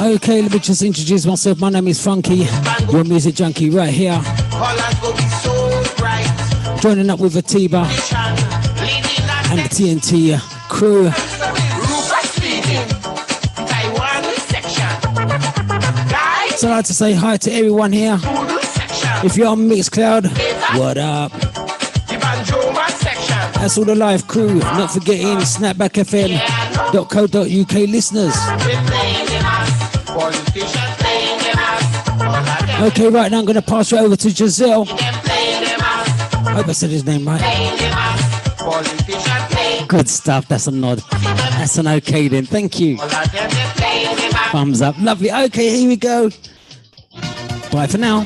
Okay, let me just introduce myself. My name is Funky, your music junkie right here. Joining up with Atiba and the T&T crew. So I'd like to say hi to everyone here. If you're on Mixcloud, what up? That's all the live crew. Not forgetting snapbackfm.co.uk listeners. Okay, right now I'm going to pass you over to Giselle. I hope I said his name right. Good stuff. That's a nod. That's an okay then. Thank you. Thumbs up. Lovely. Okay, here we go. Bye for now.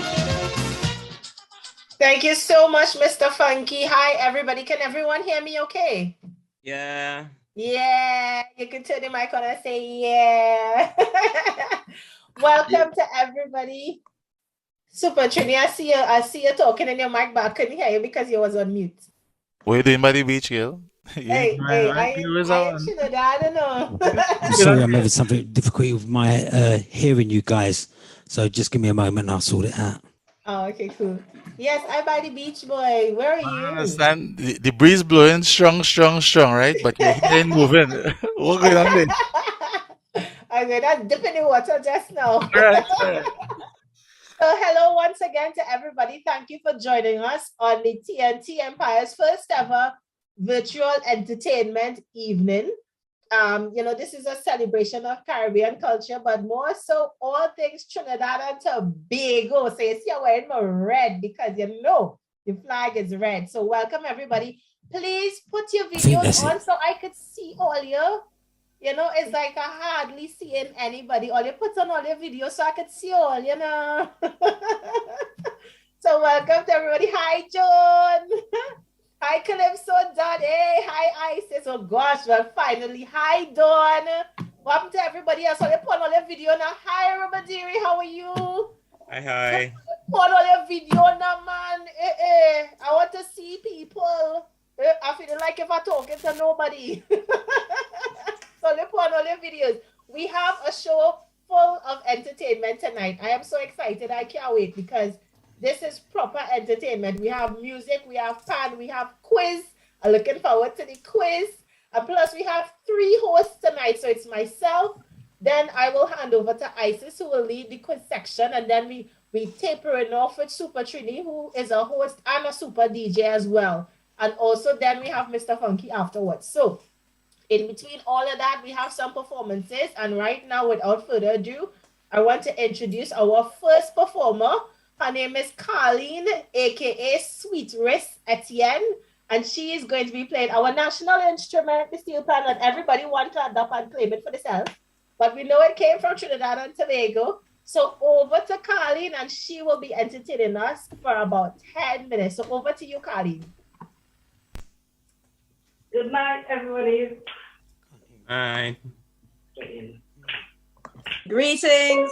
Thank you so much, Mr. Funky. Hi, everybody. Can everyone hear me okay? Yeah. Yeah. You can turn the mic on and say yeah. Welcome to everybody. Super Trini, I see you talking in your mic, but I couldn't hear you because you was on mute. What are you doing by the beach, girl? Hey, I Trinidad, I don't know. I'm sorry, I'm having something difficult with my hearing you guys. So just give me a moment and I'll sort it out. Oh, okay, cool. Yes, I by the beach, boy. Where are you? I understand. The breeze blowing strong, right? But your hair ain't moving. What's going on there? Okay, that's dipping in the water just now. Right. So hello once again to everybody. Thank you for joining us on the T&T Empire's first ever virtual entertainment evening. This is a celebration of Caribbean culture, but more so all things Trinidad and Tobago. So you see I'm wearing my red because the flag is red. So welcome everybody. Please put your videos on so I could see all you. It's like I hardly seeing anybody. All you put on all your videos so I could see all, So welcome to everybody. Hi, John. Hi, Calypso, Daddy. Hi, Isis. Oh, gosh. Well, finally. Hi, Dawn. Welcome to everybody else. So you put on all your video now. Hi, Ramadiri. How are you? Hi. Put on all your video now, man. I want to see people. I feel like if I'm talking to nobody. So let's put on all your videos. We have a show full of entertainment tonight. I am so excited. I can't wait because this is proper entertainment. We have music, we have pan, we have quiz. I'm looking forward to the quiz. And plus we have 3 hosts tonight. So it's myself. Then I will hand over to Isis, who will lead the quiz section. And then we tapering off with Super Trini, who is a host and a super DJ as well. And also then we have Mr. Funky afterwards. So in between all of that, we have some performances. And right now, without further ado, I want to introduce our first performer. Her name is Colleen, a.k.a. Sweet Wrist Etienne. And she is going to be playing our national instrument, the Steelpan, and everybody wants to adopt and claim it for themselves. But we know it came from Trinidad and Tobago. So over to Colleen, and she will be entertaining us for about 10 minutes. So over to you, Colleen. Good night, everybody. Hi. Greetings.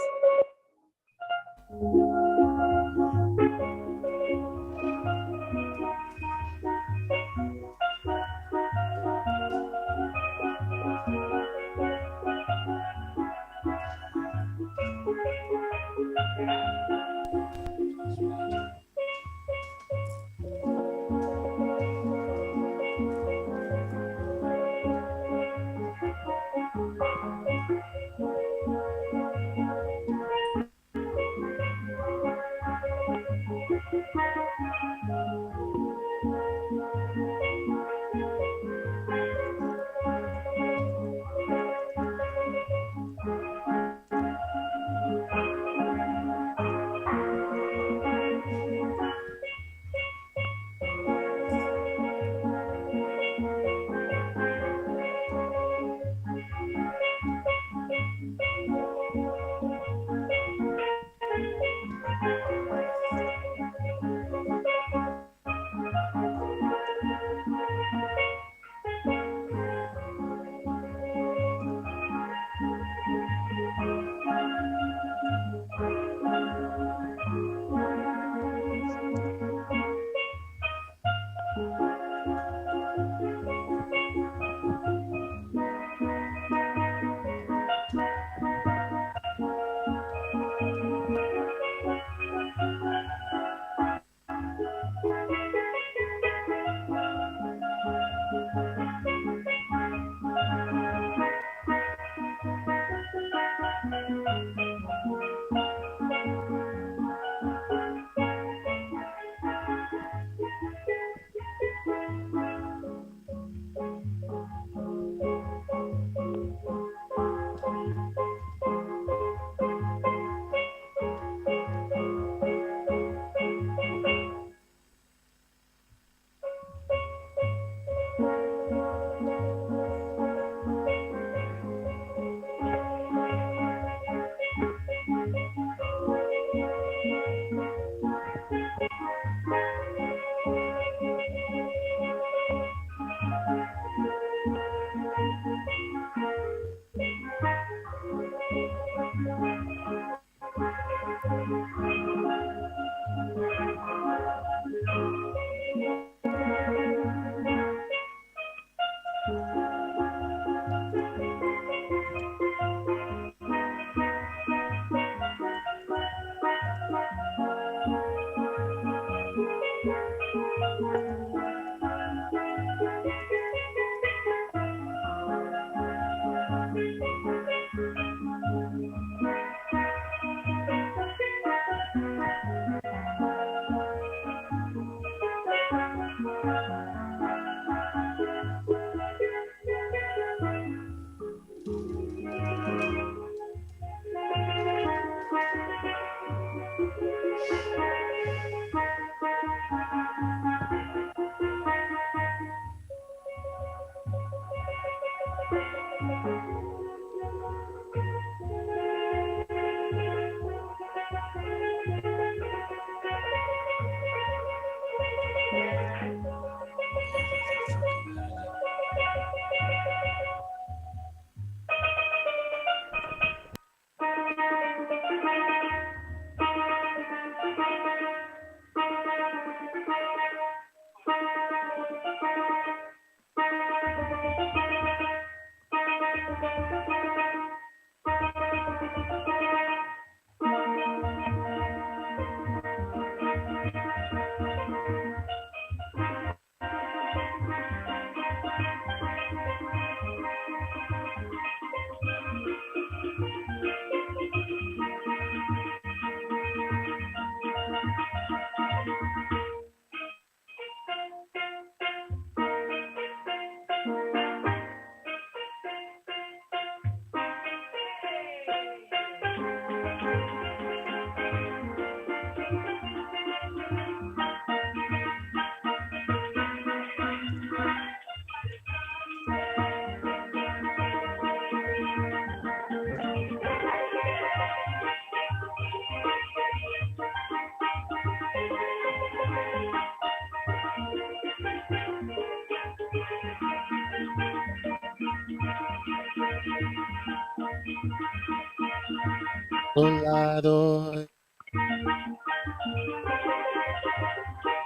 Volado,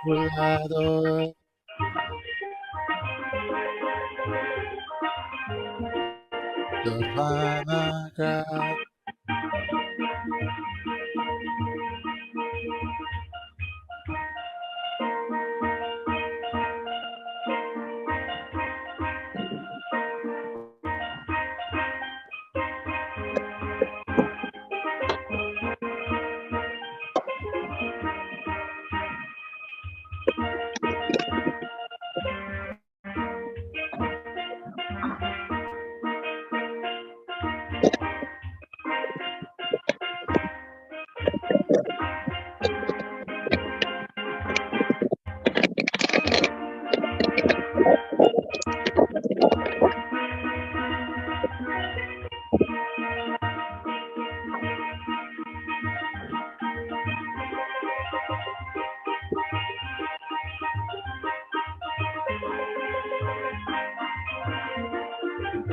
volado. Savannah grass.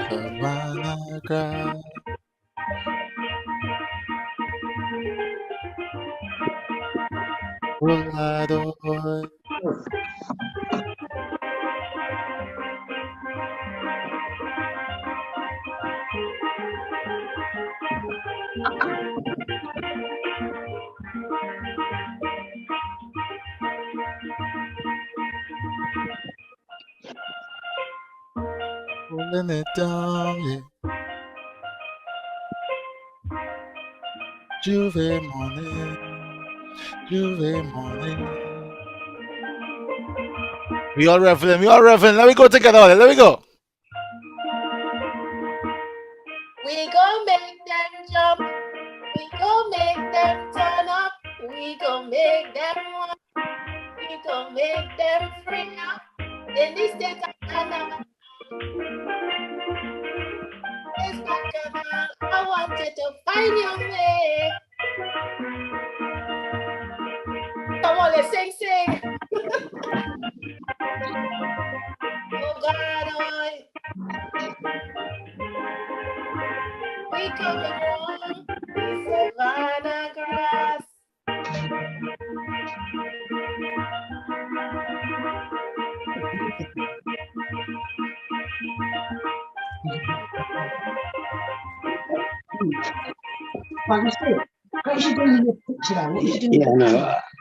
Savannah grass. Volado. Pulling it down, yeah. Juve morning, Juve morning. We all reveling, we all reveling. Let me go together, let me go. We gon' make them jump. We gon' make them turn up. We gon' make them want. We gon' make them free up. In this state of Ghana, this bacchanal, I want you to find your way. Come on, let's sing. Oh God, oh. We coming home. The Savannah grass. What you doing in your picture though? What you doing?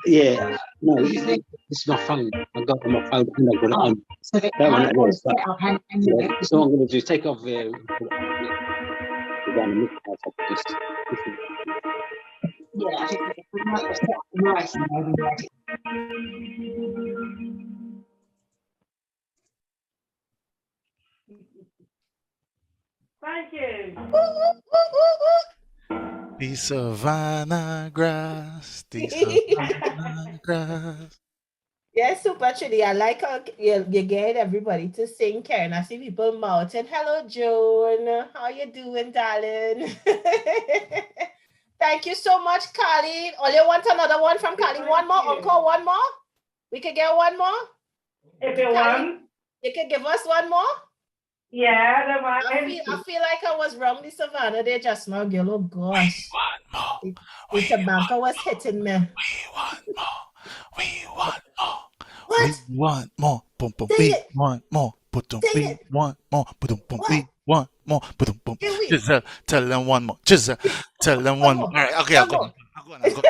Yeah, no, no, it's my phone. I've got my phone and I've got it on. So that That one that was, set up and yeah, so what I'm going to do is take off the yeah, I think we might have set up the rice and maybe ready. Thank you. The Savannah grass, the Savannah grass. Yes, super Chidi. I like how you get everybody to sing, Karen. I see people mouthing. Hello, Joan. How you doing, darling? Thank you so much, Kali. Oh, you want another one from Kali? One more, Uncle, one more? We could get one more? If you want. You could give us one more? Yeah, the one. I feel like I was wrong, the Savannah. They just now, girl. Oh, gosh. One more. The tobacco was hitting me. We want more. We want more. What? We want more. Boom, boom. Dang We it. want more. Boom, Dang we it. want more. Boom, boom. What? We want more. Boom, boom. Here we- Giselle, tell them one more. Giselle, tell them one more. All right, okay, I'll go. I'll go.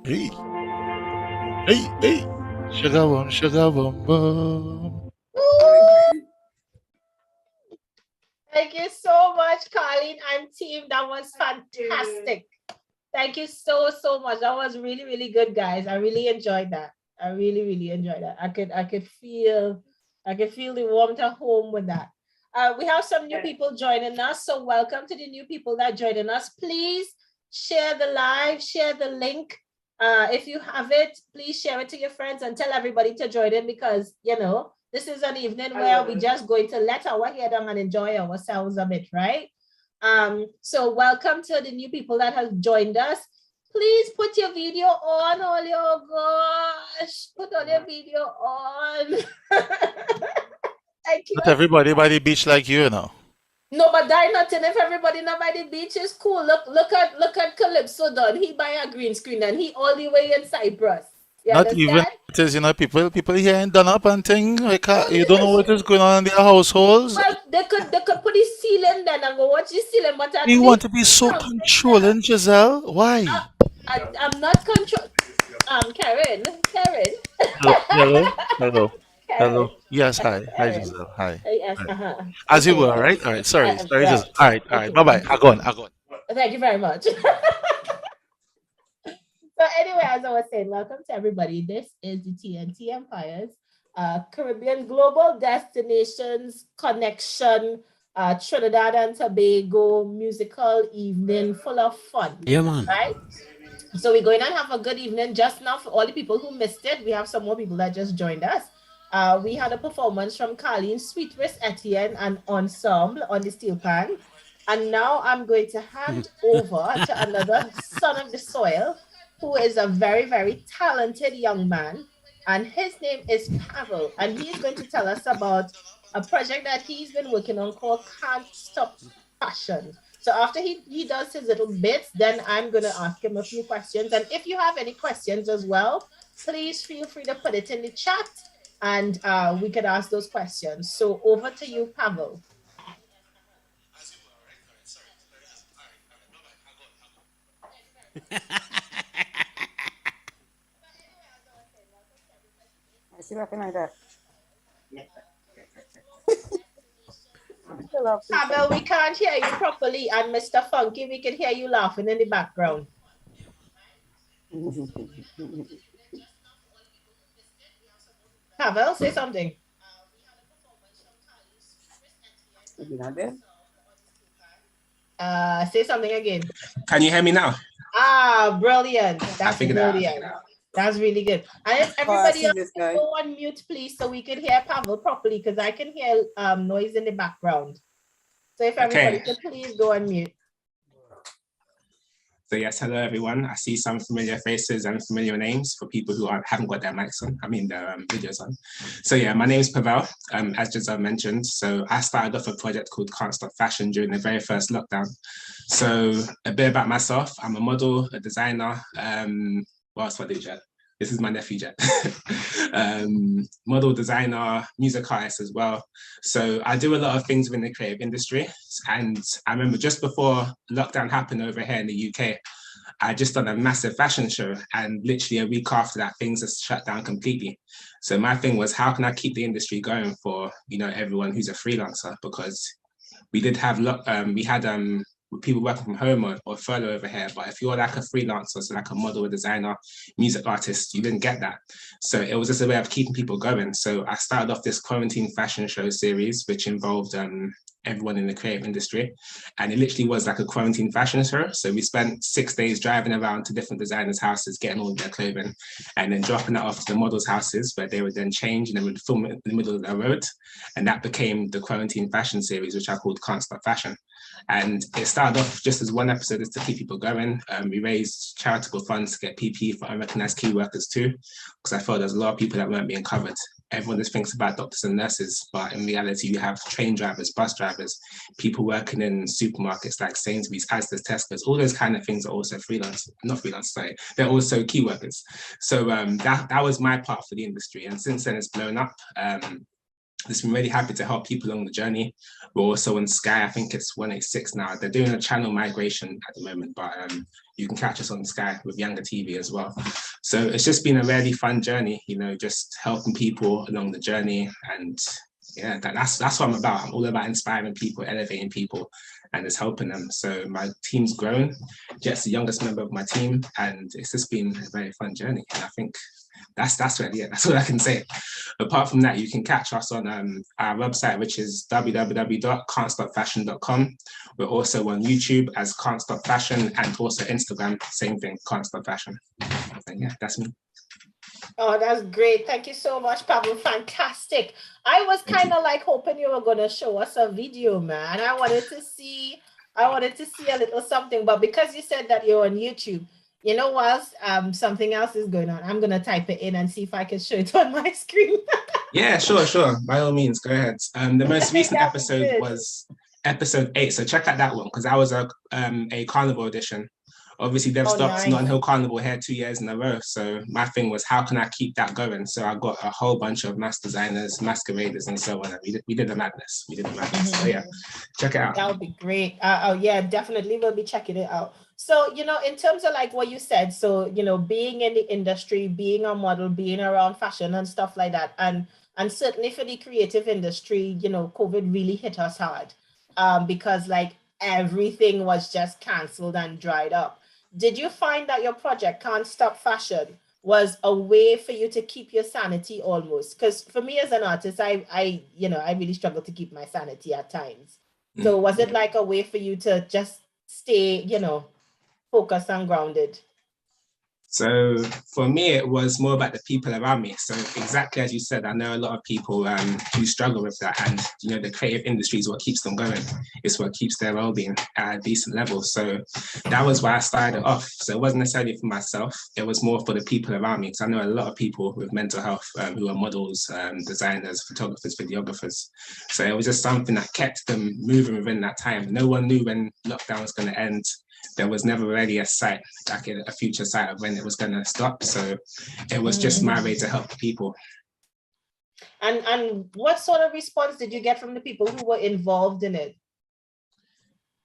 Hey, hey. Sugar bum bum. Thank you so much, Colleen and team. That was fantastic. Thank you so much. That was really, really good, guys. I really enjoyed that. I really, really enjoyed that. I could feel the warmth of home with that. We have some new people joining us. So welcome to the new people that joining us. Please share the live, share the link. If you have it, please share it to your friends and tell everybody to join in because, you know, this is an evening where we're just going to let our hair down and enjoy ourselves a bit, right? So welcome to the new people that have joined us. Please put your video on, all your gosh. Put all your video on. Thank you. Not everybody by the beach like you know. No, but that nothing if everybody not by the beach is cool. Look at Calypso done. He buy a green screen and he all the way in Cyprus. You Not understand? even it is, you know, people here ain't done up and thing. Like you don't know what is going on in their households. Well, they could put the ceiling then and go watch the ceiling, but at You want least to be so controlling, Giselle? Why? I'm not control. Karen. Hello. Karen. Yes, hi. Hi, Karen. Giselle. Hi. Yes, Hi. As you were, right? All right. Sorry, Right. Giselle. All right. Bye-bye. I gone. Thank you very much. So anyway, as I was saying, welcome to everybody. This is the T&T Empire's Caribbean Global Destinations Connection Trinidad and Tobago musical evening full of fun. Yeah, man. Right? So we're going to have a good evening just now. For all the people who missed it, we have some more people that just joined us. We had a performance from Carleen, Sweet Wrist Etienne, and Ensemble on the Steelpan. And now I'm going to hand over to another son of the soil, who is a very, very talented young man. And his name is Pavel. And he's going to tell us about a project that he's been working on called Can't Stop Fashion. So after he does his little bits, then I'm going to ask him a few questions. And if you have any questions as well, please feel free to put it in the chat and we could ask those questions. So over to you, Pavel. I see laughing like that. Pavel, we can't hear you properly, and Mr. Funky, we can hear you laughing in the background. Pavel, say something. Say something again. Can you hear me now? Ah, brilliant. I That's figured it out. brilliant. That's really good. And if everybody else can go on mute, please, so we can hear Pavel properly, because I can hear noise in the background. So if everybody could please go on mute. So yes, hello everyone. I see some familiar faces and familiar names for people who haven't got their mics on, their videos on. So yeah, my name is Pavel, as Giselle mentioned. So I started off a project called Can't Stop Fashion during the very first lockdown. So a bit about myself, I'm a model, a designer. What else do I do, Jed? This is my nephew, Jed. Model, designer, music artist as well. So I do a lot of things within the creative industry. And I remember just before lockdown happened over here in the UK, I just done a massive fashion show, and literally a week after that, things just shut down completely. So my thing was, how can I keep the industry going for, everyone who's a freelancer? Because we did have, we had people working from home or furlough over here, but if you're like a freelancer, so like a model, a designer, music artist, you didn't get that. So it was just a way of keeping people going. So I started off this quarantine fashion show series, which involved everyone in the creative industry. And it literally was like a quarantine fashion show. So we spent 6 days driving around to different designers' houses, getting all of their clothing, and then dropping it off to the models' houses, where they would then change and then would film it in the middle of the road. And that became the quarantine fashion series, which I called Can't Stop Fashion. And it started off just as one episode is to keep people going. We raised charitable funds to get PPE for unrecognized key workers too, because I felt there's a lot of people that weren't being covered. Everyone just thinks about doctors and nurses, but in reality, you have train drivers, bus drivers, people working in supermarkets like Sainsbury's, Asda's, Tesco's, all those kind of things are also they're also key workers. So that was my part for the industry. And since then, it's blown up. Just been really happy to help people along the journey. We're also on Sky, I think it's 186 now. They're doing a channel migration at the moment, but you can catch us on Sky with Younger TV as well. So it's just been a really fun journey, just helping people along the journey. And yeah, that's what I'm about. I'm all about inspiring people, elevating people, and just helping them. So my team's grown. Jet's the youngest member of my team, and it's just been a very fun journey. And I think that's really it. That's what I can say. Apart from that, you can catch us on our website, which is www.can'tstopfashion.com. We're also on YouTube as Can't Stop Fashion, and also Instagram, same thing, Can't Stop Fashion. And yeah, that's me. Oh, that's great. Thank you so much, Pablo. Fantastic. I was kind of like hoping you were going to show us a video, man. I wanted to see a little something, but because you said that you're on YouTube, whilst something else is going on, I'm going to type it in and see if I can show it on my screen. Yeah, sure. By all means, go ahead. The most recent episode was episode 8. So check out that one, because that was a carnival edition. Obviously, they've stopped Notting Hill Carnival here 2 years in a row. So my thing was, how can I keep that going? So I got a whole bunch of mask designers, masqueraders, and so on. And we did the madness. So yeah, check it out. That would be great. Yeah, definitely we'll be checking it out. So, in terms of like what you said, so, being in the industry, being a model, being around fashion and stuff like that, and certainly for the creative industry, COVID really hit us hard because like everything was just canceled and dried up. did you find that your project Can't Stop Fashion was a way for you to keep your sanity almost? Because for me as an artist, I really struggle to keep my sanity at times. So was it like a way for you to just stay, focused and grounded? So for me, it was more about the people around me. So exactly as you said, I know a lot of people who struggle with that, and the creative industry is what keeps them going. It's what keeps their well-being at a decent level. So that was why I started it off. So it wasn't necessarily for myself; it was more for the people around me. Because I know a lot of people with mental health who are models, designers, photographers, videographers. So it was just something that kept them moving within that time. No one knew when lockdown was going to end. There was never really a sight, like a future sight of when it was going to stop. So it was just my way to help the people. And what sort of response did you get from the people who were involved in it?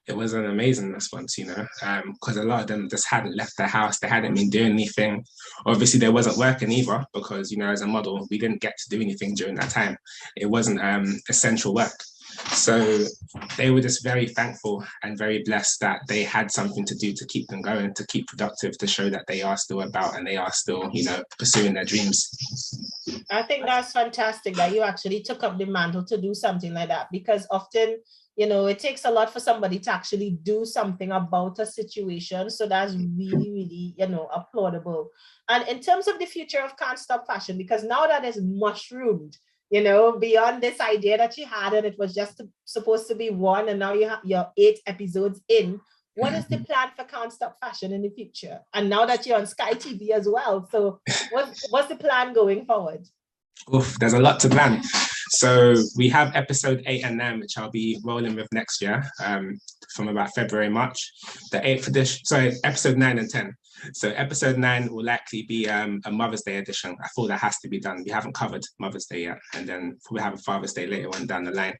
It was an amazing response, because a lot of them just hadn't left their house. They hadn't been doing anything. Obviously, they wasn't working either because, as a model, we didn't get to do anything during that time. It wasn't essential work. So they were just very thankful and very blessed that they had something to do to keep them going, to keep productive, to show that they are still about and they are still, pursuing their dreams. I think that's fantastic that you actually took up the mantle to do something like that, because often, it takes a lot for somebody to actually do something about a situation. So that's really, really, applaudable. And in terms of the future of Can't Stop Fashion, because now that it's mushroomed, beyond this idea that you had, and it was just supposed to be one, and now you're 8 episodes in. What is the plan for Can't Stop Fashion in the future? And now that you're on Sky TV as well, so what's the plan going forward? Oof, there's a lot to plan. So we have episode 8 and 9, which I'll be rolling with next year, from about February, March. The 8th edition, sorry, episode 9 and 10. So episode 9 will likely be a Mother's Day edition. I thought that has to be done. We haven't covered Mother's Day yet. And then we'll have a Father's Day later on down the line.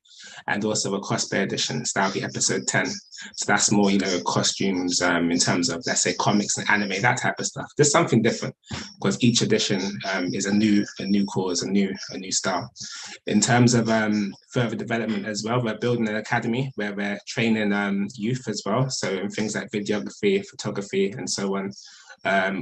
And also a cosplay edition. So that'll be episode 10. So that's more, costumes in terms of, let's say, comics and anime, that type of stuff. Just something different, because each edition is a new cause, a new style. In terms of further development as well, we're building an academy where we're training youth as well. So in things like videography, photography, and so on.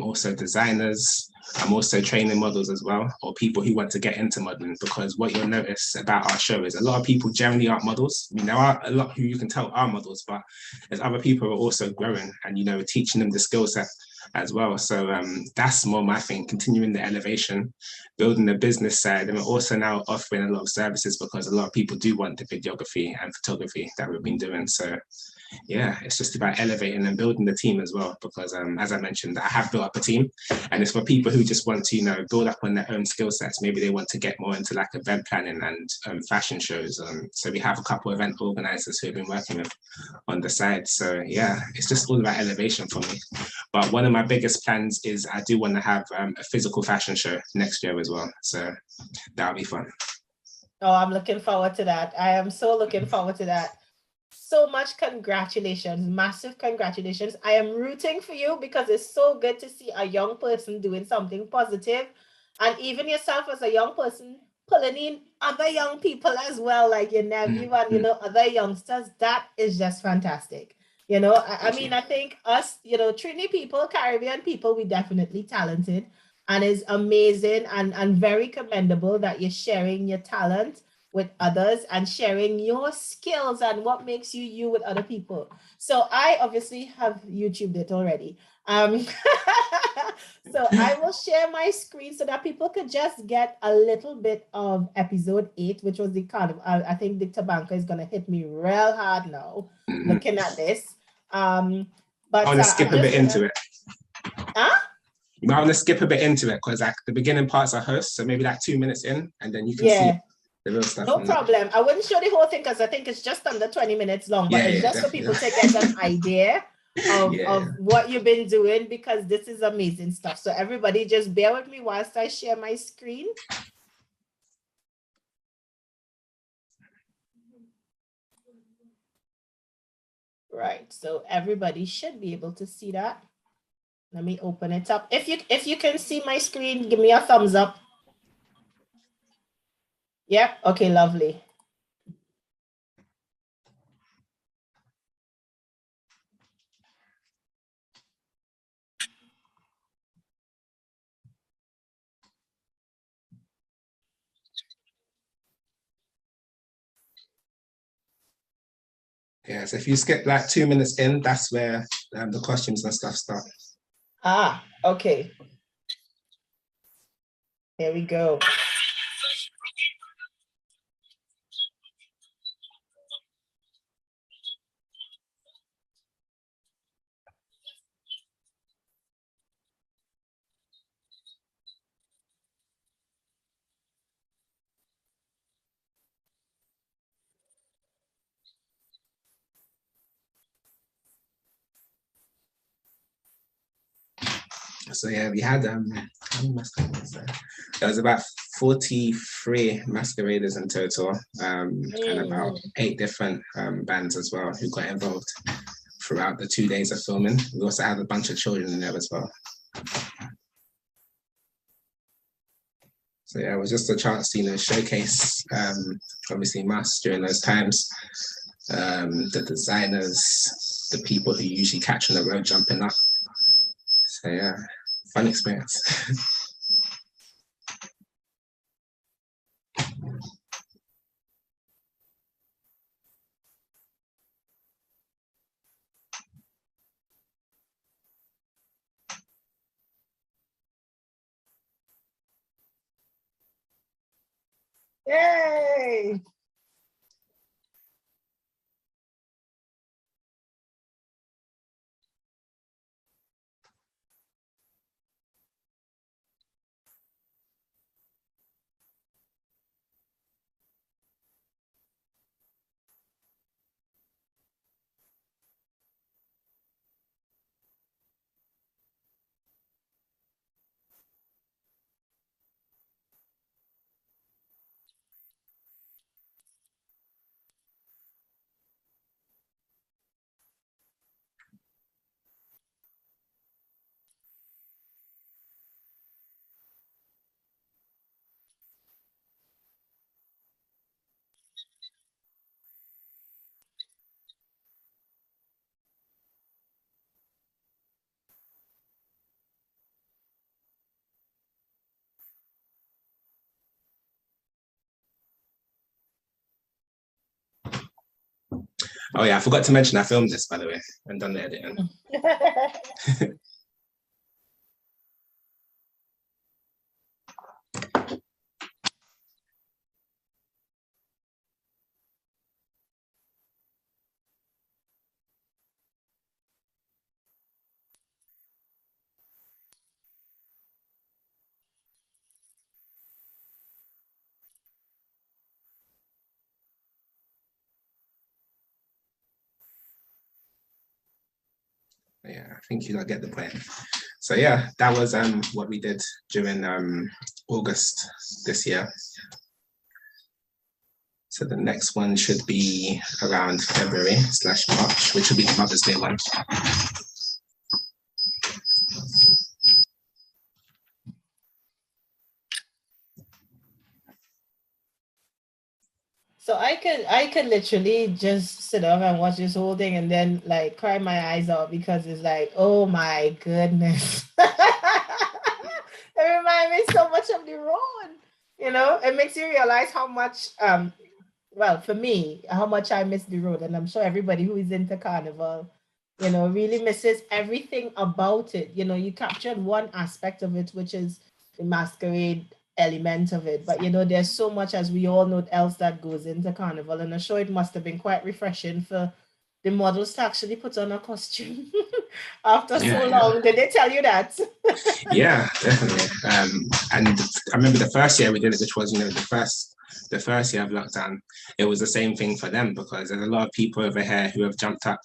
Also designers. I'm also training models as well, or people who want to get into modeling, because what you'll notice about our show is a lot of people generally aren't models. I mean, there are a lot who you can tell are models, but there's other people who are also growing and, teaching them the skill set as well. So that's more my thing, continuing the elevation, building the business side, and we're also now offering a lot of services because a lot of people do want the videography and photography that we've been doing. So yeah, it's just about elevating and building the team as well, because as I mentioned, I have built up a team, and it's for people who just want to build up on their own skill sets. Maybe they want to get more into like event planning and fashion shows. So we have a couple of event organizers who have been working with on the side. So yeah, it's just all about elevation for me. But one of my biggest plans is I do want to have a physical fashion show next year as well. So that'll be fun. Oh, I'm looking forward to that. I am so looking forward to that. So much congratulations, massive congratulations. I am rooting for you because it's so good to see a young person doing something positive, and even yourself as a young person pulling in other young people as well, like your nephew and other youngsters. That is just fantastic. I mean, I think us, Trini people, Caribbean people, we definitely talented, and it's amazing and very commendable that you're sharing your talent with others and sharing your skills and what makes you with other people. So I obviously have YouTubed it already. So I will share my screen so that people could just get a little bit of episode 8, which was the carnival. I think the tobacco is gonna hit me real hard now, looking at this. But I want to skip a bit into it. Huh? You might want to skip a bit into it, because like the beginning parts are host, so maybe like 2 minutes in, and then you can see the real stuff. No problem. I wouldn't show the whole thing because I think it's just under 20 minutes long, but it's just for people to get an idea of what you've been doing, because this is amazing stuff. So everybody just bear with me whilst I share my screen. Right, so everybody should be able to see that. Let me open it up. If you can see my screen, give me a thumbs up. Yep, okay, lovely. Yeah, so if you skip like 2 minutes in, that's where the costumes and stuff start. Ah, okay. Here we go. So yeah, we had how many masqueraders there? There was about 43 masqueraders in total, and about 8 different bands as well who got involved throughout the 2 days of filming. We also had a bunch of children in there as well. So yeah, it was just a chance to, you know, showcase obviously masks during those times, the designers, the people who usually catch on the road jumping up. So yeah, fun experience. Yay! Oh yeah, I forgot to mention I filmed this, by the way, and done the editing. Yeah, I think you get the point. So yeah, that was what we did during August this year. So the next one should be around February/March, which will be the Mother's Day one. So I could literally just sit down and watch this whole thing and then like cry my eyes out because it's like, oh my goodness. It reminds me so much of the road. You know, it makes you realize how much well, for me, how much I miss the road. And I'm sure everybody who is into carnival, you know, really misses everything about it. You know, you captured one aspect of it, which is the masquerade element of it. But, you know, there's so much, as we all know, else that goes into carnival. And I'm sure it must have been quite refreshing for the models to actually put on a costume after so long. Did they tell you that? Yeah, definitely. And I remember the first year we did it, which was, you know, the first year of lockdown, it was the same thing for them because there's a lot of people over here who have jumped up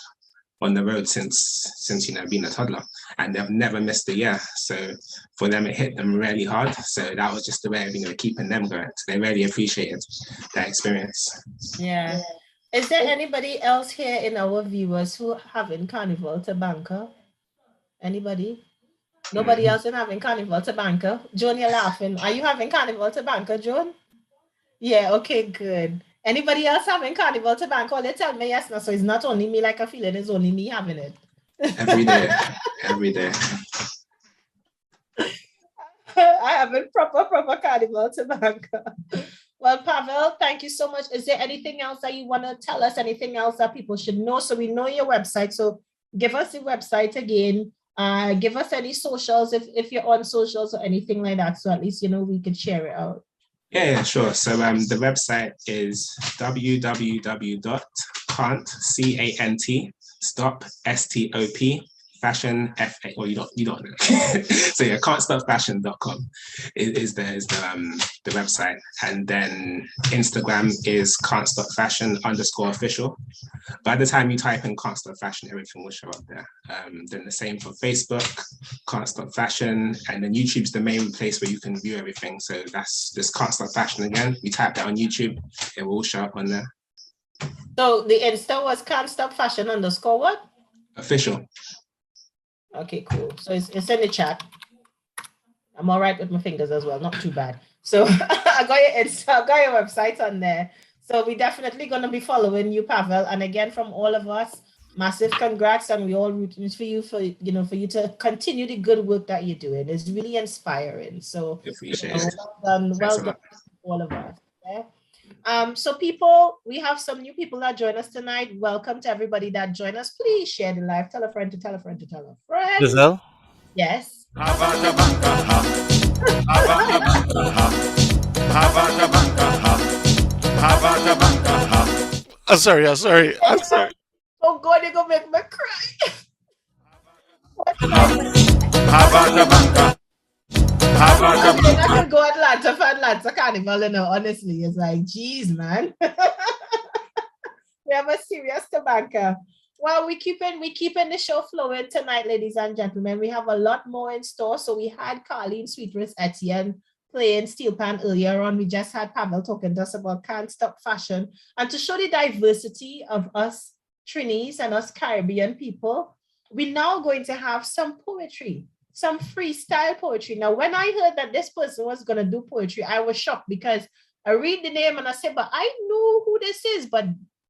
on the road since you know, being a toddler, and they've never missed a year. So for them, it hit them really hard. So that was just the way of, you know, keeping them going. So they really appreciated that experience. Yeah. Is there anybody else here in our viewers who having carnival to banker? Anybody? Nobody else in having carnival to banker? Joan, you're laughing. Are you having carnival to banker, Joan? Yeah, okay, good. Anybody else having carnival to banker? Oh, they tell me yes, no. So it's not only me like a feeling, it's only me having it. Every day, every day. I have a proper carnival to banker. Well, Pavel, thank you so much. Is there anything else that you want to tell us? Anything else that people should know? So we know your website. So give us the website again. Give us any socials if you're on socials or anything like that. So at least, we could share it out. Yeah, sure. So the website is www.can't, stop, STOP, fashion, FA, or you don't know. So yeah, can'tstopfashion.com is the website. And then Instagram is can'tstopfashion_official. By the time you type in Can't Stop Fashion, everything will show up there. Then the same for Facebook, Can't Stop Fashion, and then YouTube's the main place where you can view everything. So that's just Can't Stop Fashion again. You type that on YouTube, it will all show up on there. So the Insta was Can't Stop Fashion _ what? Official. Okay, cool. So it's in the chat. I'm all right with my fingers as well, not too bad. So I got your Insta, I got your website on there. So we're definitely going to be following you, Pavel. And again, from all of us, massive congrats, and we all rooting for you for you to continue the good work that you're doing. It's really inspiring. So well done, all of us. Yeah? So people, we have some new people that join us tonight. Welcome to everybody that joined us. Please share the live. Tell a friend to tell a friend to tell a friend. Giselle? Yes. I'm sorry. Oh God, you're gonna make me cry. I could go Atlanta for Atlanta Carnival, honestly. It's like, geez, man. We have a serious tobacco. Well, we keeping the show flowing tonight, ladies and gentlemen. We have a lot more in store. So we had Carleen Sweetness Etienne playing Steelpan earlier on. We just had Pavel talking to us about Can't Stop Fashion. And to show the diversity of us Trinis and us Caribbean people, we're now going to have some poetry, some freestyle poetry. Now, when I heard that this person was going to do poetry, I was shocked because I read the name and I said, but I know who this is, but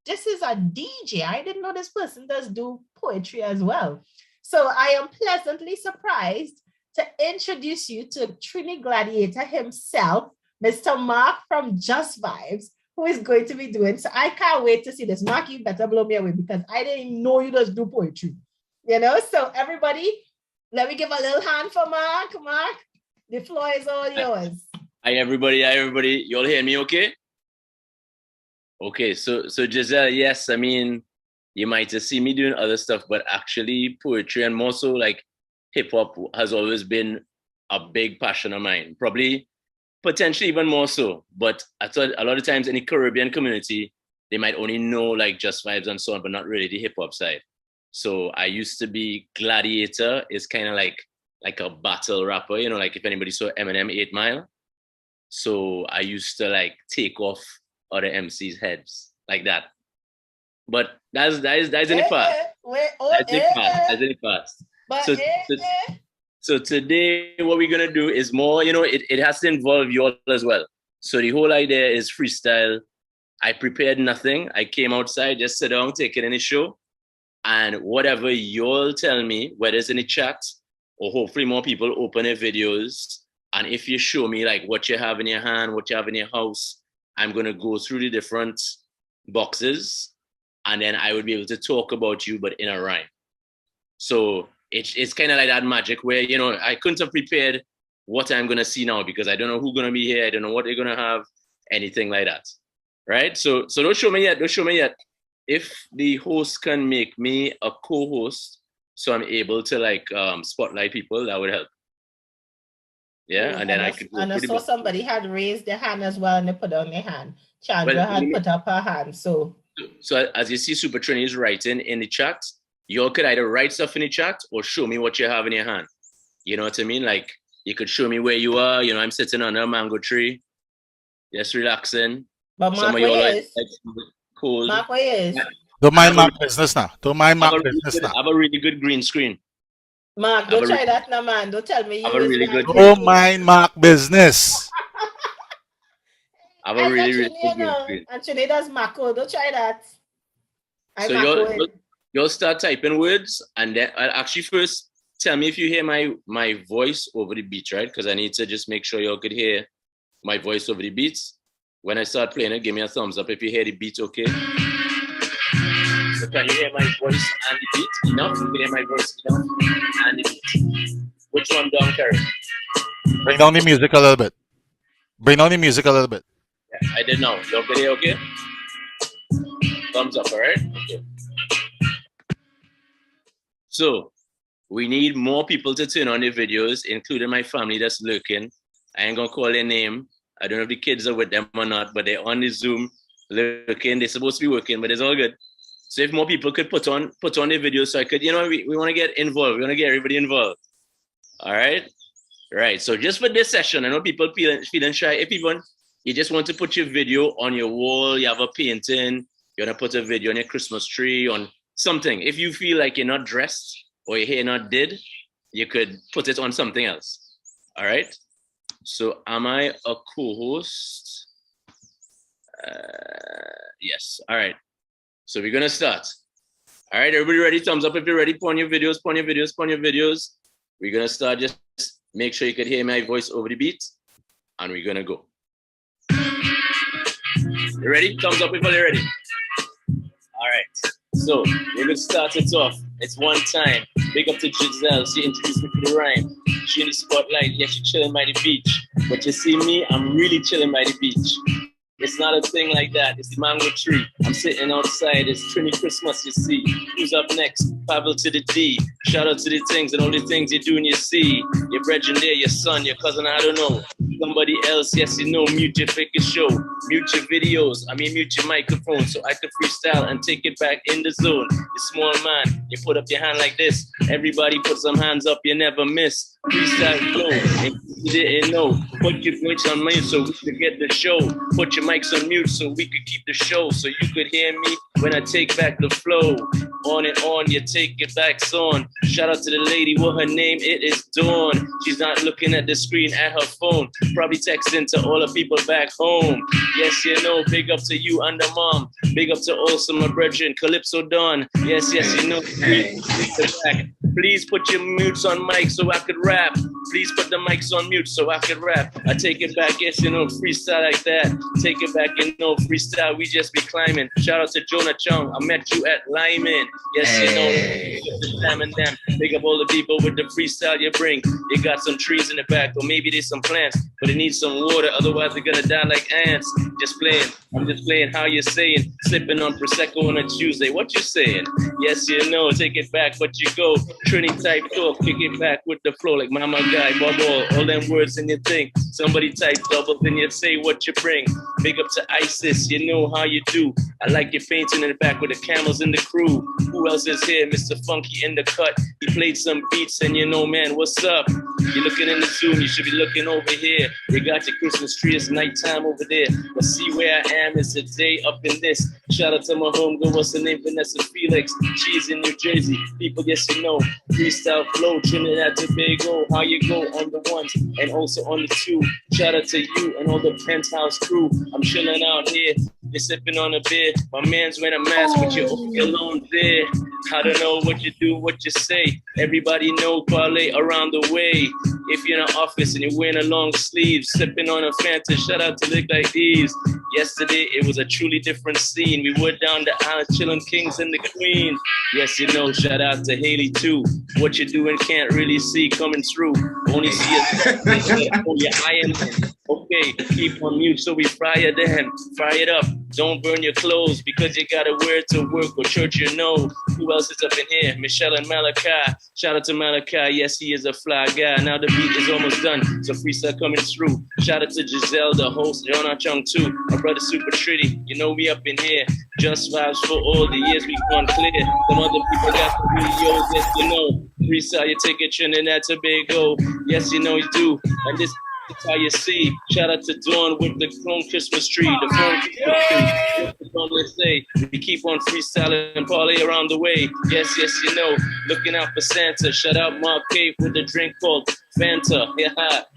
this is a DJ. I didn't know this person does do poetry as well. So I am pleasantly surprised to introduce you to Trini Gladiator himself, Mr. Mark from Just Vibes, who is going to be doing. So I can't wait to see this. Mark, you better blow me away because I didn't even know you just do poetry. So everybody, let me give a little hand for Mark. Mark, the floor is all yours. Hi, everybody. You all hear me okay? Okay, so Giselle, yes, I mean, you might just see me doing other stuff, but actually poetry and more so like hip hop has always been a big passion of mine, probably potentially even more so. But I thought a lot of times in the Caribbean community, they might only know like Just Vibes and so on, but not really the hip hop side. So I used to be Gladiator, is kind of like a battle rapper, like if anybody saw Eminem 8 Mile. So I used to like take off other MCs' heads like that. But that's in the past. That's in the past. So today, what we're gonna do is more, it has to involve you all as well. So the whole idea is freestyle. I prepared nothing. I came outside, just sit down, take it in the show. And whatever you'll tell me, whether it's in the chat or hopefully more people open their videos. And if you show me like what you have in your hand, what you have in your house, I'm going to go through the different boxes and then I would be able to talk about you, but in a rhyme. So it's kind of like that magic where, I couldn't have prepared what I'm going to see now because I don't know who's going to be here. I don't know what they're going to have, anything like that. Right? So don't show me yet. If the host can make me a co-host so I'm able to like spotlight people, that would help. Yeah, and then I could. And I saw somebody had raised their hand as well, and they put down their hand. Chandra had put up her hand. So as you see, Super Trini is writing in the chat. You all could either write stuff in the chat or show me what you have in your hand. You know what I mean? Like you could show me where you are. I'm sitting under a mango tree, just relaxing. But Mark, where is? Cool. Mark, where is? Don't mind Mark business now. I have a really good green screen. Mark, don't try that now, man. Don't tell me you Don't mind Mark business. I have a really good screen. And Trinidad's Marco. Don't try that. So you'll start typing words, and then I'll actually first tell me if you hear my voice over the beat, right? Because I need to just make sure y'all could hear my voice over the beats. When I start playing it, give me a thumbs up if you hear the beat, okay? So can you hear my voice and the beat? Enough? You can hear my voice enough and the beat. Which one down, Kerry? Bring down the music a little bit. Bring down the music a little bit. Yeah, I did now. You okay there, okay? Thumbs up, all right? Okay. So, we need more people to turn on their videos, including my family that's lurking. I ain't gonna call their name. I don't know if the kids are with them or not, but they're on the Zoom lurking. They're supposed to be working, but it's all good. So if more people could put on their videos, so I could, you know, we want to get involved. We want to get everybody involved. All right? Right. So just for this session, I know people feeling shy. If even you just want to put your video on your wall, you have a painting, you want to put a video on your Christmas tree, on something. If you feel like you're not dressed or your hair not did, you could put it on something else. All right? So am I a co-host? Yes. All right. So we're going to start. All right, everybody ready? Thumbs up if you're ready. Put on your videos, put on your videos, put on your videos. We're going to start. Just make sure you can hear my voice over the beat. And we're going to go. You ready? Thumbs up if you're ready. All right. So we're going to start it off. It's one time. Big up to Giselle. She introduced me to the rhyme. She in the spotlight. Yeah, she chilling by the beach. But you see me, I'm really chilling by the beach. It's not a thing like that. It's the mango tree. I'm sitting outside. It's Trini Christmas, you see. Who's up next? Pavel to the D. Shout out to the things and all the things you do and you see. Your brethren there, your son, your cousin, I don't know. Somebody else, yes, you know, mute your fake show. Mute your videos. Mute your microphone so I can freestyle and take it back in the zone. You small man, you put up your hand like this. Everybody put some hands up, you never miss. Freestyle flow. And you didn't know. Put your voice on mute so we could get the show. Put your mics on mute so we could keep the show. So you could hear me when I take back the flow. On and on, you take it back on. Shout out to the lady, what her name? It is Dawn. She's not looking at the screen at her phone. Probably texting to all the people back home. Yes, you know, big up to you and the mom. Big up to also my brethren, Calypso Dawn. Yes, you know. Please put your mutes on mic so I could rap. Please put the mics on mute so I could rap. I take it back, yes, you know, freestyle like that. Take it back, you know, freestyle, we just be climbing. Shout out to Jonah Chung, I met you at Lyman. Yes, you know, them and them. Big up all the people with the freestyle you bring. You got some trees in the back, or maybe there's some plants, but it needs some water, otherwise they're gonna die like ants. Just playing, I'm just playing how you're saying. Sipping on Prosecco on a Tuesday, what you saying? Yes, you know, take it back, but you go. Trini type talk, kick it back with the flow like mama guy, bubble, all them words in your thing. Somebody type double, then you say what you bring. Big up to ISIS, you know how you do. I like your painting in the back with the camels in the crew. Who else is here? Mr. Funky in the cut. He played some beats and you know, man, what's up? You're looking in the Zoom, you should be looking over here. You got your Christmas tree, it's nighttime over there. But see where I am, it's a day up in this. Shout out to my homegirl, what's her name? Vanessa Felix. She's in New Jersey. People, yes, you know. Freestyle flow, Trinidad and Tobago. How you go on the ones and also on the two. Shout out to you and all the penthouse crew. I'm chilling out here. You're sipping on a beer. My man's wearing a mask with you alone there. I don't know what you do, what you say. Everybody know parlay around the way. If you're in an office and you're wearing a long sleeve, sipping on a Fanta, shout out to look like these. Yesterday, it was a truly different scene. We were down the aisle, chilling kings and the queens. Yes, you know, shout out to Haley too. What you're doing can't really see coming through. Only see it. Oh, yeah, I am. Okay, keep on mute so we fry it then. Fry it up. Don't burn your clothes because you gotta wear it to work or church, you know. Who else is up in here? Michelle and Malachi. Shout out to Malachi. Yes, he is a fly guy. Now the beat is almost done, so freestyle coming through. Shout out to Giselle, the host, Jonah Chung too. My brother Super Tritty. You know we up in here. Just vibes for all the years we've gone clear. Some other people got some videos, yes, you know. Freestyle, you take it Trinidad and Tobago. Yes, you know you do. And this is how you see. Shout out to Dawn with the chrome Christmas tree. The chrome Christmas tree. Let's say we keep on freestyling and parlay around the way. Yes, you know. Looking out for Santa. Shout out Mark Cave with the drink called Fanta. Yeah,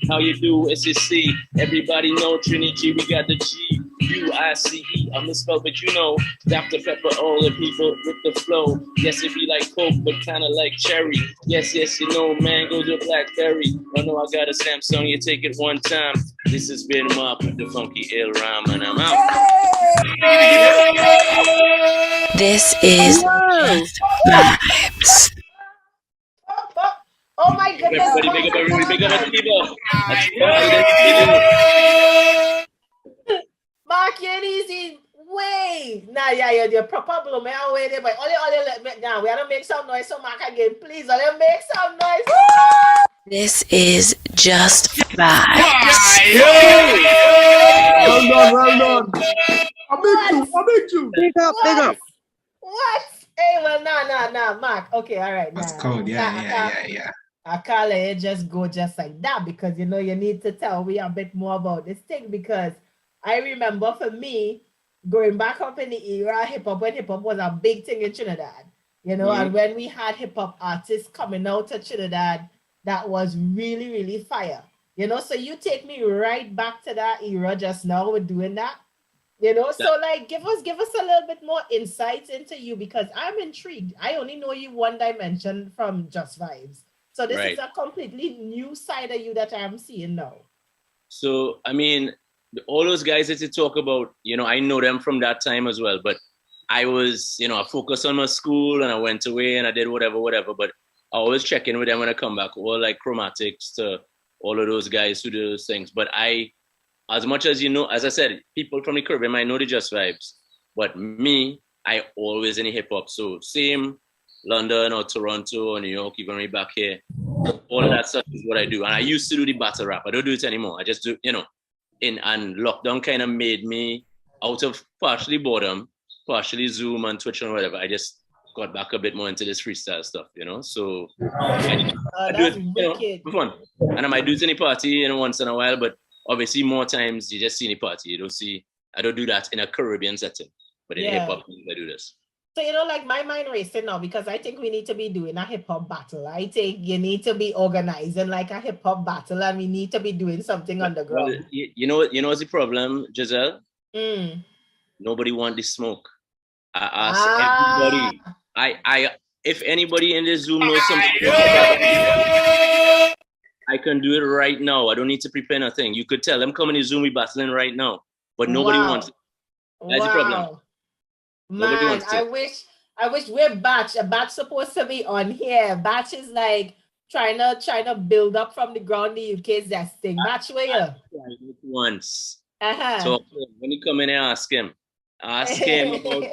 how you do? SEC. Everybody know Trini G. We got the G. U-I-C-E, I'm misspelled, but you know, Dr. Pepper, all the people with the flow. Yes, it be like Coke, but kind of like cherry. Yes, you know, mangoes with blackberry. I know I got a Samsung, you take it one time. This has been Mark with the funky ill rhyme, and I'm out. This is Just Vibes. Oh my goodness. Everybody, big up everybody, big up everybody. Mark, you're easy. Wait. Nah, yeah, you're probably me away there, but only let me now. We gotta make some noise. So Mark again, please. Only make some noise. This is Just Vibes. Well done. I beg you. Big up. What? Hey, well, nah, Mark. Okay, all right. That's cold. Yeah. I can't let it just go just like that because you know you need to tell me a bit more about this thing because I remember for me growing back up in the era hip hop when hip hop was a big thing in Trinidad, you know, and when we had hip hop artists coming out of Trinidad, that was really, really fire, you know. So you take me right back to that era just now with doing that, you know. So like give us a little bit more insights into you because I'm intrigued. I only know you one dimension from Just Vibes. So this is a completely new side of you that I'm seeing now. So, I mean, all those guys that you talk about, you know, I know them from that time as well. But I was, you know, I focused on my school and I went away and I did whatever. But I always check in with them when I come back. All like Chromatics to all of those guys who do those things. But as much as you know, as I said, people from the Caribbean might know the Just Vibes. But me, I always in the hip hop. So same London or Toronto or New York, even way back here. All of that stuff is what I do. And I used to do the battle rap. I don't do it anymore. I just do, you know, and lockdown kind of made me out of partially boredom, partially Zoom and Twitch and whatever. I just got back a bit more into this freestyle stuff, you know? So I do it, you know, for fun. And I might do it in a party, you know, once in a while, but obviously more times you just see in a party. I don't do that in a Caribbean setting, but in hip hop, I do this. So, you know, like my mind racing now because I think we need to be doing a hip hop battle. I think you need to be organizing like a hip hop battle and we need to be doing something underground. Well, you know what's the problem, Giselle? Nobody want the smoke. I ask everybody. If anybody in this Zoom knows something, I can do it right now. I don't need to prepare nothing. You could tell them come in the Zoom, we battling right now, but nobody wants it. That's the problem. Man, I wish we're Batch. A Batch supposed to be on here. Batch is like trying to build up from the ground the UK zesting. Batch where you? Once. So when you come in here, ask him about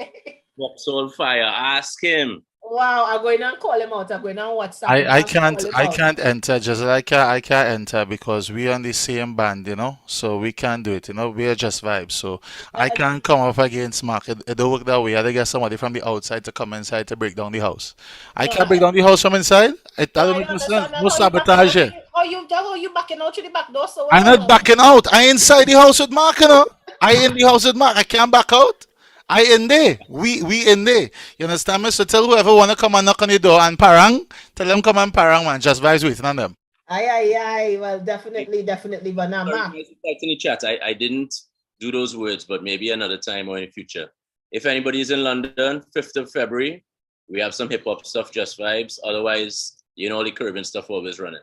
Pop Soul Fire. Ask him. Wow, I'm going to call him out. I'm going to WhatsApp. I can't enter. Just like I can't enter because we're on the same band, you know. So we can't do it, you know. We are Just Vibes. So I can't come up against Mark. It don't work that way. I had to get somebody from the outside to come inside to break down the house. I can't break down the house from inside. It doesn't make sense. No sabotage here. You backing out to the back door? So I'm not backing out. I inside the house with Mark, you know. I in the house with Mark. I can't back out. I in there. We in there. You understand me? So tell whoever wanna come and knock on the door and parang, tell them come and parang, man. Just Vibes waiting on them. Aye. Well, definitely. But now, Mark. In the chat, I didn't do those words, but maybe another time or in the future. If anybody is in London, 5th of February, we have some hip hop stuff, Just Vibes. Otherwise, you know, the Caribbean stuff always running.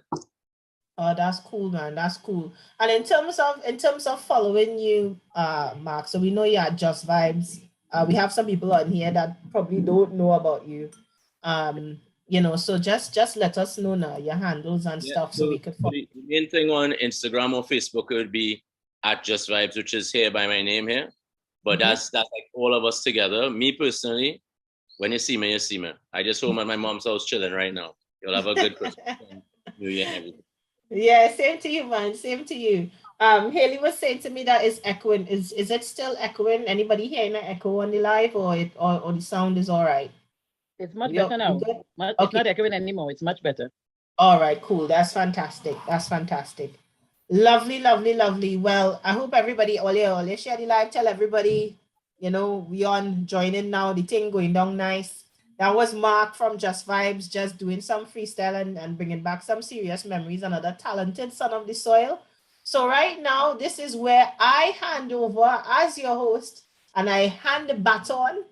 Oh, that's cool, man. That's cool. And in terms of following you, Mark, so we know you're at Just Vibes. We have some people on here that probably don't know about you. You know, so just let us know now your handles and stuff so we could follow. The main thing on Instagram or Facebook would be at Just Vibes, which is here by my name here. But that's like all of us together. Me personally, when you see me, you see me. I just home at my mom's house chilling right now. You'll have a good Christmas and New Year and everything. Yeah, same to you, man. Same to you. Haley was saying to me that it's echoing. Is it still echoing? Anybody hearing an echo on the live or the sound is all right? It's much better now. It's not echoing anymore. It's much better. All right, cool. That's fantastic. Lovely. Well, I hope everybody, all share the live. Tell everybody, you know, we on joining now. The thing going down nice. That was Mark from Just Vibes, just doing some freestyle and bringing back some serious memories. Another talented son of the soil. So right now, this is where I hand over as your host, and I hand the baton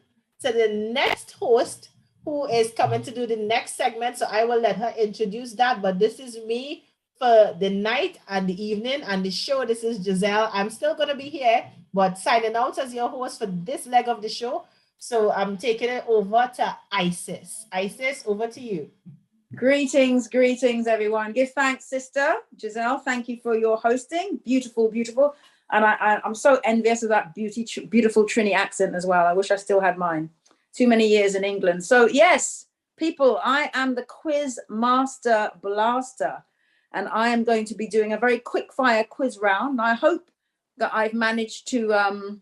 to the next host who is coming to do the next segment. So I will let her introduce that. But this is me for the night and the evening and the show. This is Giselle. I'm still going to be here, but signing out as your host for this leg of the show. So I'm taking it over to Isis. Isis, over to you. Greetings, everyone. Give thanks, sister Giselle. Thank you for your hosting. Beautiful, beautiful. And I'm so envious of that beautiful Trini accent as well. I wish I still had mine. Too many years in England. So yes, people, I am the quiz master blaster, and I am going to be doing a very quick fire quiz round. I hope that I've managed to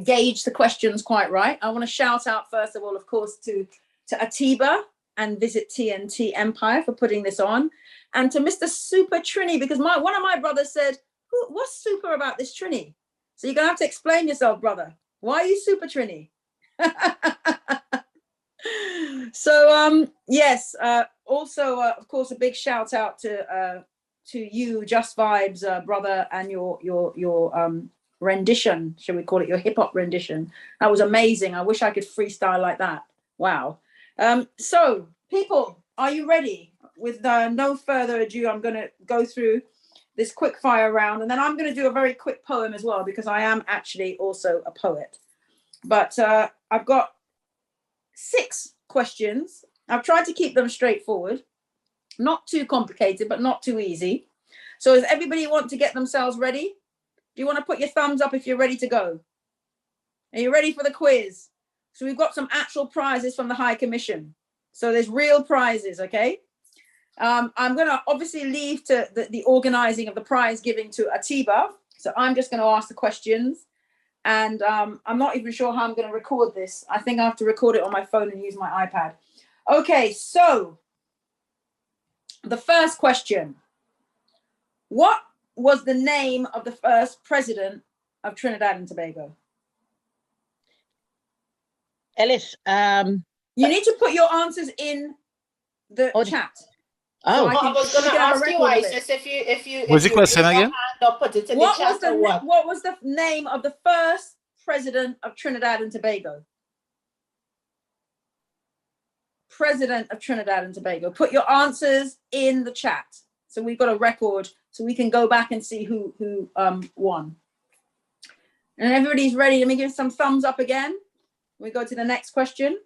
gauge the questions quite right. I want to shout out first of all, of course, to Atiba and Visit T&T Empire for putting this on, and to Mr. Super Trini, because one of my brothers said, what's super about this Trini? So you're gonna have to explain yourself, brother. Why are you Super Trini? So yes, also of course a big shout out to you, Just Vibes, brother, and your rendition, shall we call it, your hip hop rendition. That was amazing. I wish I could freestyle like that. Wow. So people, are you ready? With no further ado, I'm going to go through this quick fire round, and then I'm going to do a very quick poem as well, because I am actually also a poet. But I've got 6 questions. I've tried to keep them straightforward, not too complicated, but not too easy. So does everybody want to get themselves ready? Do you want to put your thumbs up if you're ready to go? Are you ready for the quiz? So we've got some actual prizes from the High Commission. So there's real prizes, okay? I'm going to obviously leave to the organizing of the prize giving to Atiba. So I'm just going to ask the questions. And I'm not even sure how I'm going to record this. I think I have to record it on my phone and use my iPad. Okay, so the first question. What was the name of the first president of Trinidad and Tobago? Ellis, you need to put your answers in the chat. Oh, so I was going to ask you, Isis, if you what's the question again? Put it in the chat or what? What was the name of the first president of Trinidad and Tobago? President of Trinidad and Tobago. Put your answers in the chat, so we've got a record, so we can go back and see who won. And everybody's ready. Let me give some thumbs up again. We go to the next question.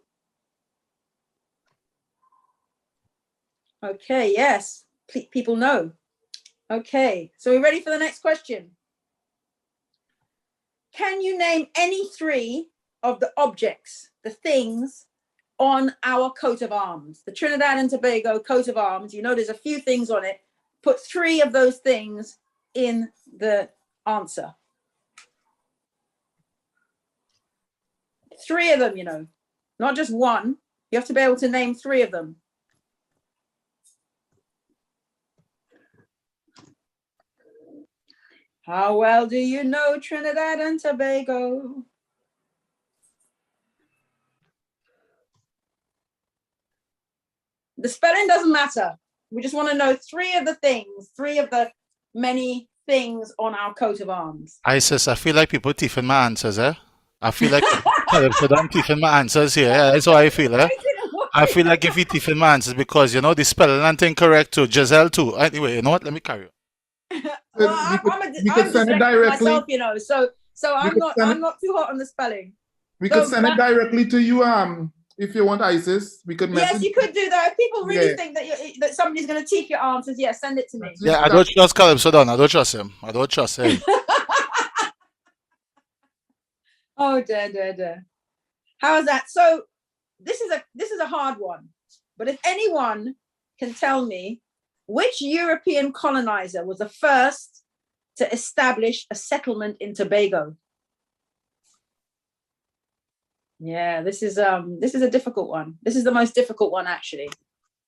Okay, yes, people know. Okay, so we're ready for the next question. Can you name any 3 of the objects, the things on our coat of arms? The Trinidad and Tobago coat of arms, you know there's a few things on it. Put 3 of those things in the answer. 3 of them, you know, not just one. You have to be able to name 3 of them. How well do you know Trinidad and Tobago? The spelling doesn't matter. We just want to know 3 of the things, 3 of the many things on our coat of arms. Isis, I feel like people thieving my answers, eh? I feel like Calypso done thieving my answers here. Yeah, that's how I feel, eh? I feel like if you thieving my answers because, you know, the spelling and incorrect too. Giselle too. Anyway, you know what? Let me carry on. Well, we could send it directly. Myself, you know, so I'm not too hot on the spelling. We could send it directly to you. If you want, Isis, we could message. Yes, you could do that. If people really think that somebody's going to teach your answers, yeah, send it to me. Yeah, I don't trust Calypso, I don't trust him. I don't trust him. Oh, dear. How is that? So this is a hard one. But if anyone can tell me which European colonizer was the first to establish a settlement in Tobago? Yeah, this is a difficult one. This is the most difficult one, actually.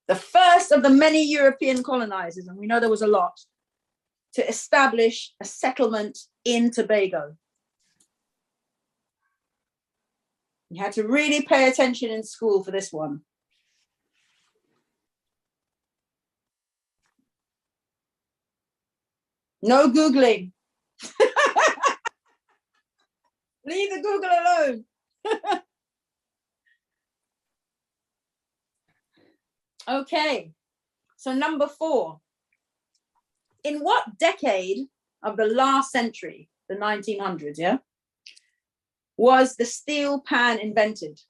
The first of the many European colonizers, and we know there was a lot, to establish a settlement in Tobago. You had to really pay attention in school for this one. No Googling. Leave the Google alone. Okay. So number 4. In what decade of the last century, the 1900s, yeah, was the steel pan invented?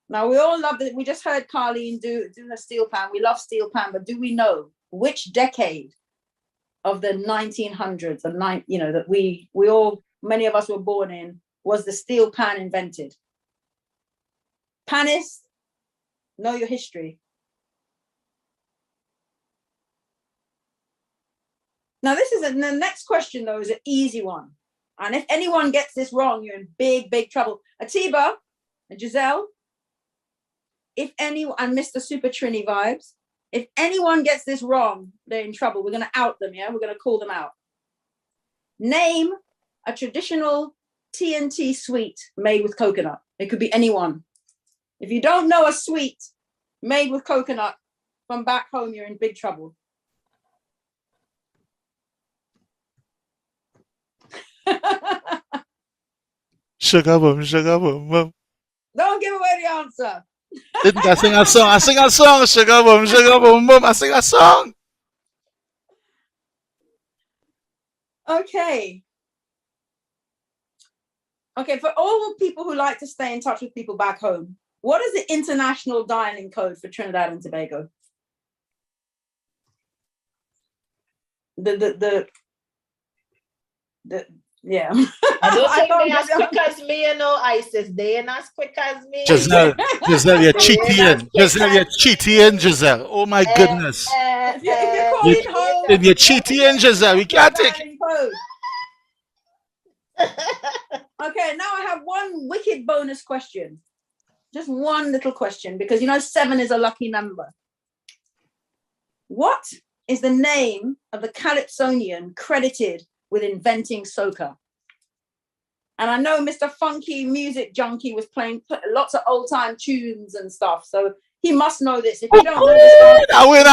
Now, we all love it. We just heard Carleen do her steel pan. We love steel pan, but do we know which decade of the 1900s, that we all, many of us were born in, was the steel pan invented? Panists, know your history. Now, the next question, though, is an easy one. And if anyone gets this wrong, you're in big, big trouble. Atiba and Giselle, and Mr. Super Trini Vibes, if anyone gets this wrong, they're in trouble. We're going to out them, yeah? We're going to call them out. Name a traditional T&T sweet made with coconut. It could be anyone. If you don't know a sweet made with coconut from back home, you're in big trouble. Sugar boom, sugar boom, boom. Don't give away the answer. Didn't I sing a song? I sing a song. Sugar boom, boom. I sing a song. Okay. Okay, for all people who like to stay in touch with people back home, what is the international dialing code for Trinidad and Tobago? Yeah. I don't think they're as quick as me, Isis. They ain't as quick as me. Giselle, you're cheating. Giselle. Oh my goodness. If you're calling home, If you're cheating, Giselle, we can't take it. Okay, now I have one wicked bonus question. Just one little question, because 7 is a lucky number. What is the name of the Calypsonian credited with inventing soca? And I know Mr. Funky Music Junkie was playing lots of old time tunes and stuff, so he must know this. If you don't know this, I win.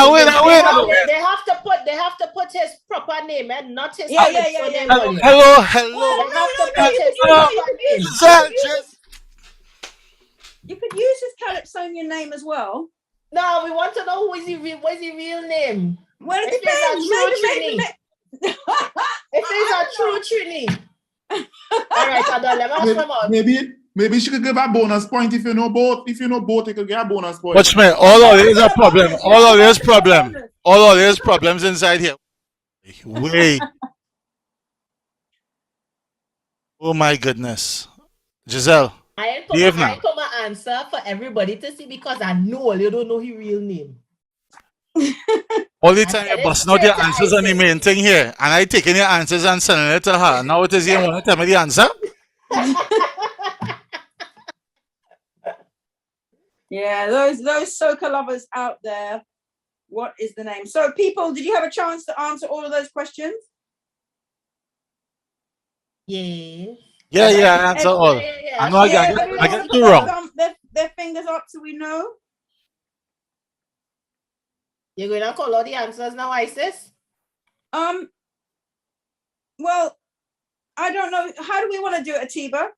They have to put his proper name and not his Yeah. Hello. You could use his Calypsonian name as well. No, we want to know what's his real name. Well, it depends. If it's a true Trini. All right, Adon, let me come on. Maybe she could give a bonus point if you know both. If you know both, you could get a bonus point. Watch me. All of this is a problem. All of this problems inside here. Wait. Oh my goodness. Giselle. I ain't come an answer for everybody to see, because I know you don't know his real name. All the time you're busting out your answers on the main thing here, and I taking your answers and sending it to her. Now it is you want to tell me the answer? Yeah, those soca lovers out there. What is the name? So, people, did you have a chance to answer all of those questions? Yeah. Yeah, I answer all. I know I get two wrong. Their fingers up so we know. You're going to call all the answers now, Isis? Well, I don't know. How do we want to do it, Atiba?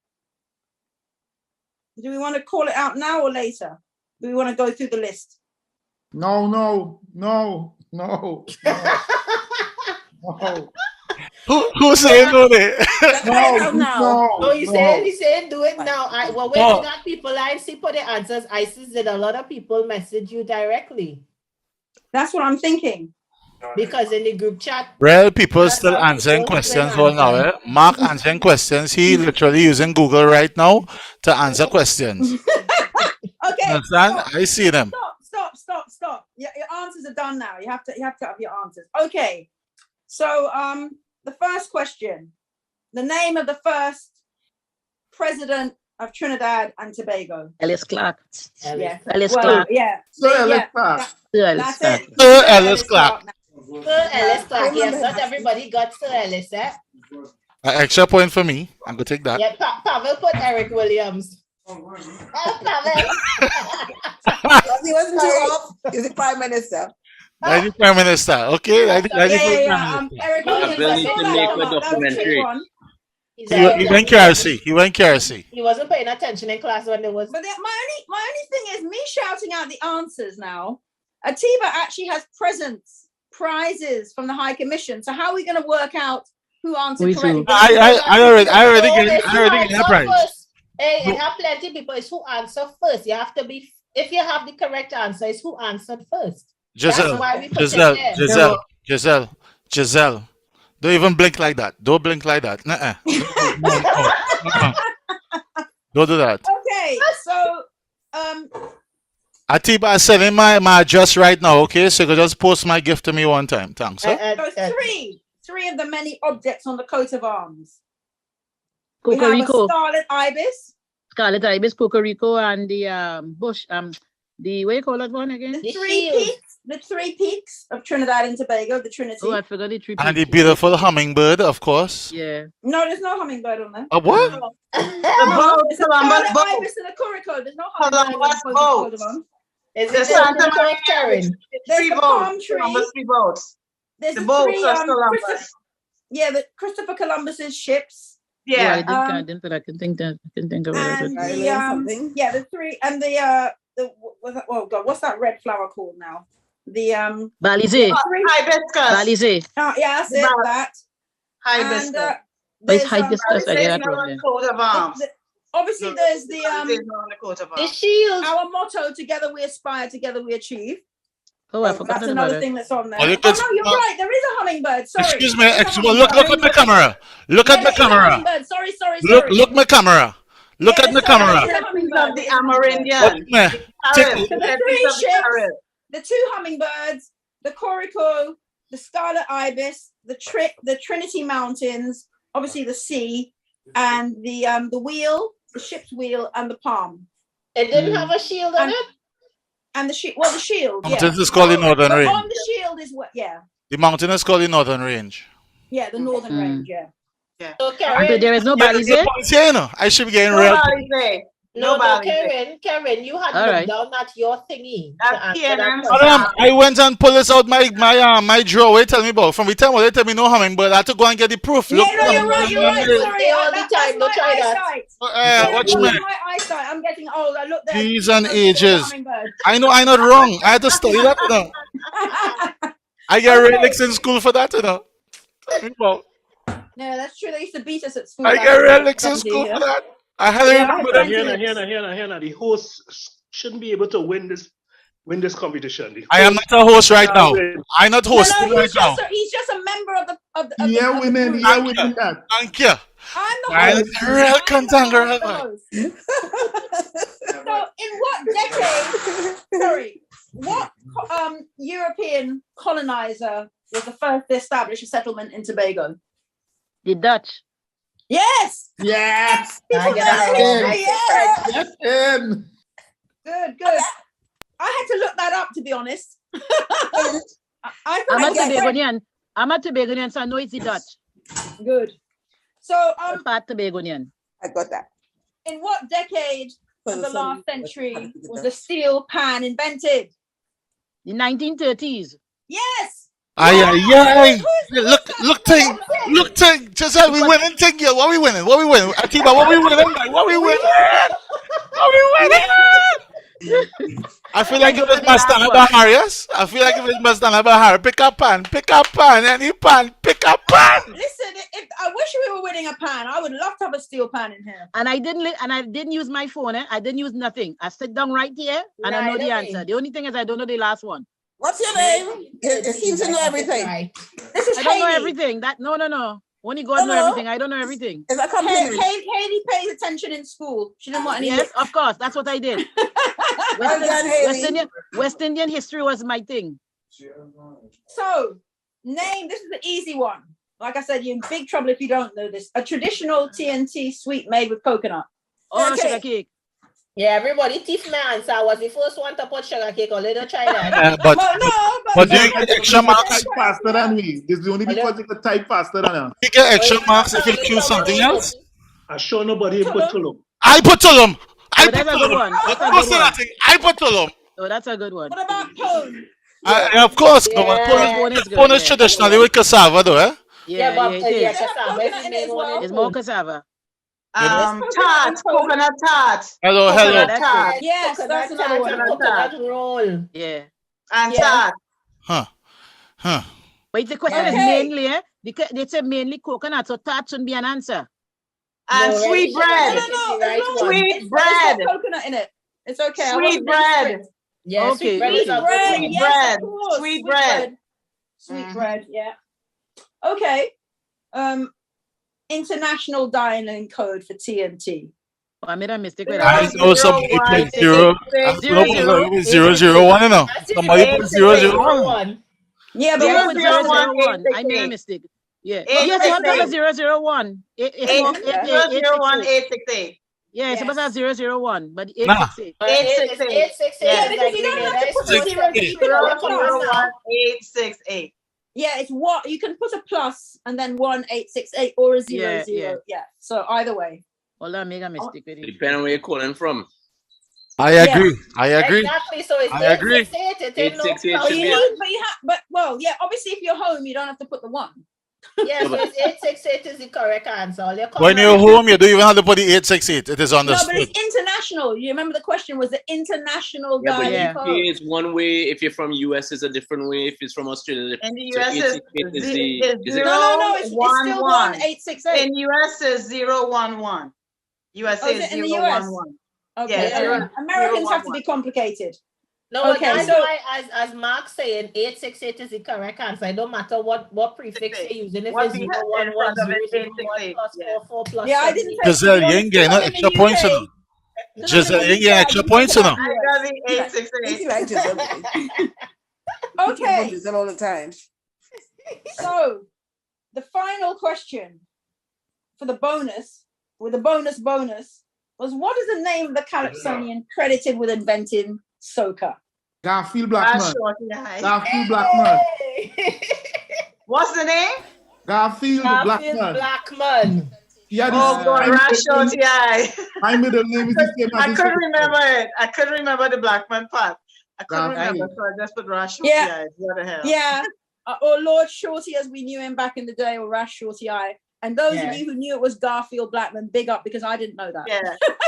Do we want to call it out now or later? Do we want to go through the list? No. Who's saying no there? No, he's saying do it now. When you got people I see for the answers, Isis did a lot of people message you directly. That's what I'm thinking. Because in the group chat, Real people still answering questions right now. Eh? Mark answering questions. He literally using Google right now to answer questions. Okay. Understand? I see them. Stop. Your answers are done now. You have to have your answers. Okay. So the first question, the name of the first president of Trinidad and Tobago. Ellis Clark. Ellis Clark. Yeah. Sir Ellis Clark. That's it. Sir Ellis Clark. Sir Ellis Clark. Yes, not everybody got Sir Ellis, eh? An extra point for me. I'm going to take that. Yeah, Pavel put Eric Williams. Pavel. He wasn't too off. He's the Prime Minister. Like the Prime Minister, okay? Like the Prime Minister. Eric, Ability to make a documentary. He went KRC. He went KRC. He wasn't paying attention in class when there was. But my only thing is me shouting out the answers now. Atiba actually has prizes from the High Commission. So how are we going to work out who answered correctly? I already get a prize. Hey, you have plenty of people. It's who answer first. You have to be. If you have the correct answer, it's who answered first. Giselle, don't even blink like that. Don't blink like that. Nuh-uh. Don't do that. Okay, so Atiba is sending my address right now, okay? So you can just post my gift to me one time. Thanks. so three of the many objects on the coat of arms. Coca We have Rico. a scarlet ibis. Scarlet Ibis, Coca Rico, and the bush. The what you call that one again? The three peaks of Trinidad and Tobago, the Trinity. Oh, I forgot the three peaks. And the beautiful hummingbird, of course. Yeah. No, there's no hummingbird on there. What? It's a scarlet ibis and a corico. There's no hummingbird on the coat of arms. Is it Santa Karen? There's the palm tree. There's the three, yeah, the Christopher Columbus's ships. Yeah, I didn't think of it. And yeah, the three and the oh god, what's that red flower called now? The Balize. Hibiscus. Balize. Oh yeah, that's it. That Hibiscus. and It's hibiscus. I get that wrong. Coat of arms. obviously there's the shield. Our motto: together we aspire, together we achieve. Oh, I forgot That's about another it. thing that's on there. Oh, Oh, look no, at- you're right. There is a hummingbird. Sorry. Excuse me. Look at the camera. Look at the There is a camera. hummingbird. Sorry. Look my camera. Look at the camera. The Amerindian. The three ships, the two hummingbirds, the Corico, the Scarlet Ibis, the Trinity Mountains, obviously the sea, and the wheel, the ship's wheel, and the palm. It didn't have a shield on it. And the shield, the shield. Mountains is called the Northern But Range. on the shield is what? Yeah, The mountain is called the Northern Range. yeah, the Northern Range. Yeah. So there is no Balize? Yeah, you know, I should be getting real. No, Karen, you had All looked right. down at your thingy. to answer that question. Madam, I went and pulled this out my drawer. What tell me about? From the time when they tell me no hummingbird, I had to go and get the proof. Yeah, no, you're right. Sorry, all the time. Don't try that. Watch me. My eyesight. I'm getting old. I look there. These and ages. I know I'm not wrong. I had to study that, you know. I get relics in school for that, you know. Tell me about. No, that's true. They used to beat us at school. I back get in relics in 70s, school yeah. for that. I had to remember that. Here. The host shouldn't be able to win this competition. I am not a host right now. I'm not hosting No, right now. he's just a member of the. Yeah, women. Yeah, women. Thank you. I'm the I'm host. real contanger. So, in what decade? Sorry, what European colonizer was the first to establish a settlement in Tobago? The Dutch. Yes. Yes. Yes. Good. I had to look that up, to be honest. I'm a Tobagonian. So I know it's the Dutch. Good. So, part Tobagonian. I got that. in what decade of the last century was the steel pan invented? The 1930s. Yes. Look, Giselle, we winning thing here. What we winning? Atiba, what we winning? What we winning? I feel like it was Mastana Baharias. Pick up pan, any pan, pick up pan. Listen, if I wish we were winning a pan. I would love to have a steel pan in here. And I didn't use my phone. I didn't use nothing. I sit down right here and I know the answer. The only thing is I don't know the last one. What's your name? It seems to know everything. This is I don't know Hailey. everything. No. Only God know everything. I don't know everything. Is that compliment? Hailey pays attention in school. She didn't want any. Yes, of course. That's what I did. West Indian history was my thing. So, name, this is the easy one. Like I said, you're in big trouble if you don't know this. A traditional T&T sweet made with coconut. Oh, sugar cake. Yeah, everybody teeth my answer. I was the first one to put sugar cake on. Let them try that. But do you get extra marks? Type faster than me. This is the only because you can type faster than us. You get extra marks if you choose something else? I sure nobody put Tulum. I put Tulum. That's a good one. I put Tulum. Oh, that's a good one. What about cone? Of course, corn is traditionally with cassava, though, eh? Yeah, but it is. cassava is the main one. It's more cassava. Tart, coconut tart. Hello. Coconut tart. Yes, that's another one. Coconut roll. Yeah. And tart. Huh. But the question is mainly, they say mainly coconut, so tart shouldn't be an answer. And sweet bread. No, sweet bread. It's got coconut in it. It's okay. Sweet bread. Yeah, okay. Sweet bread. Yes, of Sweet course. Sweet bread. Sweet bread. Yeah. Okay. International dialing code for TNT. Oh, I made a mistake with I that. know some 001, you know. Somebody put 001. Yeah, but Yeah, what with was 001. I made a mistake. Yeah. Yes, you have 001. 868. Yeah, it's supposed to have 001, but 868. 868. Yeah, because you don't have to put 868. Yeah, it's what you can put a plus and then 1868 or a 00. Yeah. So either way. Well, I made a mistake with it. Depending on where you're calling from. I agree. Exactly. So it's I agree. 868 But should be obviously if you're home, you don't have to put the 1. Yes, so it's 868 is the correct answer. When you're home, you don't even have to put the 868. It is No, understood. but it's international. You remember the question was the international Yeah, but dialing UK code. is one way. If you're from US, it's a different way. If it's from Australia, In the so US is 868 is it? No, it's still 1868. In US is 011. USA is is it in the US? 011. Okay, Yeah, Americans have to be complicated. No, Okay, that's so- why, as Mark's saying, 868 is the correct answer. It don't matter what prefix you're using. If What it's we 011, have in front of it, 001 plus 44 plus Yeah, I 78. didn't Giselle, you ain't getting no extra points, you know. Giselle, you ain't getting extra points, you know. I got the 868. like Giselle. Okay, Giselle all the time. so the final question for the bonus, with the bonus, was what is the name of the Calypsonian credited with inventing soca? Garfield Blackman. Garfield Blackman. What's the name? Garfield Blackman. Blackman. Yeah, Oh God, Rashot, yeah. My middle name is the same as I this couldn't one. remember it. I couldn't remember the Blackman part. I couldn't Garfield. remember, so I just put Rashot, Yeah. yeah. What the hell? Yeah, or Lord Shorty as we knew him back in the day, or Rash Shorty Eye. And those Yeah. of you who knew it was Garfield Blackman, big up, because I didn't know that. Yeah,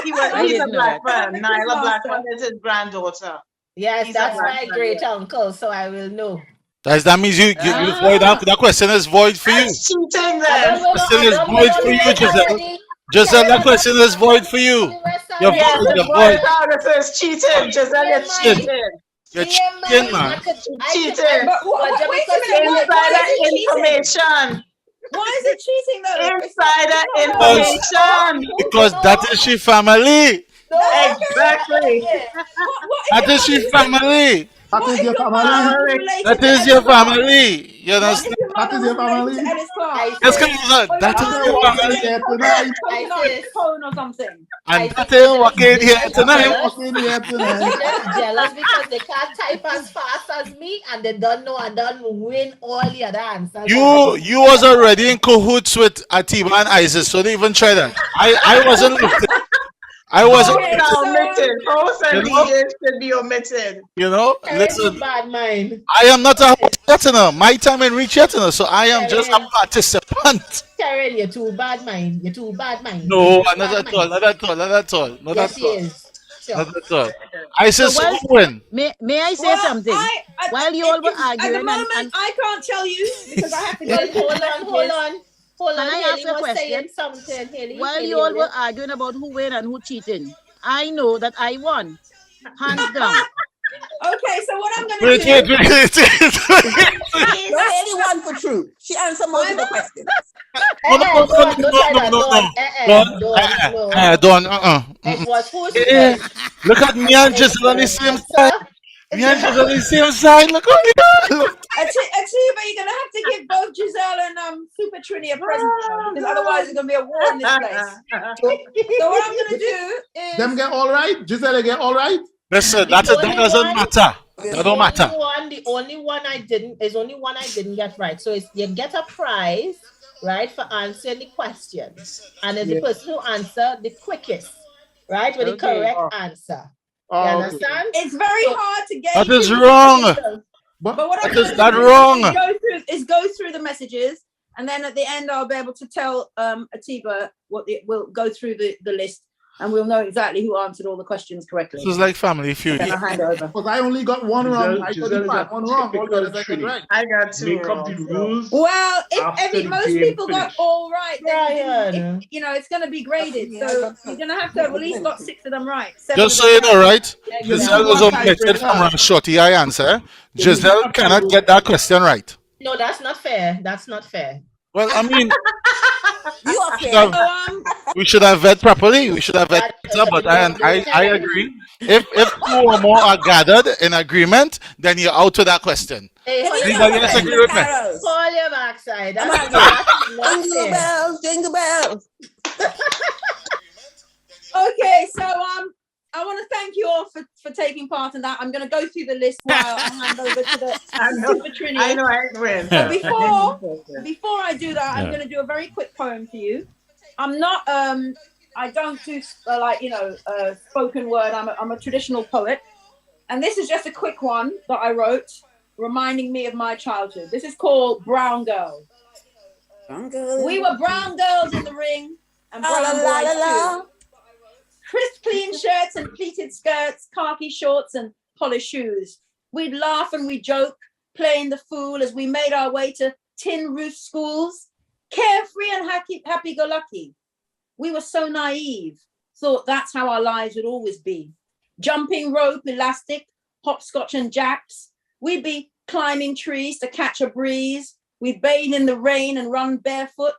he's I a didn't know that. Blackman. Nyla Blackman is his granddaughter. Yes, He's a that's my Blackman, great yeah. uncle, so I will know. That means you void out. That question is void for you. That's cheating I then. don't know, Question I is don't void know for you, the rest Giselle. already. Giselle, that question is void for you. You're Yes, void. the You're boy void. photographer is cheating. Giselle is cheating. You're Yeah, cheating, man. man. Cheating. But wait a minute, Insider why is it cheating? information. Why is it cheating though? Insider Because- information. Because that is she family. No, Exactly. That is she family. That is your family. That is your family. You understand? That is your family. Yes, come on. That is your family. Here tonight. Cone or something. And that is what came here tonight. Walking here tonight. just jealous because they can't type as fast as me and they don't know and don't win all the other answers. You was already in cahoots with Atiba and Isis, so they even try that. I wasn't looking. I wasn't. Omitted. Host and You know? DJs should be omitted. You know, Karen, listen. you bad mind. I am not a host yet, you know. My time ain't reached yet, you know, so I am just a participant. Karen, you're too bad mind. You're too bad mind. No, not at all, not at all, not at all, not Yes, at he all. is. Sure. Not at all. Isis, So, who win? May I say something? While you all were At the arguing, moment, and I can't tell you because I have to go. Well, hold on. Can I ask Haley a was question? saying something. Haley, while Haley, you all were Haley. arguing about who win and who cheating, I know that I won, hands down. Okay, so what I'm gonna Wait, do? wait, wait, No, Haley won for true. She answered multiple questions. Don't. It was who's Look at me and Giselle on the same side. Me and Giselle on the same side. Look at me. Look. Atiba, you're gonna have to give both Giselle and Super Trini a present because otherwise it's gonna be a war in this place. So what I'm gonna do is Them get all right. Giselle get all right. Listen, that doesn't matter. That don't matter. The only one I didn't get right. So it's, you get a prize, right, for answering the questions, and it's the person who answered the quickest, right, with the correct answer. You understand? It's very hard to get. That is wrong. But what I'm That is going not to do wrong. is go through the messages, and then at the end I'll be able to tell Atiba we'll go through the list, and we'll know exactly who answered all the questions correctly. This is like Family Feud. Then I'll hand it over. Because I only got one wrong. I Giselle couldn't is find a one wrong. All the typical others I got Trini. right. I got two Make up wrong, the so. rules. Well, after if the most game people got finished. all right, then Yeah. you know it's going to be graded. So you're going to have to have at least got 6 of them right. 7 Just of so them you know, right? Yeah, you Giselle know. was omitted from a shorty I answer. Giselle cannot get that question right. No, that's not fair. That's not fair. Well, I mean, You are should fair. have- we should have vet properly. We should have vet better, but I agree. If 2 or more are gathered in agreement, then you're out to that question. Hey, Anybody else agree with me? call your backside. Come That's on, not Jingle fair. bells, jingle bells. Okay, so I want to thank you all for taking part in that. I'm going to go through the list while I hand over to the Super Trini. I know I win. But before I do that, I'm going to do a very quick poem for you. I'm not I don't do spoken word. I'm a traditional poet, and this is just a quick one that I wrote, reminding me of my childhood. This is called Brown Girl. Brown girl. We were brown girls in the ring, and brown boys too. Crisp clean shirts and pleated skirts, khaki shorts and polished shoes. We'd laugh and we'd joke, playing the fool as we made our way to tin roof schools, carefree and happy-go-lucky. We were so naive, thought that's how our lives would always be. Jumping rope, elastic, hopscotch and jacks. We'd be climbing trees to catch a breeze. We'd bathe in the rain and run barefoot,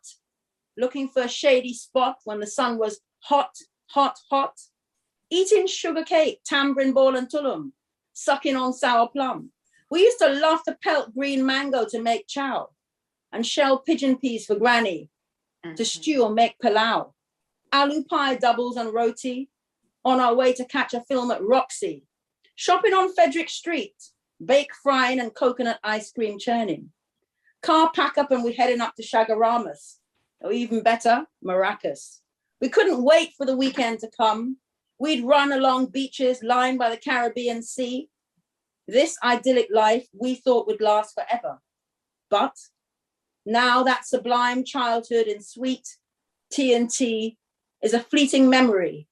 looking for a shady spot when the sun was hot, hot, hot. Eating sugar cake, tambourine ball and tulum, sucking on sour plum. We used to love to pelt green mango to make chow and shell pigeon peas for granny to stew or make pilau. Aloo pie doubles and roti on our way to catch a film at Roxy. Shopping on Frederick Street, bake frying and coconut ice cream churning. Car pack up and we're heading up to Shagaramas, or even better, Maracas. We couldn't wait for the weekend to come. We'd run along beaches lined by the Caribbean Sea. This idyllic life we thought would last forever. But now that sublime childhood in sweet T&T is a fleeting memory,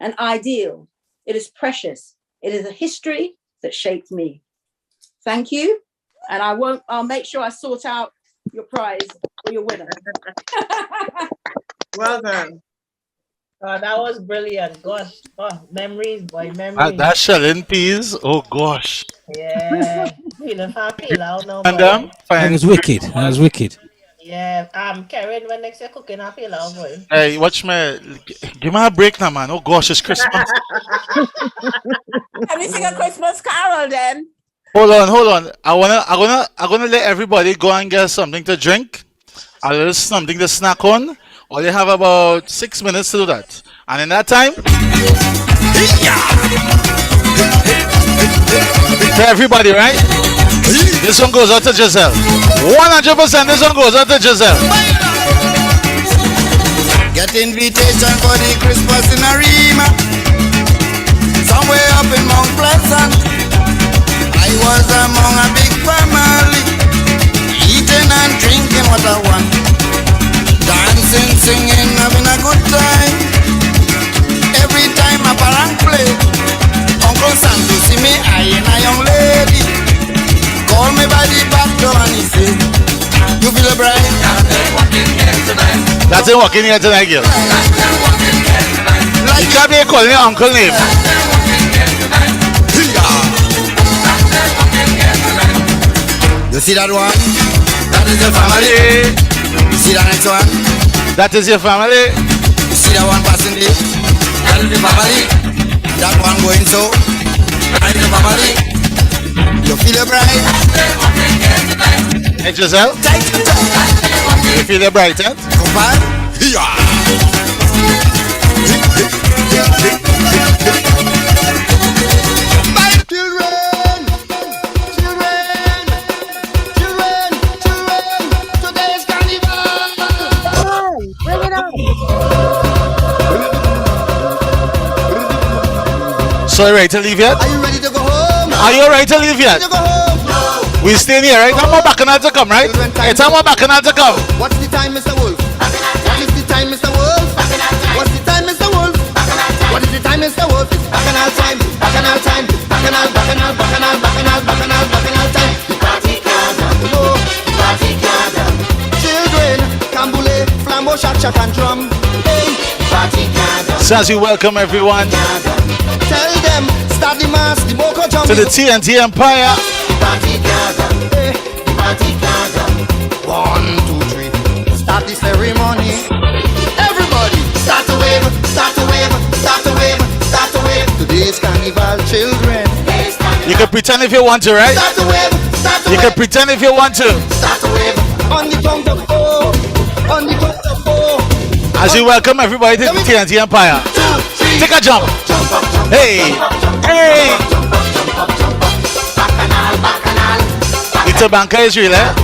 an ideal. It is precious. It is a history that shaped me. Thank you. And I'll make sure I sort out your prize or your winner. Well done. Oh, that was brilliant. Gosh. Oh, memories, boy, memories. That shelling peas, oh gosh. Yeah. Feeling happy now. And That was wicked. That was wicked. Yeah. Karen, when next year cooking happy now, boy. Hey, watch me. Give me a break now, man. Oh gosh, it's Christmas. Can we sing a Christmas carol then? Hold on. I'm gonna let everybody go and get something to drink, a little something to snack on. Or you have about 6 minutes to do that. And in that time, to everybody, right? This one goes out to Giselle. 100% this one goes out to Giselle. Get invitation for the Christmas in Arima, somewhere up in Mount Pleasant. I was among a big family, eating and drinking what I want, dancing, singing, having a good time. Every time a parang play, Uncle Sam to see me, I and a young lady call me by the back door and he said, you feel bright? That's it, walking here tonight, girl. You can't be calling your uncle name. You see that one? That is your family. You see that next one? That is your family. You see that one passing there? That is your family. That one going so? That is your family. You feel it bright? Hey Giselle, you feel it bright, eh? Come on. Bring it up. So you ready to leave yet? Are you ready to go home? Are you ready to leave yet? Ready to go home? No. We staying here, right? Time more bacchanal to come, right? Hey, time more bacchanal to come. What's the time, Mr. Wolf? What is the time, Mr. Wolf? What's the time, Mr. Wolf? What is the time, Mr. Wolf? It's bacchanal time, bacchanal time, bacchanal, bacchanal, bacchanal, bacchanal, bacchanal, bacchanal time. The party can't done, no, the party can't done. Children, cambule, flambeau, shak, shak, and drum. Hey, the party can't done. So as we welcome everyone Tell them, start the mass, the boko jump. to the T&T Empire. The party can't done, hey, the party can't done. 1, 2, 3, start the ceremony. Everybody, start to wave, start to wave, start to wave, start to wave. Today's carnival, children. You can pretend if you want to, right? Start to wave, start to You wave. can pretend if you want to. Start to wave on the count of 4, on the count of 4. As we welcome everybody to the T&T Empire. Take a jump. Hey, hey. Little banker is real, eh?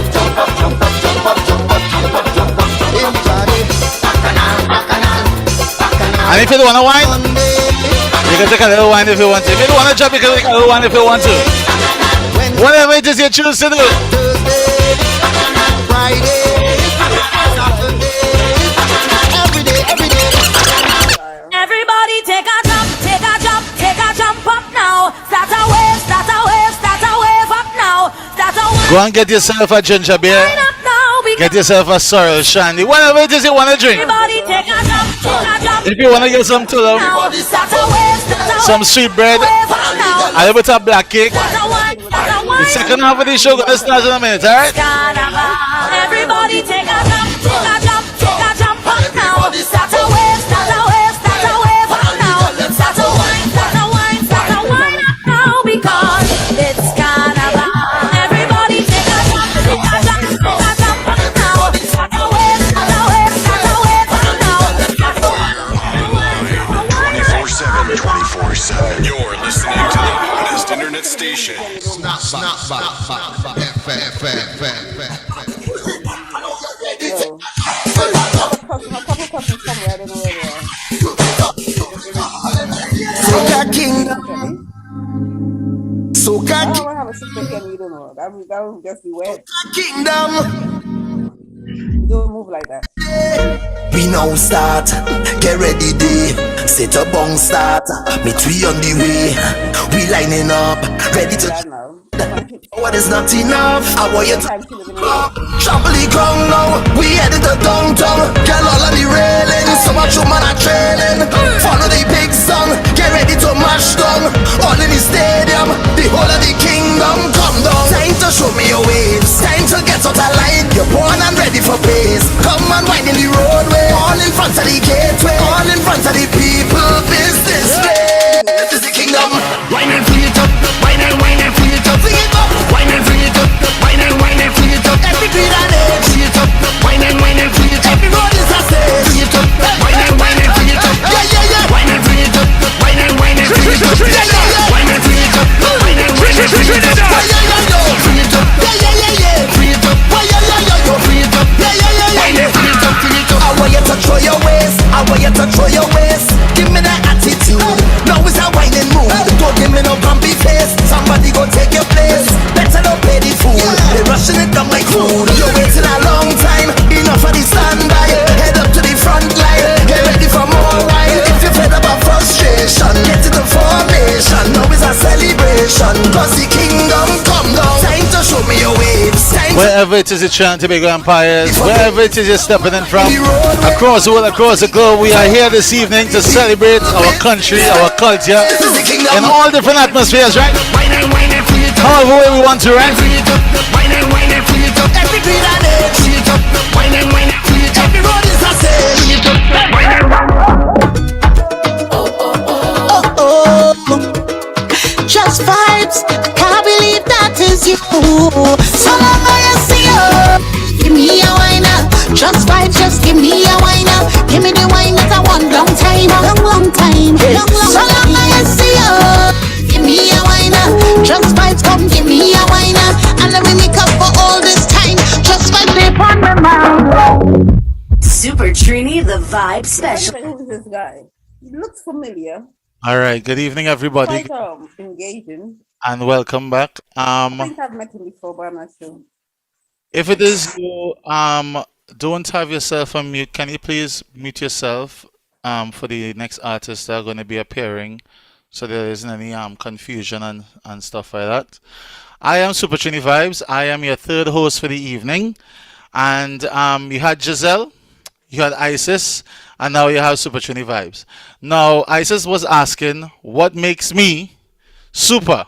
And if you don't want to wine, you can take a little wine if you want to. If you don't want to jump, you can take a little wine if you want to. Whatever it is you choose to do. Everybody take a jump, take a jump, take a jump up now. Start a wave, start a wave, start a wave up now. Start a wave. Go and get yourself a ginger beer. Get yourself a sorrel shandy. Whatever it is you want to drink. Everybody take a jump, take a jump. If you want to get some tulum, Start a wave, start a some sweet bread, a little bit of black cake. The second half of the show gonna start in a minute, alright? Everybody take a jump, take a jump, take a jump up now. Start a wave, start a wave, start a wave up now. Start a wine, start a wine, start a wine up now because it's carnival. Everybody take a jump, take a jump, take a jump up now. Start a wave, start a wave, start a wave up now. 24/7. You're listening to the hottest internet station. Soca Kingdom. Soca I don't have a sister here, you don't know. That would just be weird. Kingdom. Don't move like that. We now start, get ready day. Set a bong start, meet we on the way. We lining up, ready to. What is not enough? I want you to trample the ground now. We headed to downtown. Girl all on the railing. So much woman are trailing. Follow the big song. Get ready to mash down. All in the stadium. The whole of the kingdom come down. Time to show me your waves. Time to get out of line. You're born and ready for pace. Come and wind in the roadway. All in front of the gateway. All in front of the people. Business day. This is the kingdom. Wine and free it up. Wine and free it up. Sing it up. Wine and free it up. Wine and free it up. Every green and egg. Free it up. Wine and free it up. Every road is a say. Free it up. Wine and free it up. Yeah, yeah, yeah. Wine and free it up. Wine and free it up. Yeah, yeah, yeah. Wine and free it up. Wine and free it up. Yeah, yeah, yeah, yeah. Free it up. Yeah, yeah, yeah, yeah. Free it up. Yeah, yeah, yeah, yeah. Yo, free it up. Yeah, yeah, yeah, yeah. Wine and free it up. Free it up. I want you to throw your waist. I want you to throw your waist. Give me that attitude. Now it's a whining mood. Don't give me no bumpy face. Somebody go take your place. Better don't pay the fool. They're rushing it down like food. You're waiting a long time. Enough of the standby. Head up to the front line. Get ready for more wine. If you're fed up of frustration, get to the formation. Now it's a celebration. Cause the kingdom come down. Time to show me your waves. Wherever it is you're trying to make empires, wherever it is you're stepping in from, across the world, across the globe, we are here this evening to celebrate our country, our culture, in all different atmospheres, right? However way we want to, right? Just vibes, can't believe that is you. So long I see you. Give me a wine up. Just vibes, just give me a wine up. Give me the wine that I want long time, long time. So long I see you. Give me a wine up. Just vibes, come give me a wine up. And let me make up for all this time. Just vibes, they on my mind. Super Trini, the vibe special. Who is this guy? He looks familiar. All right, good evening, everybody. Quite engaging. and welcome back. I think I've met him before, but I'm not sure. If it is you, don't have yourself on mute. Can you please mute yourself for the next artists that are going to be appearing, so there isn't any confusion and stuff like that. I am Super Trini Vibes. I am your third host for the evening, and you had Giselle, you had Isis, and now you have Super Trini Vibes. Now Isis was asking, what makes me super?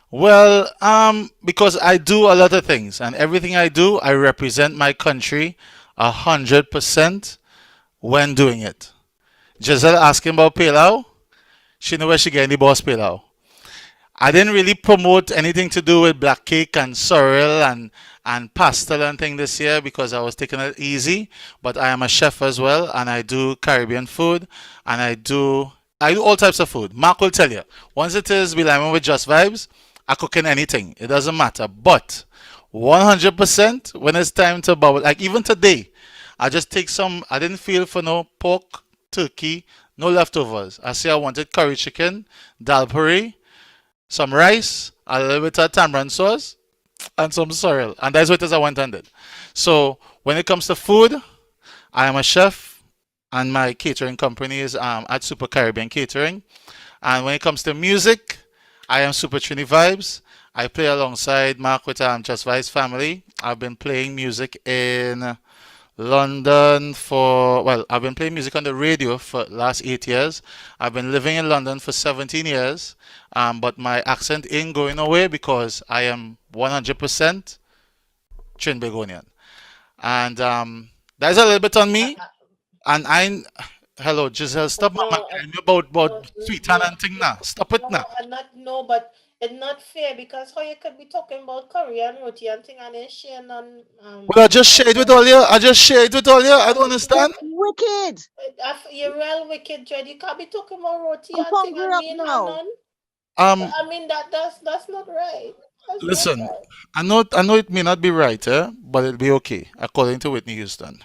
Well, because I do a lot of things, and everything I do, I represent my country 100% when doing it. Giselle asking about Pilau, she know where she get the boss Pilau. I didn't really promote anything to do with black cake and sorrel and pastel and thing this year because I was taking it easy. But I am a chef as well, and I do Caribbean food, and I do all types of food. Mark will tell you. Once it is Be Lyman with Just Vibes, I cook in anything. It doesn't matter. But 100% when it's time to bubble, like even today, I just take some. I didn't feel for no pork, turkey, no leftovers. I say I wanted curry chicken, dal puri, some rice, a little bit of tamarind sauce, and some sorrel. And that's what it is I went and did. So when it comes to food, I am a chef, and my catering company is at Super Caribbean Catering. And when it comes to music, I am Super Trini Vibes. I play alongside Mark with Just Vibes family. I've been playing music in London I've been playing music on the radio for the last 8 years. I've been living in London for 17 years, but my accent ain't going away because I am 100% Trinbagonian. And that's a little bit on me. And hello, Giselle, stop about sweet and thing now. Stop it now. But it's not fair because how you could be talking about curry and roti and thing and then sharing on. Well, I just share it with all you. I don't understand. Wicked. You're real wicked, Jed. You can't be talking about roti and thing and me and none. I mean that's not right. Listen, I know it may not be right, but it'll be okay, according to Whitney Houston.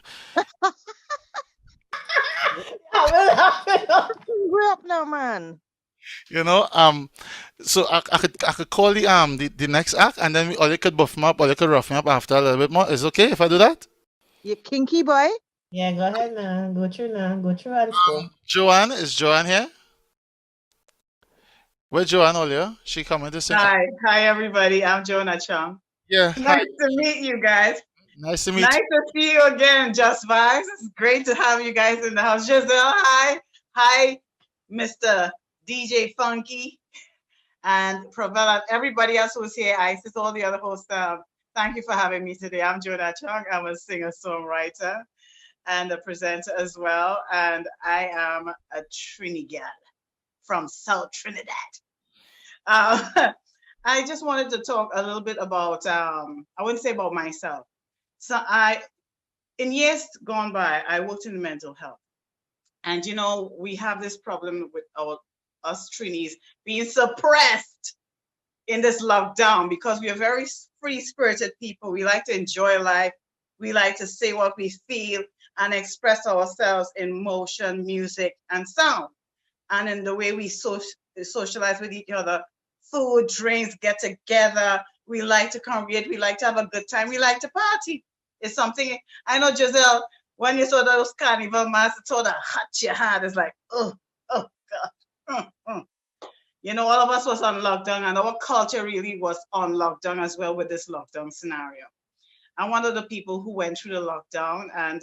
Hungry up now, man. You know, so I could call the next act, and then or you could buff me up, or you could rough me up after a little bit more. Is it okay if I do that? You kinky boy. Yeah, go ahead now. Go through and score. Joanne, is Joanne here? Where's Joanne earlier? She coming to sing. Hi everybody. I'm Jonah Chung. Yeah. Nice to meet you guys. Nice to meet Nice you. to see you again, Just Vibes. It's great to have you guys in the house. Giselle, hi. Hi, Mr. DJ Funky and Provella, everybody else who's here, Isis, all the other hosts. Thank you for having me today. I'm Jonah Chung. I'm a singer-songwriter and a presenter as well. And I am a Trinidad from South Trinidad. I just wanted to talk a little bit about, I wouldn't say about myself. So in years gone by, I worked in mental health. And, you know, we have this problem with us Trinis being suppressed in this lockdown because we are very free-spirited people. We like to enjoy life. We like to say what we feel and express ourselves in motion, music, and sound. And in the way we socialize with each other, food, drinks, get together. We like to congregate. We like to have a good time. We like to party. It's something, I know, Giselle, when you saw those carnival masks, it's all that hot your hand. It's like, oh God. You know, all of us was on lockdown, and our culture really was on lockdown as well with this lockdown scenario. I'm one of the people who went through the lockdown, and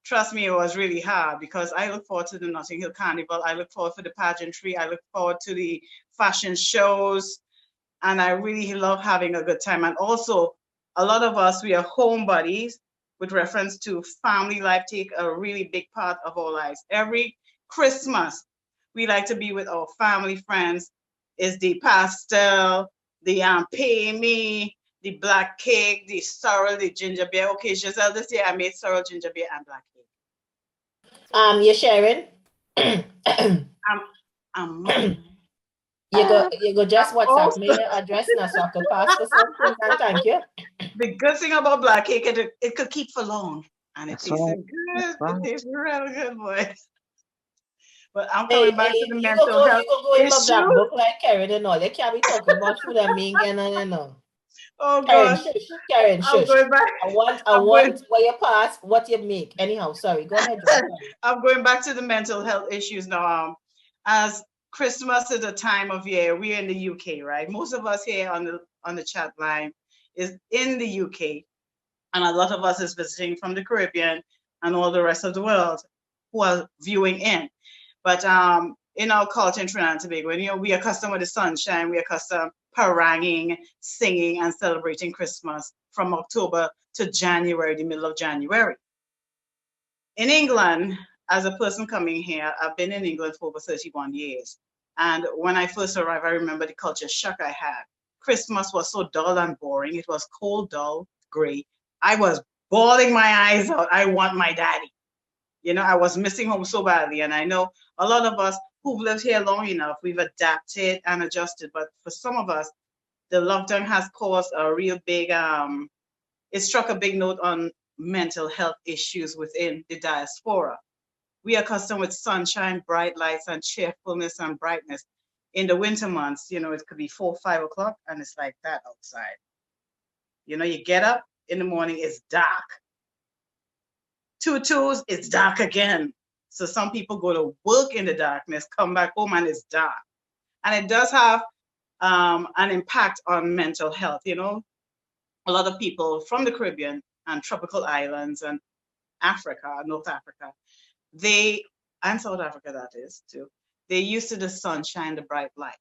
trust me, it was really hard because I look forward to the Notting Hill Carnival. I look forward to the pageantry. I look forward to the fashion shows, and I really love having a good time. And also, a lot of us, we are homebodies with reference to family life take a really big part of our lives. Every Christmas, we like to be with our family, friends. Is the pastel, the pay me, the black cake, the sorrel, the ginger beer. Okay, Giselle, this year I made sorrel, ginger beer, and black cake. You're sharing? You go just WhatsApp me your address now so I can pass for something. Thank you. The good thing about black cake, it could keep for long. And it tastes good. It tastes real good, boy. But I'm coming back to the You mental go health in my black issue. book like Karen and all. You can't be talking about food and me again and all. Oh Karen, gosh. shush. Karen, I'm shush. going back. I want where you pass, what you make. Anyhow, sorry. Go ahead, Joe. I'm going back to the mental health issues now. As Christmas is a time of year, we're in the UK, right? Most of us here on the chat line is in the UK, and a lot of us is visiting from the Caribbean and all the rest of the world who are viewing in. But in our culture in Trinidad and Tobago, we are accustomed with the sunshine, we are accustomed haranguing, singing, and celebrating Christmas from October to January, the middle of January. In England, as a person coming here, I've been in England for over 31 years. And when I first arrived, I remember the culture shock I had. Christmas was so dull and boring. It was cold, dull, gray. I was bawling my eyes out. I want my daddy. I was missing home so badly. And I know a lot of us who've lived here long enough, we've adapted and adjusted. But for some of us, the lockdown has caused a real big, it struck a big note on mental health issues within the diaspora. We are accustomed with sunshine, bright lights, and cheerfulness and brightness. In the winter months, it could be 4, 5 o'clock, and it's like that outside. You get up in the morning, it's dark. 2 2s, it's dark again. So some people go to work in the darkness, come back home, and it's dark. And it does have an impact on mental health. A lot of people from the Caribbean and tropical islands and Africa, North Africa, and South Africa, that is too, they're used to the sunshine, the bright light,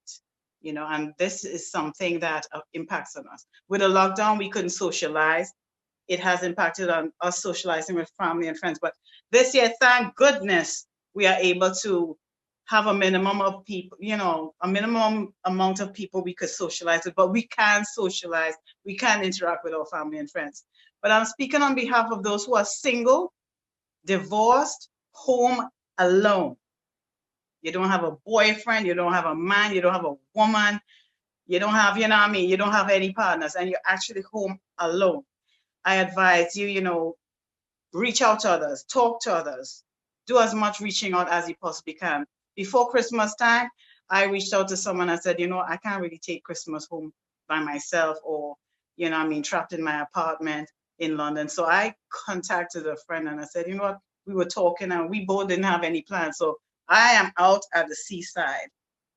and this is something that impacts on us. With the lockdown, we couldn't socialize. It has impacted on us socializing with family and friends. But this year, thank goodness, we are able to have a minimum of people, a minimum amount of people we could socialize with, but we can socialize, we can interact with our family and friends. But I'm speaking on behalf of those who are single, divorced, home alone. You don't have a boyfriend, you don't have a man, you don't have a woman, you don't have, you don't have any partners, and you're actually home alone. I advise you, reach out to others, talk to others, do as much reaching out as you possibly can. Before Christmas time, I reached out to someone and said, I can't really take Christmas home by myself or, trapped in my apartment in London. So I contacted a friend and I said, what? We were talking and we both didn't have any plans. So I am out at the seaside,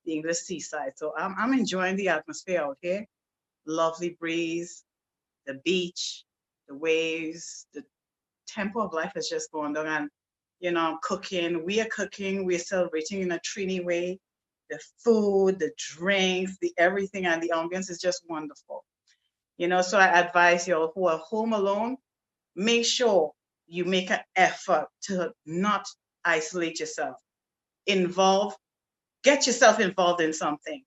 the English seaside. So I'm enjoying the atmosphere out here. Lovely breeze, the beach, the waves, the tempo of life is just going down. And, I'm cooking. We are cooking. We're celebrating in a Trini way. The food, the drinks, the everything, and the ambience is just wonderful. So I advise you all who are home alone, make sure you make an effort to not isolate yourself. Get yourself involved in something.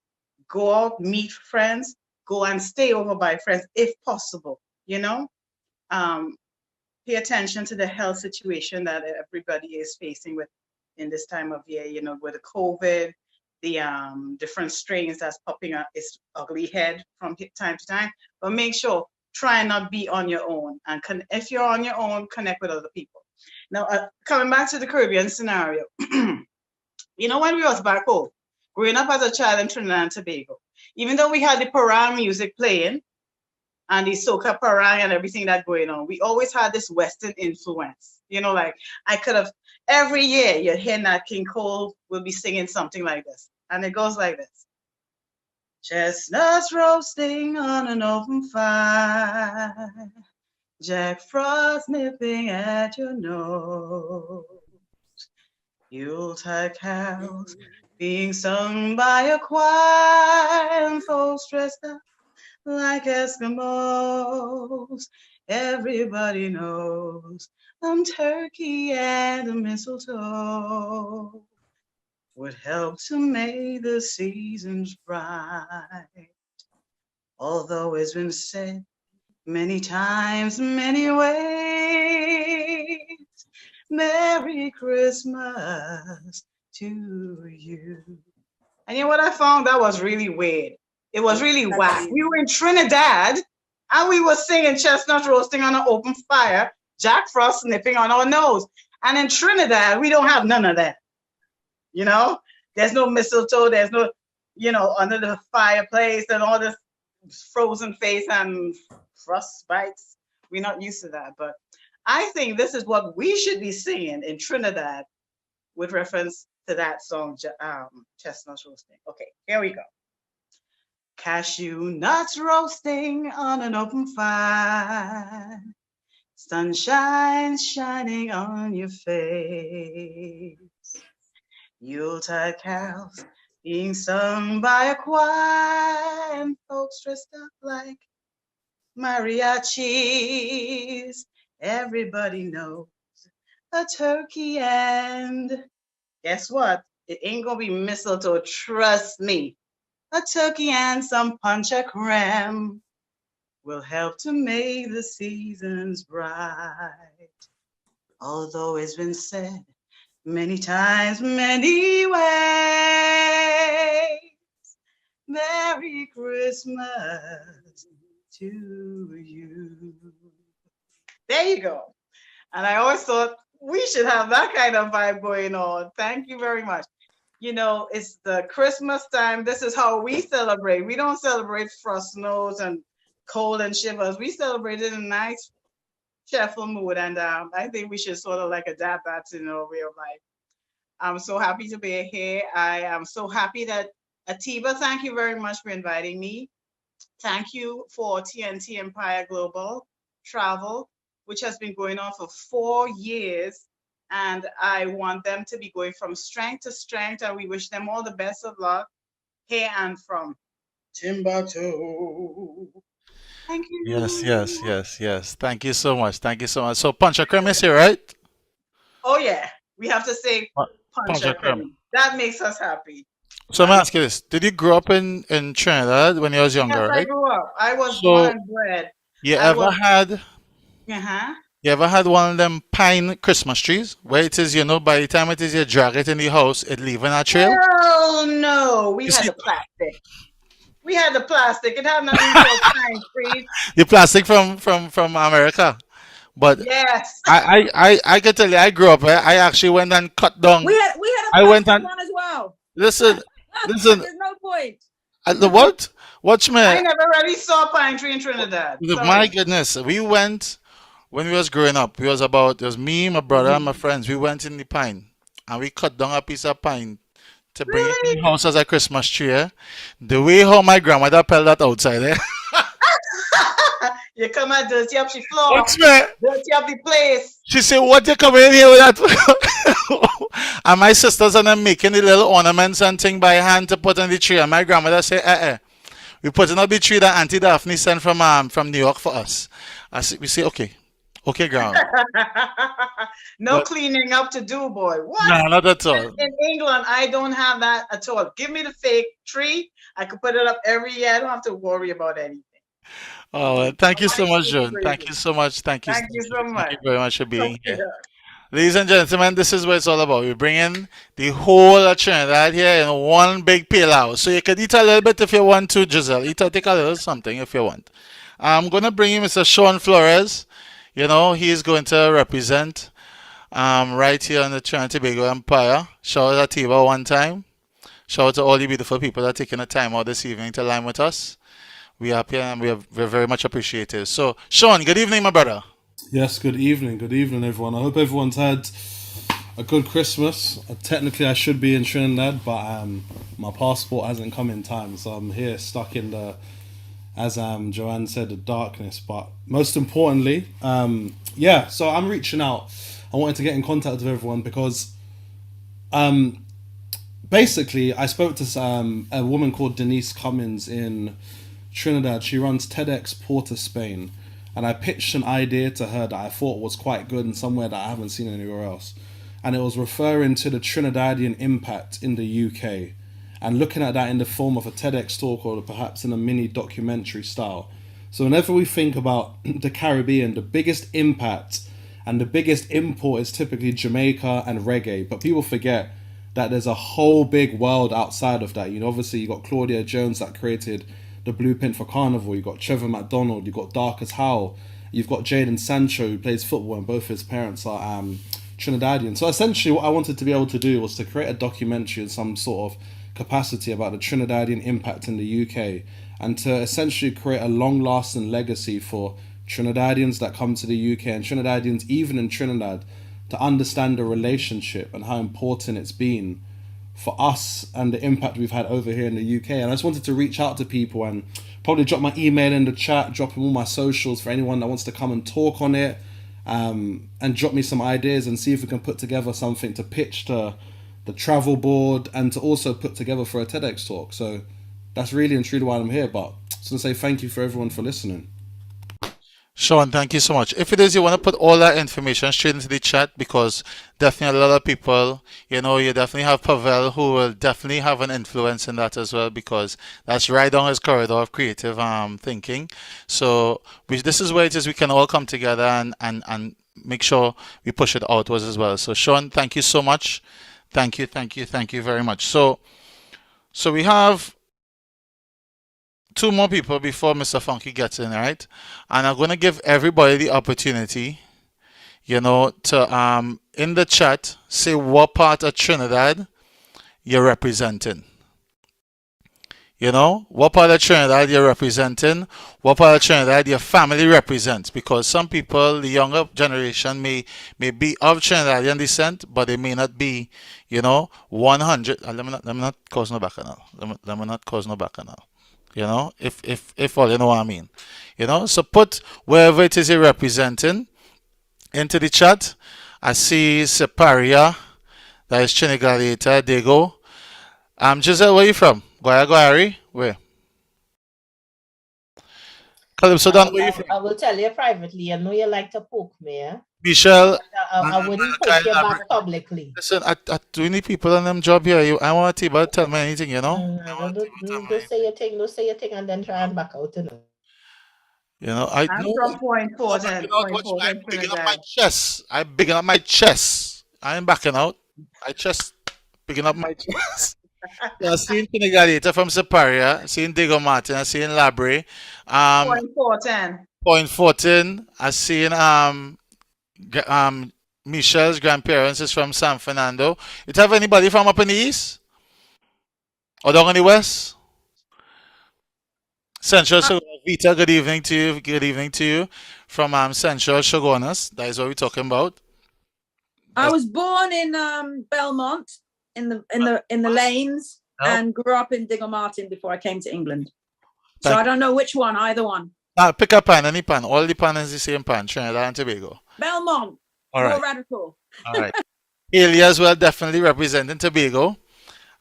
Go out, meet friends, go and stay over by friends if possible, Pay attention to the health situation that everybody is facing with in this time of year, with the COVID, the different strains that's popping up, its ugly head from time to time. But make sure, try and not be on your own. And if you're on your own, connect with other people. Now, coming back to the Caribbean scenario, when we was back home, growing up as a child in Trinidad and Tobago, even though we had the parang music playing and the soca parang and everything that going on, we always had this Western influence. I could have, every year you'd hear Nat King Cole will be singing something like this. And it goes like this. Chestnuts roasting on an open fire, Jack Frost nipping at your nose, Yuletide carols being sung by a choir, and folks dressed up like Eskimos. Everybody knows turkey and the mistletoe would help to make the seasons bright. Although it's been said many times, many ways, Merry Christmas to you. And you know what I found? That was really weird. It was really whack. We were in Trinidad and we were singing chestnut roasting on an open fire, Jack Frost nipping on our nose. And in Trinidad, we don't have none of that. You know, there's no mistletoe, there's no, under the fireplace and all this frozen face and frostbites. We're not used to that. But I think this is what we should be singing in Trinidad with reference to that song, Chestnuts Roasting. Okay, here we go. Cashew nuts roasting on an open fire. Sunshine shining on your face. Yuletide carols being sung by a choir and folks dressed up like mariachis. Everybody knows a turkey and guess what? It ain't gonna be mistletoe, trust me. A turkey and some puncha creme will help to make the seasons bright. Although it's been said many times, many ways, Merry Christmas to you. There you go. And I always thought we should have that kind of vibe going on. Thank you very much. It's the Christmas time. This is how we celebrate. We don't celebrate frost snows and cold and shivers. We celebrate it in a nice, cheerful mood. And I think we should sort of like adapt that to our way of life. I'm so happy to be here. I am so happy that Atiba, thank you very much for inviting me. Thank you for T&T Empire Global Travel, which has been going on for 4 years. And I want them to be going from strength to strength. And we wish them all the best of luck here and from Timbuktu. Thank you. Yes. Thank you so much. So Puncha Creme is here, right? Oh, yeah. We have to say Puncha Creme. That makes us happy. So let me ask you this. Did you grow up in Trinidad when you was younger, Yes, right? I grew up. I was born and bred. You ever had one of them pine Christmas trees where it is, by the time it is you drag it in the house, it leaving a trail? Hell no. We had the plastic. We had the plastic. It had nothing to do with pine trees. The plastic from America. But yes, I can tell you, I grew up. I actually went and cut down. We had a plastic one as well. Listen. There's no point. The what? Watch me. I never really saw pine tree in Trinidad. My goodness, we went when we was growing up. It was me, my brother, and my friends. We went in the pine and we cut down a piece of pine to bring it in the house as a Christmas tree. Eh? The way how my grandmother pelled that outside. Eh? You come and dirty up the floor. Watch me. Dirty up the place. She said, "What you coming in here with that?" And my sisters and them making the little ornaments and thing by hand to put on the tree. And my grandmother said, we putting up the tree that Auntie Daphne sent from New York for us. We say, okay, grandma. No cleaning up to do, boy. What? No, not at all. In England, I don't have that at all. Give me the fake tree. I could put it up every year. I don't have to worry about anything. Oh, thank you so much, Joan. Thank you so much. Thank you so much. Thank you very much for being here. Ladies and gentlemen, this is what it's all about. We're bringing the whole of Trinidad here in one big pail house. So you can eat a little bit if you want to, Giselle. Take a little something if you want. I'm going to bring in Mr. Sean Flores. He's going to represent right here on the Trinidad and Tobago Empire. Shout out to Atiba one time. Shout out to all the beautiful people that are taking the time out this evening to line with us. We're happy and we're very much appreciated. So, Sean, good evening, my brother. Yes, good evening, everyone. I hope everyone's had a good Christmas. Technically, I should be in Trinidad, but my passport hasn't come in time, so I'm here stuck in the, as Joanne said, the darkness. But most importantly, so I'm reaching out. I wanted to get in contact with everyone because basically I spoke to a woman called Denise Cummins in Trinidad. She runs TEDx Porta Spain. And I pitched an idea to her that I thought was quite good and somewhere that I haven't seen anywhere else. And it was referring to the Trinidadian impact in the UK and looking at that in the form of a TEDx talk or perhaps in a mini documentary style. So whenever we think about the Caribbean, the biggest impact and the biggest import is typically Jamaica and reggae. But people forget that there's a whole big world outside of that. Obviously you got Claudia Jones that created the Blueprint for Carnival, you've got Trevor McDonald, you've got Dark as Howell, you've got Jadon Sancho who plays football and both his parents are Trinidadians. So essentially what I wanted to be able to do was to create a documentary in some sort of capacity about the Trinidadian impact in the UK, and to essentially create a long-lasting legacy for Trinidadians that come to the UK and Trinidadians even in Trinidad to understand the relationship and how important it's been for us and the impact we've had over here in the UK. And I just wanted to reach out to people and probably drop my email in the chat, drop in all my socials for anyone that wants to come and talk on it, and drop me some ideas and see if we can put together something to pitch to the travel board and to also put together for a TEDx talk. So that's really and truly why I'm here. But just to say thank you for everyone for listening. Sean, thank you so much. If it is, you want to put all that information straight into the chat, because definitely a lot of people, you definitely have Pavel, who will definitely have an influence in that as well, because that's right down his corridor of creative thinking. So this is where it is we can all come together and make sure we push it outwards as well. So Sean, thank you so much. Thank you very much. So we have two more people before Mr. Funky gets in, right? And I'm going to give everybody the opportunity, to in the chat say what part of Trinidad you're representing. What part of Trinidad you're representing, what part of Trinidad your family represents, because some people, the younger generation, may be of Trinidadian descent, but they may not be, 100. Let me not cause no bacchanal. Let me not cause no bacchanal. If all you know what I mean. So put wherever it is you're representing into the chat. I see Separia, that is Trinidad, Dago. Giselle, where you from? Goyari? Where? Calypso, where you from? I will tell you privately. I know you like to poke me, eh? Michelle, I wouldn't poke you back publicly. Listen, I do need people on them job here. I want to tell me anything, Don't say your thing, and then try and back out, I I'm know. from Point Portland. I'm bigging up my chest. I'm bigging up my chest. I ain't backing out. Bigging up my chest. I seen Trinidad from Separia, seeing Diego Martin, I seen Labre. Point 14. I seen Michelle's grandparents is from San Fernando. You have anybody from up in the east? Or down in the west? Central Vita, good evening to you. Good evening to you. From Central Shogunas. That is what we're talking about. I was born in Belmont in the lanes and grew up in Diggle Martin before I came to England. So I don't know which one, either one. Pick a pan, any pan. All the pan is the same pan, Trinidad and Tobago. Belmont. All right. More radical. All right. Elia as well, definitely representing Tobago.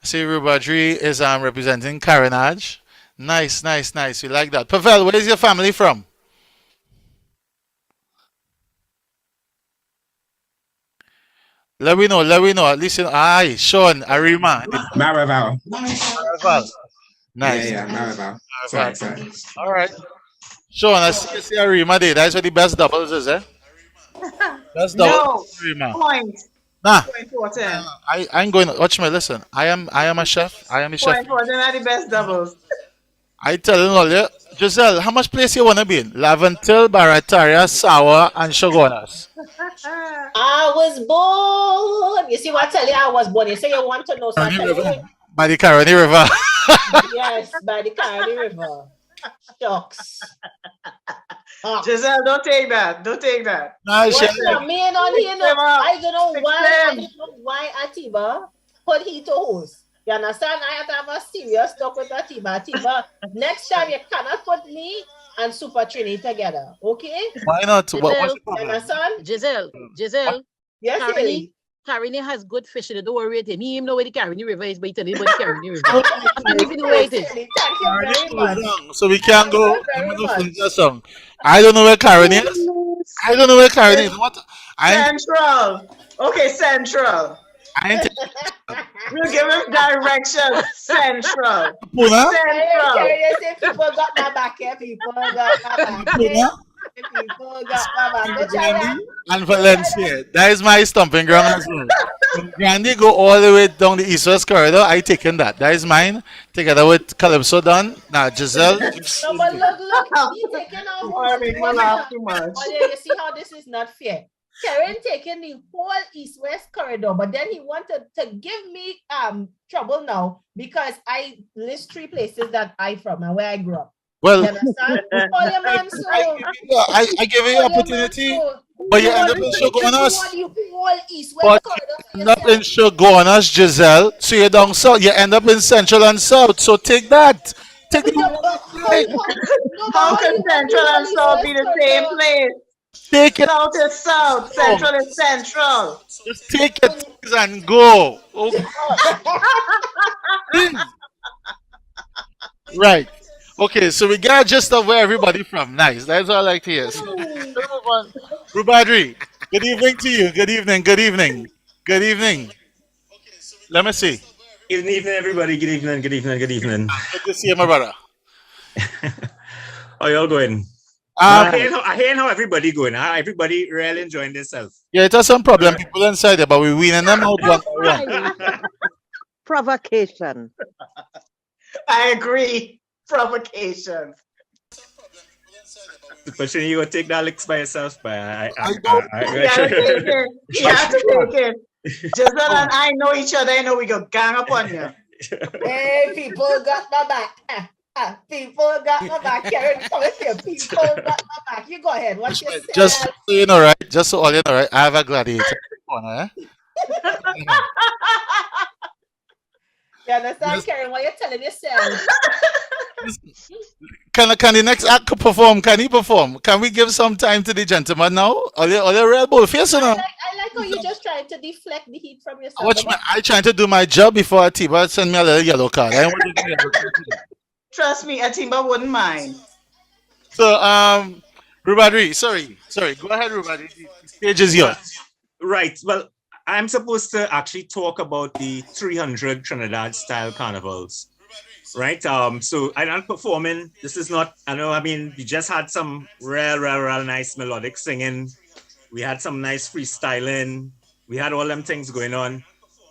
I see Rubadri is representing Carenage. Nice. We like that. Pavel, where is your family from? Let we know. At least Sean, Arima. Maraval. Nice. Yeah, Maraval. Sorry. All right. Sean, I see Arima there. That's what the best doubles is, eh? Best doubles. No. Point. Nah. Point 14. I'm going to watch me. Listen, I am a chef. I am a chef. Point 14 are the best doubles. I tell you all, yeah. Giselle, how much place you want to be in? Laventil, Barataria, Sour, and Shogunas. I was born. You see what I tell you? I was born. You say you want to know something. By the Caroni River. Yes, by the Caroni River. Shucks. Giselle, don't take that. No, man on here, I don't know why Atiba put he to host. You understand? I have to have a serious talk with Atiba. Next time you cannot put me and Super Trini together, okay? Why not? Giselle, what's understand? Giselle. Yes, Caroni has good fish in it. Don't worry about him. He even know where the Caroni River is, but he tell you about the Caroni River. I don't even know where it is. Thank you very much. So we can go. I don't know where Caroni is. What? Central. Okay, Central. We'll give him directions. Central. You say people got my back here. People got my back here. And Valencia. That is my stomping ground as well. From Grandy go all the way down the east-west corridor. I taken that. That is mine. Together with Calypso done. Now Giselle. No, but look. You taking off. You see how this is not fair. Karen taking the whole east-west corridor, but then he wanted to give me trouble now because I list 3 places that I from and where I grew up. Well, you understand? Call your man so. I give you the opportunity, but you end up in Shogunas. But you end up in Shogunas, Giselle. So you down south, you end up in central and south. So take that. Take the How can central and south be the same place? Take it. South is south, central is central. Just take it and go. Oh, right. Okay, so we got just of where everybody from. Nice. That's what I like to hear. So, Rubadri, good evening to you. Good evening. Good evening. Good evening. Let me see. Good evening, everybody. Good evening. Good evening. Good evening. Good to see you, my brother. How y'all going? I hear how everybody going. Everybody really enjoying themselves. Yeah, it has some problem. People inside there, but we're weaning them out one by one. Provocation. I agree. Provocation. But you gonna take that licks by yourself, but You have to take it. Giselle and I know each other. I know we go gang up on you. Hey, people got my back. People got my back. Karen, come here. People got my back. You go ahead. What's your Just so you know, right? Just so all you know, right? I have a gladiator corner. You understand, Karen? What you're telling yourself? Can the next act perform? Can he perform? Can we give some time to the gentleman now? Are they real bull face or no? I like how you just trying to deflect the heat from yourself. Watch me. I trying to do my job before Atiba send me a little yellow card. I want to do yellow card. Trust me, Atiba wouldn't mind. So, Rubadri, sorry. Go ahead, Rubadri. The stage is yours. Right. Well, I'm supposed to actually talk about the 300 Trinidad style carnivals. Right. So I'm not performing. This is not, we just had some real nice melodic singing. We had some nice freestyling. We had all them things going on.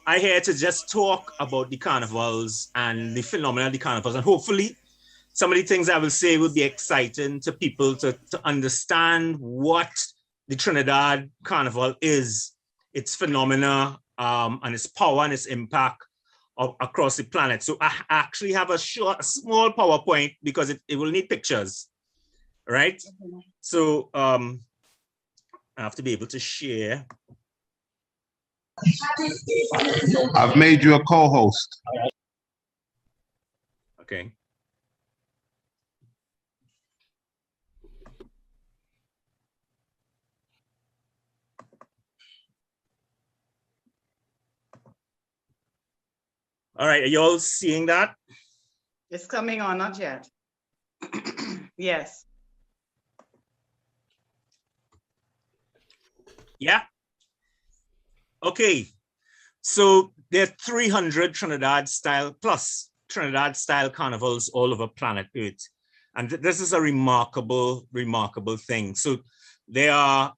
I'm here to just talk about the carnivals and the phenomena of the carnivals. And hopefully some of the things I will say will be exciting to people to understand what the Trinidad Carnival is, its phenomena, and its power and its impact across the planet. So I actually have a small PowerPoint because it will need pictures, right? So I have to be able to share. I've made you a co-host. Okay. All right, are you all seeing that? It's coming on, not yet. Yes. Yeah. Okay. So there are 300 Trinidad style carnivals all over planet Earth. And this is a remarkable thing. So there are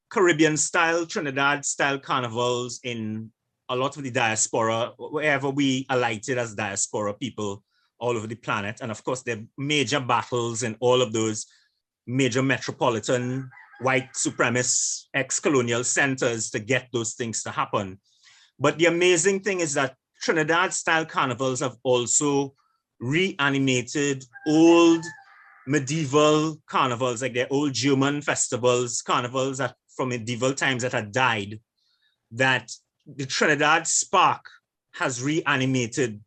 Caribbean style, Trinidad style carnivals in a lot of the diaspora, wherever we alighted as diaspora people all over the planet. And of course, there are major battles in all of those major metropolitan white supremacist ex-colonial centers to get those things to happen. But the amazing thing is that Trinidad style carnivals have also reanimated old medieval carnivals, like their old German festivals, carnivals that from medieval times that had died, that the Trinidad spark has reanimated.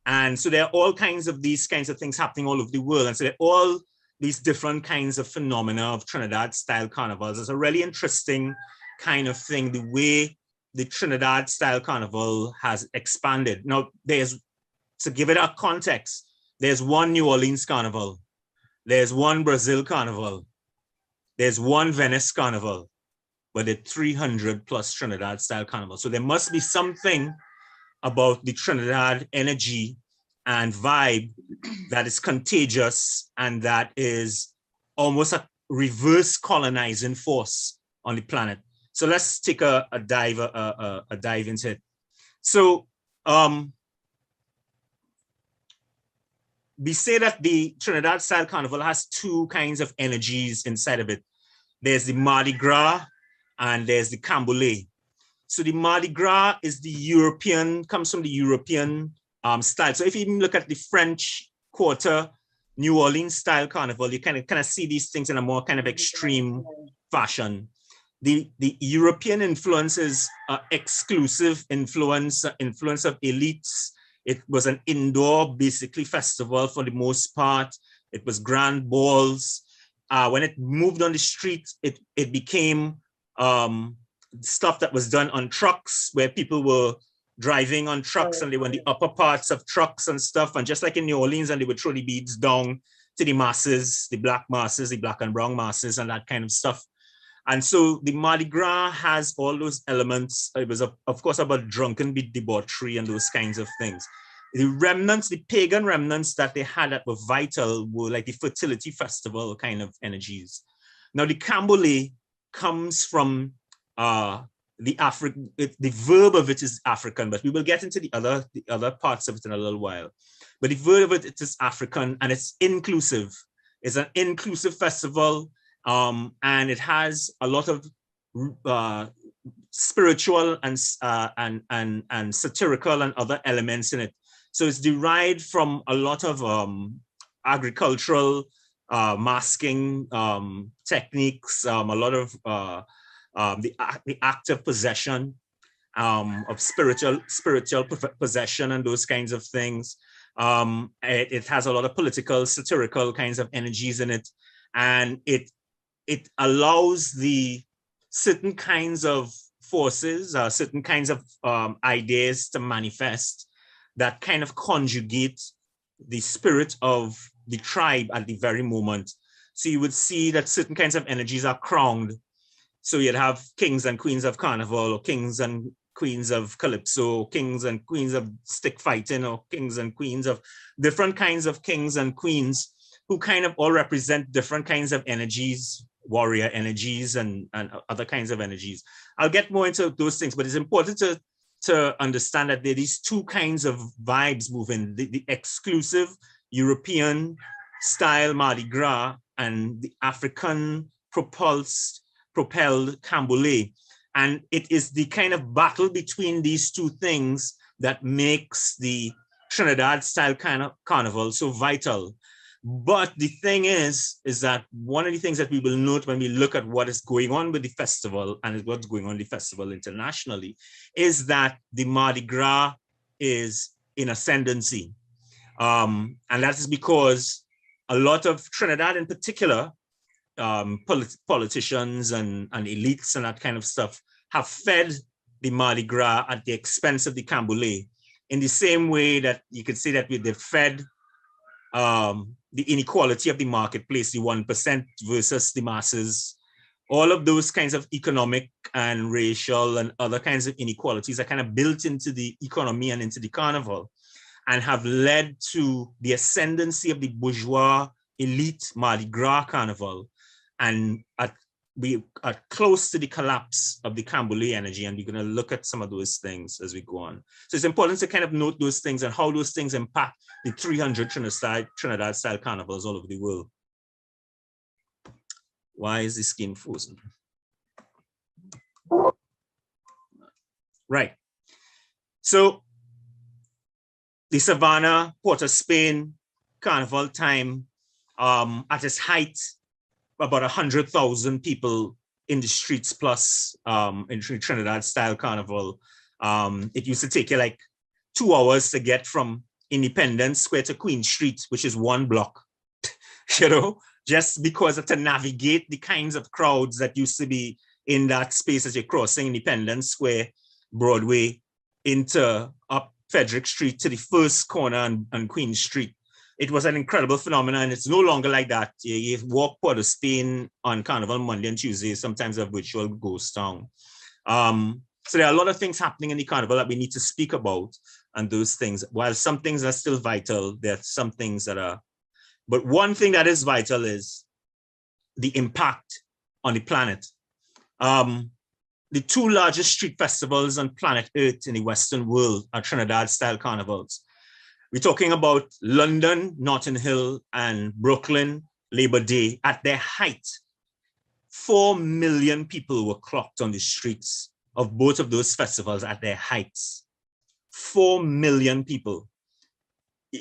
And so there are all kinds of these kinds of things happening all over the world. And so there are all these different kinds of phenomena of Trinidad style carnivals. It's a really interesting kind of thing, the way the Trinidad style carnival has expanded. Now, to give it a context, there's one New Orleans carnival, there's one Brazil carnival, there's one Venice carnival, but there are 300 plus Trinidad style carnivals. So there must be something about the Trinidad energy and vibe that is contagious and that is almost a reverse colonizing force on the planet. So let's take a dive into it. So we say that the Trinidad style carnival has two kinds of energies inside of it. there's the Mardi Gras, and there's the Camboulé. So the Mardi Gras is the European, comes from the European style. So if you even look at the French Quarter, New Orleans style carnival, you kind of see these things in a more kind of extreme fashion. The European influence is exclusive influence of elites. It was an indoor, basically, festival for the most part. It was grand balls. When it moved on the street, it became stuff that was done on trucks, where people were driving on trucks and they were in the upper parts of trucks and stuff. And just like in New Orleans, and they would throw the beads down to the masses, the black masses, the black and brown masses, and that kind of stuff. And so the Mardi Gras has all those elements. It was, of course, about drunken debauchery and those kinds of things. The remnants, the pagan remnants that they had that were vital were like the fertility festival kind of energies. Now the Camboulé comes from the African, the verb of it is African, but we will get into the other parts of it in a little while. But the verb of it is African, and it's inclusive. It's an inclusive festival, and it has a lot of spiritual and satirical and other elements in it. So it's derived from a lot of agricultural masking techniques, a lot of the act of possession, of spiritual possession and those kinds of things. It has a lot of political, satirical kinds of energies in it, and it allows the certain kinds of forces, certain kinds of ideas to manifest that kind of conjugate the spirit of the tribe at the very moment. So you would see that certain kinds of energies are crowned. So you'd have kings and queens of carnival, or kings and queens of Calypso, kings and queens of stick fighting, or kings and queens of different kinds of kings and queens who kind of all represent different kinds of energies, warrior energies and other kinds of energies. I'll get more into those things, but it's important to understand that there are these two kinds of vibes moving, the exclusive European style Mardi Gras and the African propelled Camboulé. And it is the kind of battle between these two things that makes the Trinidad style kind of carnival so vital. But the thing is that one of the things that we will note when we look at what is going on with the festival and what's going on in the festival internationally is that the Mardi Gras is in ascendancy. And that is because a lot of Trinidad in particular, politicians and elites and that kind of stuff have fed the Mardi Gras at the expense of the Camboulé, in the same way that you could say that they've fed the inequality of the marketplace, the 1% versus the masses. All of those kinds of economic and racial and other kinds of inequalities are kind of built into the economy and into the carnival, and have led to the ascendancy of the bourgeois elite Mardi Gras carnival. And we are close to the collapse of the Camboulé energy, and we're going to look at some of those things as we go on. So it's important to kind of note those things and how those things impact the 300 Trinidad style carnivals all over the world. Why is the screen frozen? Right. So the Savannah, Port of Spain carnival time, at its height, about 100,000 people in the streets plus in Trinidad style carnival. It used to take you like 2 hours to get from Independence Square to Queen Street, which is 1 block, you know, just because to navigate the kinds of crowds that used to be in that space as you're crossing Independence Square, Broadway, into up Frederick Street to the first corner on Queen Street. It was an incredible phenomenon. It's no longer like that. You walk Port of Spain on Carnival Monday and Tuesday, sometimes a virtual ghost town. So there are a lot of things happening in the carnival that we need to speak about, and those things, while some things are still vital, there are some things that are, but one thing that is vital is the impact on the planet. The 2 largest street festivals on planet Earth in the Western world are Trinidad style carnivals. We're talking about London, Notting Hill, and Brooklyn Labor Day at their height. 4 million people were clocked on the streets of both of those festivals at their heights. 4 million people.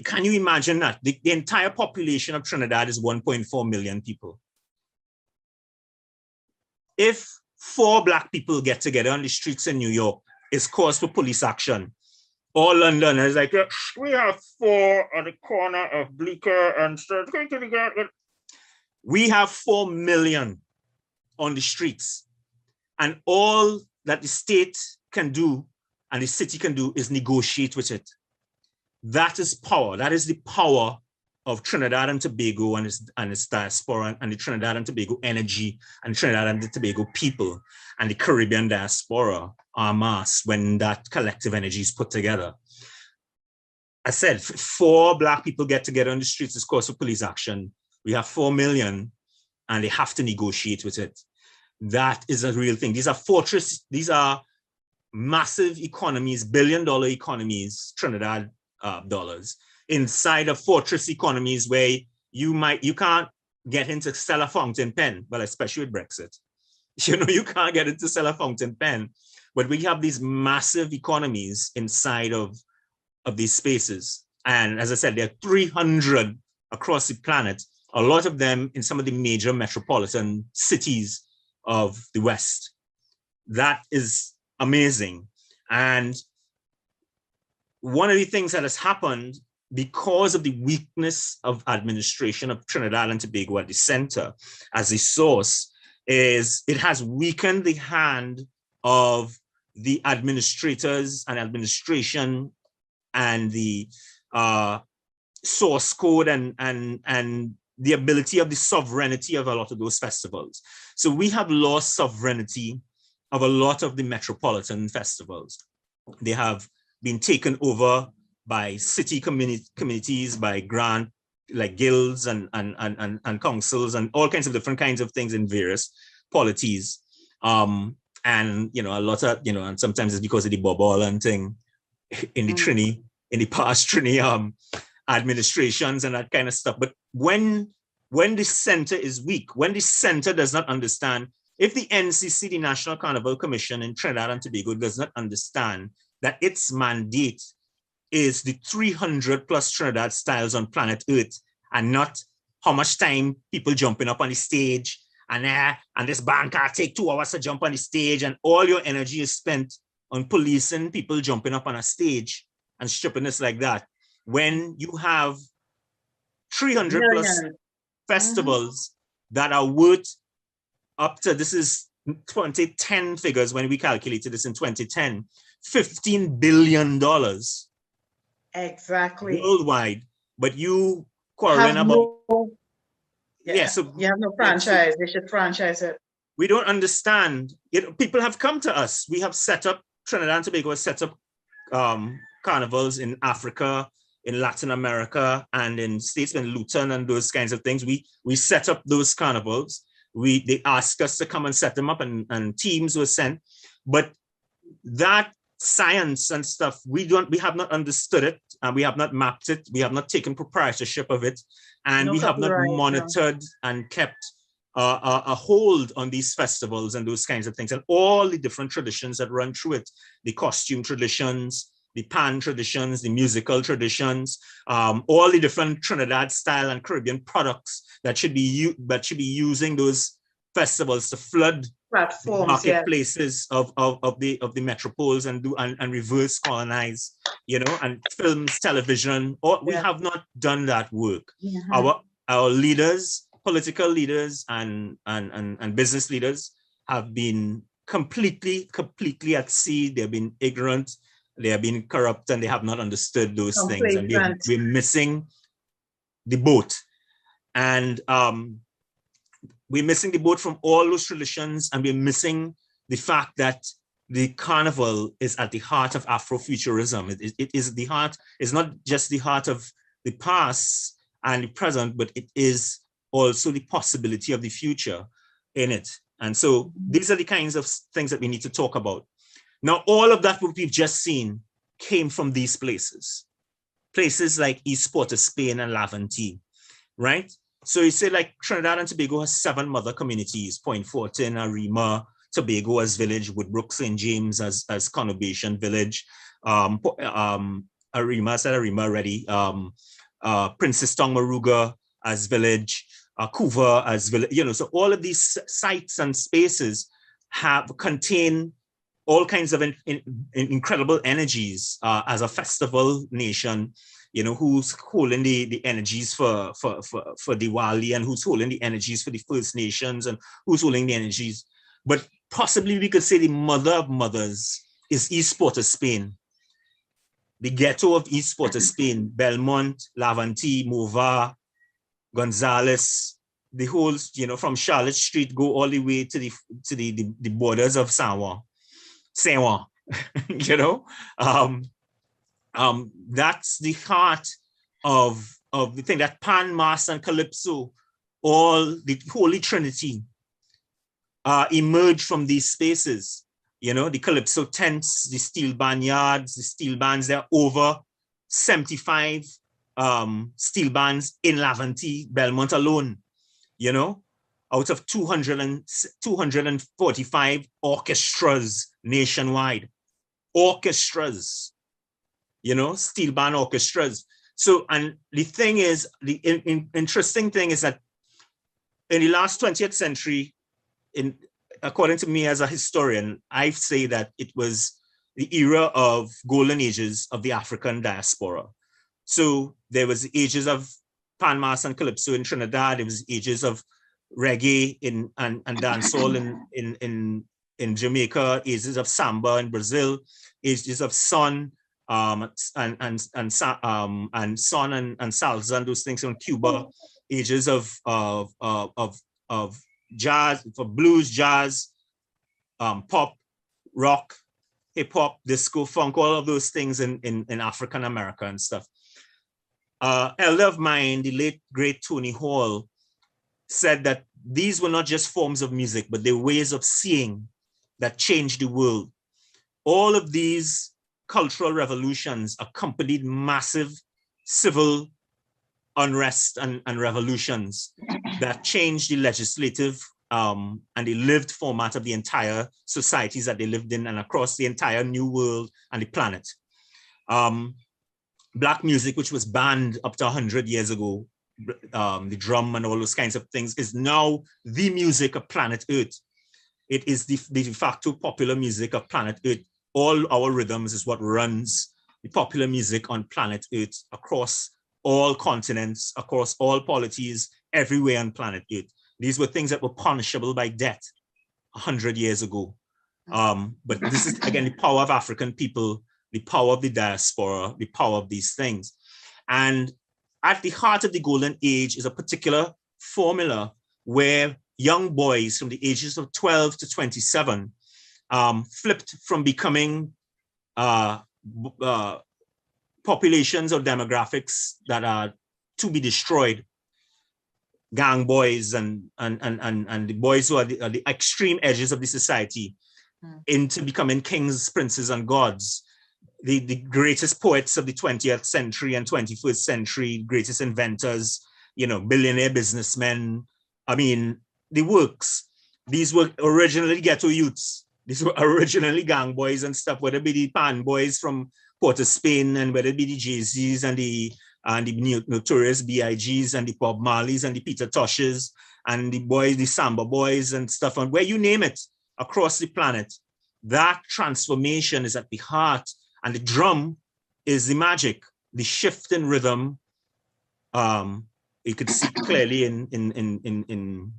Can you imagine that? The entire population of Trinidad is 1.4 million people. If 4 Black people get together on the streets in New York, it's cause for police action. All London is like, we have 4 on the corner of Bleecker and so we have 4 million on the streets. And all that the state can do and the city can do is negotiate with it. That is power. That is the power of Trinidad and Tobago and its diaspora and the Trinidad and Tobago energy and Trinidad and the Tobago people and the Caribbean diaspora en masse when that collective energy is put together. I said, 4 Black people get together on the streets, it's cause for police action. We have 4 million and they have to negotiate with it. That is a real thing. These are massive economies, billion-dollar economies, Trinidad dollars, inside of fortress economies where you can't get into sell a fountain pen, well, especially with Brexit. You can't get into sell a fountain pen, but we have these massive economies inside of these spaces. And as I said, there are 300 across the planet, a lot of them in some of the major metropolitan cities of the West. That is amazing. And one of the things that has happened because of the weakness of administration of Trinidad and Tobago at the center as a source is it has weakened the hand of the administrators and administration and the source code and the ability of the sovereignty of a lot of those festivals. So we have lost sovereignty of a lot of the metropolitan festivals. They have been taken over by city communities, by grant, like guilds and councils and all kinds of different kinds of things in various polities. And, a lot of, and sometimes it's because of the bobble and thing in the past Trini administrations and that kind of stuff. But when the center is weak, when the center does not understand, if the NCC, the National Carnival Commission in Trinidad and Tobago, does not understand that its mandate is the 300 plus Trinidad styles on planet Earth and not how much time people jumping up on the stage and this band can't take 2 hours to jump on the stage and all your energy is spent on policing people jumping up on a stage and stupidness like that. When you have 300 plus festivals that are worth up to, this is 2010 figures when we calculated this in 2010, $15 billion. Exactly. Worldwide. But you quarreling about... so you have no franchise. They should franchise it. We don't understand. People have come to us. We have set up, Trinidad and Tobago has set up carnivals in Africa, in Latin America, and in states in Luton and those kinds of things. We set up those carnivals. They asked us to come and set them up and teams were sent. But that science and stuff, we have not understood it and we have not mapped it. We have not taken proprietorship of it. And we have not monitored and kept a hold on these festivals and those kinds of things and all the different traditions that run through it, the costume traditions, the pan traditions, the musical traditions, all the different Trinidad style and Caribbean products that should be using those festivals to flood platforms, marketplaces of the metropoles and reverse colonize, and films, television. We have not done that work. Our leaders, political leaders and business leaders have been completely at sea. They've been ignorant. They have been corrupt and they have not understood those things. And we're missing the boat. And we're missing the boat from all those traditions, and we're missing the fact that the carnival is at the heart of Afrofuturism. It is the heart, it's not just the heart of the past and the present, but it is also the possibility of the future in it. And so these are the kinds of things that we need to talk about. Now, all of that what we've just seen came from these places like East Port of Spain and Laventille, right? So you say like Trinidad and Tobago has 7 mother communities: Point Fortin, Arima, Tobago as village, Woodbrook, St. James as conurbation village, Arima, said Arima already, Princess Tongmaruga as village, Couva as village, you know, so all of these sites and spaces contain all kinds of incredible energies as a festival nation, you know, who's holding the energies for Diwali, and who's holding the energies for the First Nations, and who's holding the energies. But possibly we could say the mother of mothers is East Port of Spain. The ghetto of East Port of Spain, Belmont, Laventille, Mova, Gonzales, the whole, you know, from Charlotte Street, go all the way to the borders of Saint Juan, you know. That's the heart of the thing, that Pan, Mas, and Calypso, all the Holy Trinity emerged from these spaces. You know, the Calypso tents, the Steelpan yards, the steel bands. There are over 75 steel bands in Laventille, Belmont alone, you know, out of 245 orchestras nationwide. Orchestras, you know, steel band orchestras. So, and the thing is, the interesting thing is that in the last 20th century, according to me as a historian, I say that it was the era of golden ages of the African diaspora. So there was ages of Pan, Mas, and Calypso in Trinidad. There was ages of reggae and dancehall in Jamaica, ages of samba in Brazil, ages of son and salsa and those things in Cuba, ages of jazz, for blues, jazz, pop, rock, hip hop, disco, funk, all of those things in African America and stuff. Elder of mine, the late great Tony Hall, said that these were not just forms of music, but they were ways of seeing that changed the world. All of these cultural revolutions accompanied massive civil unrest and revolutions that changed the legislative and the lived format of the entire societies that they lived in and across the entire new world and the planet. Black music, which was banned up to 100 years ago, the drum and all those kinds of things, is now the music of planet Earth. It is the de facto popular music of planet Earth. All our rhythms is what runs the popular music on planet Earth across all continents, across all polities, everywhere on planet Earth. These were things that were punishable by death 100 years ago. But this is, again, the power of African people, the power of the diaspora, the power of these things. And at the heart of the golden age is a particular formula where young boys from the ages of 12 to 27 flipped from becoming populations or demographics that are to be destroyed, gang boys and the boys who are the extreme edges of the society, into becoming kings, princes, and gods. The greatest poets of the 20th century and 21st century, greatest inventors, you know, billionaire businessmen. I mean, the works. These were originally ghetto youths. These were originally gang boys and stuff, whether it be the Pan boys from Port of Spain, and whether it be the Jay-Z's and the notorious B.I.G's and the Bob Marleys and the Peter Toshes and the boys, the Samba boys and stuff, and where you name it, across the planet. That transformation is at the heart, and the drum is the magic, the shift in rhythm. You could see clearly in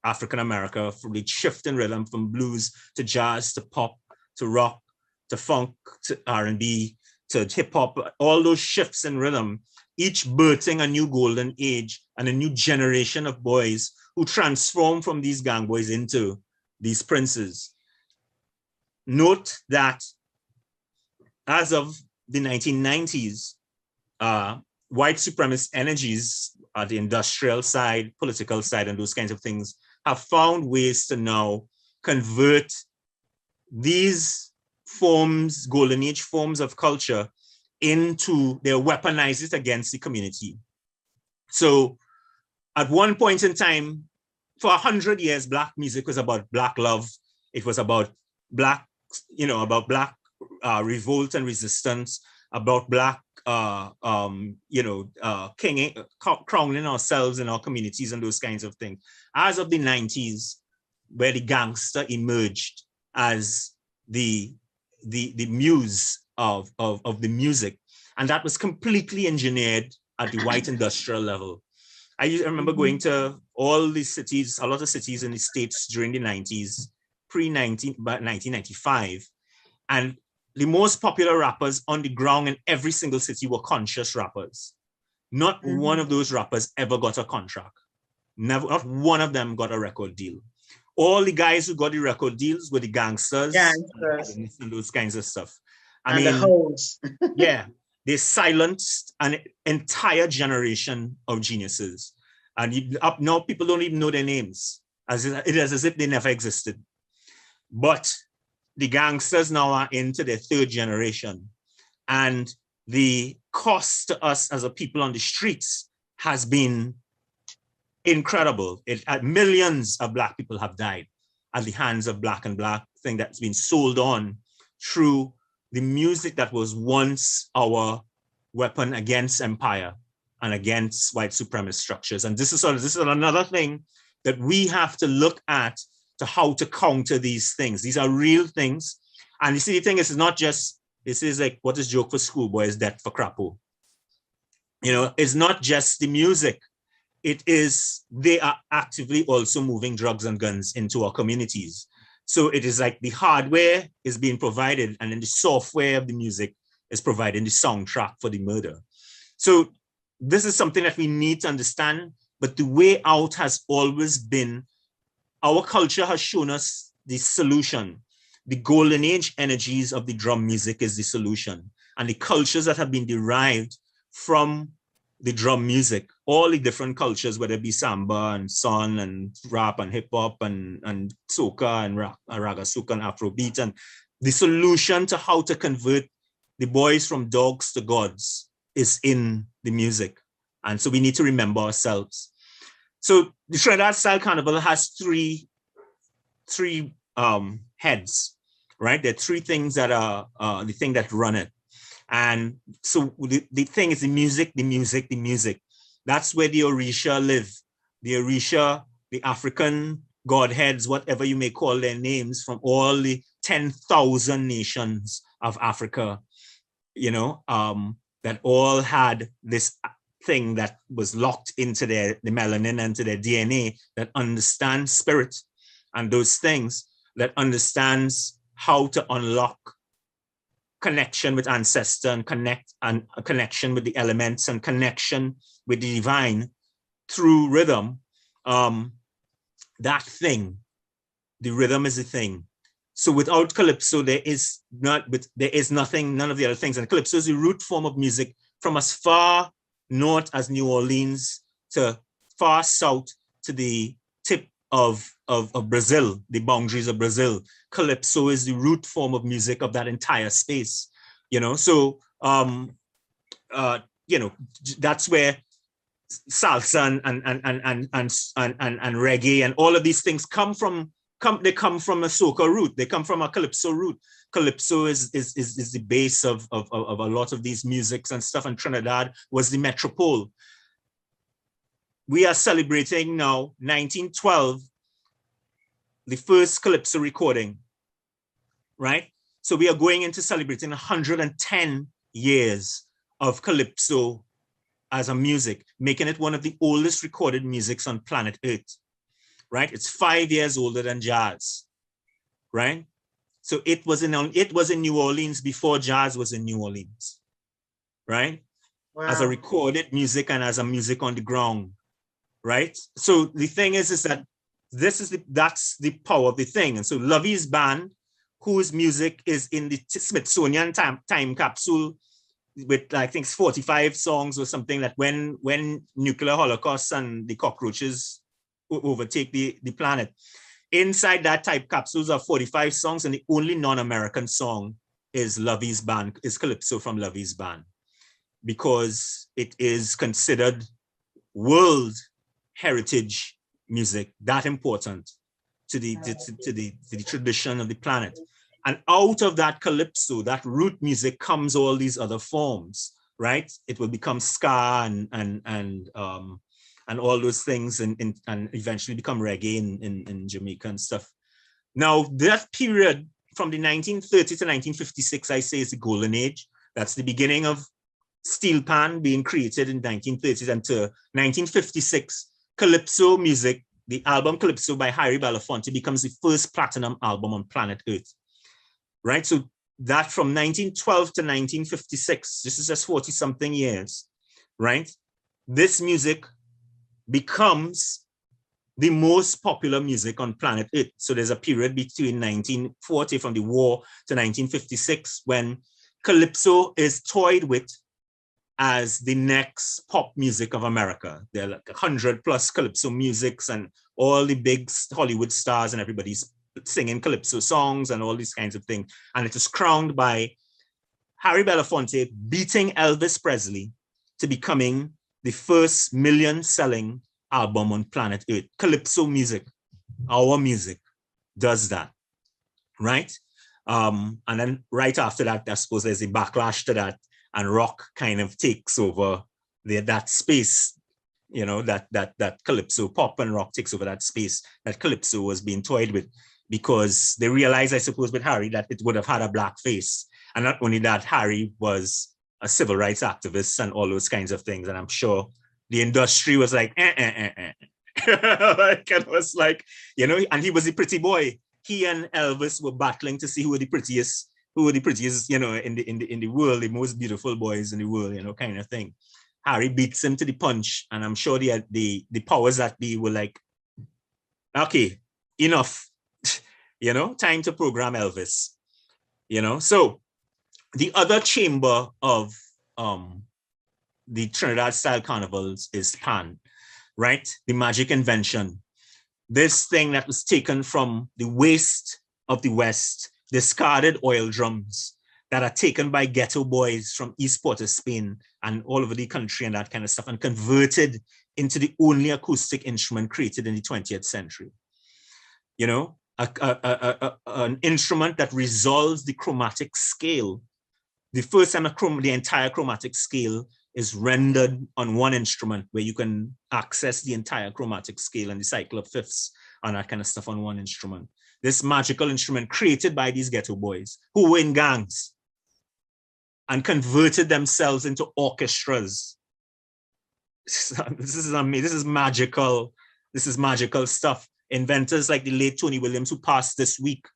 African America, from the shift in rhythm from blues to jazz to pop to rock to funk to R&B to hip hop, all those shifts in rhythm, each birthing a new golden age and a new generation of boys who transform from these gang boys into these princes. Note that as of the 1990s, white supremacist energies at the industrial side, political side, and those kinds of things have found ways to now convert these forms, golden age forms of culture, into, they weaponize it against the community. So at one point in time, for 100 years, Black music was about Black love. It was about Black, about Black revolt and resistance, about Black, crowning ourselves in our communities and those kinds of things. As of the 90s, where the gangster emerged as the muse of the music, and that was completely engineered at the white industrial level. I remember going to all these cities, a lot of cities in the States during the 90s, pre-1995, and the most popular rappers on the ground in every single city were conscious rappers. Not one of those rappers ever got a contract. Never, not one of them got a record deal. All the guys who got the record deals were the gangsters. And those kinds of stuff. I mean, the hoes. Yeah, they silenced an entire generation of geniuses. And up now, people don't even know their names. It is as if they never existed. But the gangsters now are into their third generation. And the cost to us as a people on the streets has been incredible. Millions of Black people have died at the hands of Black and Black thing that's been sold on through the music that was once our weapon against empire and against white supremacist structures. And this is another thing that we have to look at to how to counter these things. These are real things. And you see, the thing is, it's not just, this is like, what is joke for schoolboy is death for crapo. It's not just the music. It is, they are actively also moving drugs and guns into our communities. So it is like the hardware is being provided and then the software of the music is providing the soundtrack for the murder. So this is something that we need to understand, but the way out has always been, our culture has shown us the solution. The golden age energies of the drum music is the solution. And the cultures that have been derived from the drum music, all the different cultures, whether it be samba and son and rap and hip hop and soca and raga soca and Afrobeat, and the solution to how to convert the boys from dogs to gods is in the music. And so we need to remember ourselves. So the Trinidad Style Carnival has three heads, right? There are three things that are the thing that run it. And so the thing is the music. That's where the Orisha live. The Orisha, the African godheads, whatever you may call their names, from all the 10,000 nations of Africa, that all had this thing that was locked into the melanin and to their DNA, that understands spirit and those things, that understands how to unlock connection with ancestor and a connection with the elements and connection with the divine through rhythm. That thing, the rhythm is the thing. So without Calypso, there is nothing, none of the other things. And Calypso is the root form of music from as far north as New Orleans to far south to the tip of Brazil, the boundaries of Brazil. Calypso is the root form of music of that entire space, So, that's where salsa and reggae and all of these things come from. They come from a soca root. They come from a calypso root. Calypso is the base of a lot of these musics and stuff. And Trinidad was the metropole. We are celebrating now 1912, the first Calypso recording, right? So we are going into celebrating 110 years of Calypso as a music, making it one of the oldest recorded musics on planet Earth, right? It's 5 years older than jazz, right? So it was in New Orleans before jazz was in New Orleans, right? Wow. As a recorded music and as a music on the ground, right? So the thing is that that's the power of the thing. And so Lovey's band, whose music is in the Smithsonian time capsule with, I think, 45 songs or something, that when nuclear holocaust and the cockroaches overtake the planet, inside that type capsules are 45 songs, and the only non-American song is Lovey's band, is Calypso from Lovey's band, because it is considered world heritage music, that important to the tradition of the planet. And out of that calypso, that root music, comes all these other forms, right? It will become ska and all those things, and eventually become reggae in Jamaica and stuff. Now, that period from the 1930 to 1956, I say, is the golden age. That's the beginning of Steelpan being created in 1930s, and to 1956, Calypso music, the album Calypso by Harry Belafonte, becomes the first platinum album on planet Earth. Right, so that from 1912 to 1956, this is just 40-something years, right? This music becomes the most popular music on planet Earth. So there's a period between 1940, from the war, to 1956, when Calypso is toyed with as the next pop music of America. There are like 100+ Calypso musics, and all the big Hollywood stars and everybody's singing Calypso songs and all these kinds of things. And it is crowned by Harry Belafonte beating Elvis Presley to becoming the first million-selling album on planet Earth. Calypso music, our music, does that, right? And then right after that, I suppose there's a backlash to that, and rock kind of takes over that space, you know, that Calypso, pop and rock takes over that space that Calypso was being toyed with, because they realized, I suppose, with Harry, that it would have had a black face. And not only that, Harry was a civil rights activist and all those kinds of things. And I'm sure the industry was like, like, it was like, you know, and he was a pretty boy. He and Elvis were battling to see who were the prettiest, you know, in the world, the most beautiful boys in the world, you know, kind of thing. Harry beats him to the punch, and I'm sure the powers that be were like, okay, enough. You know, time to program Elvis, you know. So the other chamber of the Trinidad style carnivals is pan, right? The magic invention. This thing that was taken from the waste of the West, discarded oil drums that are taken by ghetto boys from East Port of Spain and all over the country and that kind of stuff, and converted into the only acoustic instrument created in the 20th century. You know, an instrument that resolves the chromatic scale. The first time the entire chromatic scale is rendered on one instrument, where you can access the entire chromatic scale and the cycle of fifths and that kind of stuff on one instrument. This magical instrument created by these ghetto boys who were in gangs and converted themselves into orchestras. This is amazing. This is magical. This is magical stuff. Inventors like the late Tony Williams, who passed this week,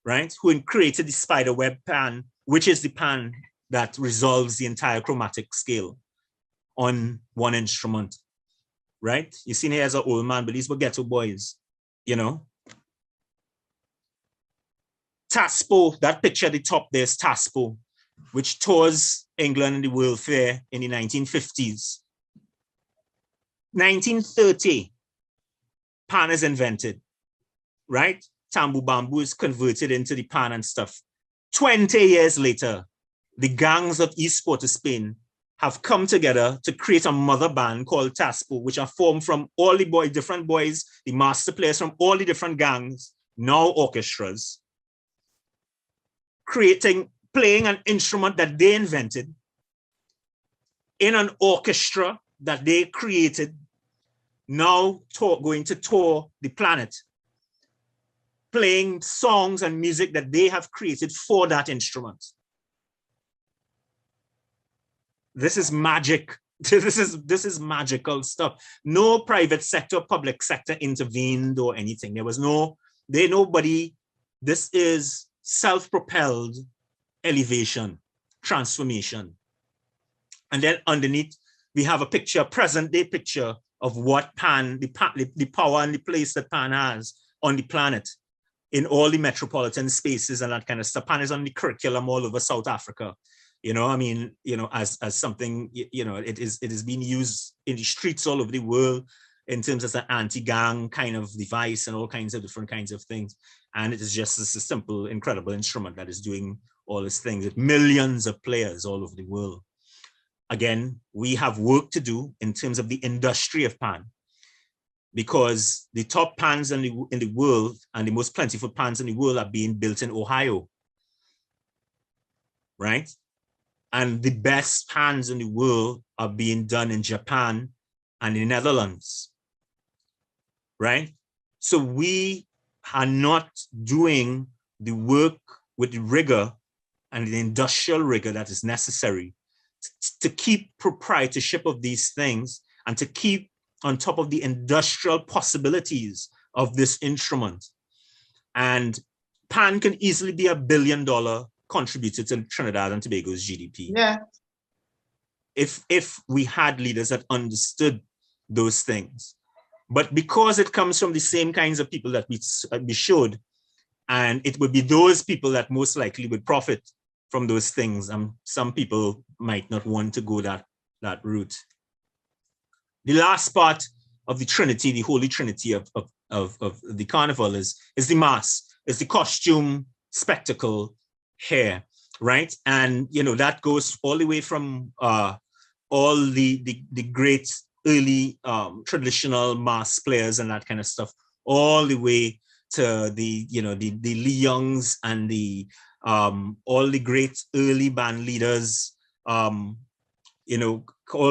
right? Who created the spiderweb pan, which is the pan that resolves the entire chromatic scale on one instrument, right? You see here as an old man, but these were ghetto boys, you know? Taspo, that picture at the top there is Taspo, which tours England in the World Fair in the 1950s. 1930, pan is invented, right? Tambu bamboo is converted into the pan and stuff. 20 years later, the gangs of East Port of Spain have come together to create a mother band called Taspo, which are formed from all the different boys, the master players from all the different gangs, now orchestras, playing an instrument that they invented in an orchestra that they created, now going to tour the planet, playing songs and music that they have created for that instrument. This is magic. This is magical stuff. No private sector, public sector intervened or anything. There was nobody. This is self-propelled elevation, transformation. And then underneath, we have a picture, present day picture of what pan, the power and the place that pan has on the planet in all the metropolitan spaces and that kind of stuff. Pan is on the curriculum all over South Africa. You know, I mean, you know, as something, you know, it is being used in the streets all over the world in terms of an anti-gang kind of device and all kinds of different kinds of things. And it is just a simple, incredible instrument that is doing all these things with millions of players all over the world. Again, we have work to do in terms of the industry of pan. because the top pans in the world and the most plentiful pans in the world are being built in Ohio, right? And the best pans in the world are being done in Japan and the Netherlands, right? So we are not doing the work with the rigor and the industrial rigor that is necessary to keep proprietorship of these things and to keep on top of the industrial possibilities of this instrument. And pan can easily be $1 billion contributor to Trinidad and Tobago's GDP. Yeah. If we had leaders that understood those things. But because it comes from the same kinds of people that we showed, and it would be those people that most likely would profit from those things. Some people might not want to go that route. The last part of the Trinity, the Holy Trinity of the carnival is the mass, is the costume, spectacle, hair, right? And that goes all the way from all the great early traditional mass players and that kind of stuff, all the way to the Lee Youngs and all the great early band leaders, all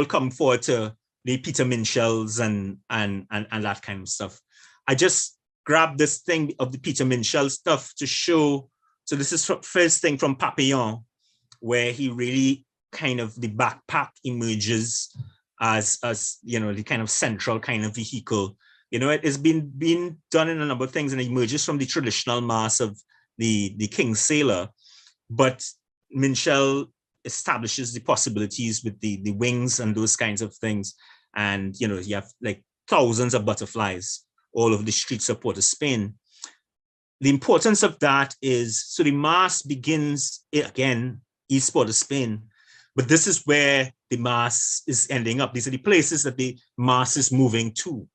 come forward to the Peter Minchells and that kind of stuff. I just grabbed this thing of the Peter Minchell stuff to show. So this is first thing from Papillon, where he really kind of, the backpack emerges as the kind of central kind of vehicle. It has been done in a number of things, and it emerges from the traditional mass of the King Sailor, but Minchell establishes the possibilities with the wings and those kinds of things. And you have like thousands of butterflies all over the streets of Port of Spain. The importance of that is, so the mass begins again East Port of Spain, but this is where the mass is ending up. These are the places that the mass is moving to,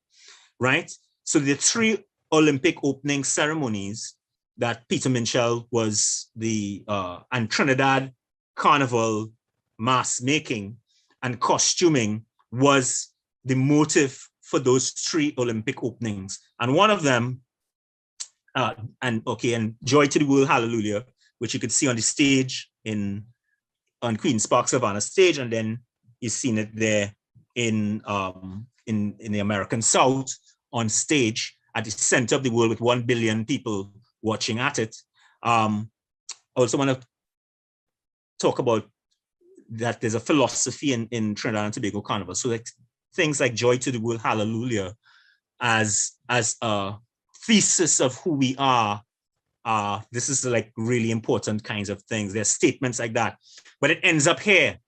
right? So the 3 Olympic opening ceremonies that Peter Minchell was and Trinidad Carnival mass making and costuming was the motive for those 3 Olympic openings. And one of them, and Joy to the World Hallelujah, which you could see on the stage on Queen's Park Savannah stage, and then you've seen it there in the American South on stage at the center of the world with 1 billion people watching at it. I also want to talk about that there's a philosophy in Trinidad and Tobago Carnival. So like things like Joy to the World Hallelujah as a thesis of who we are. This is like really important kinds of things. There's statements like that, but it ends up here.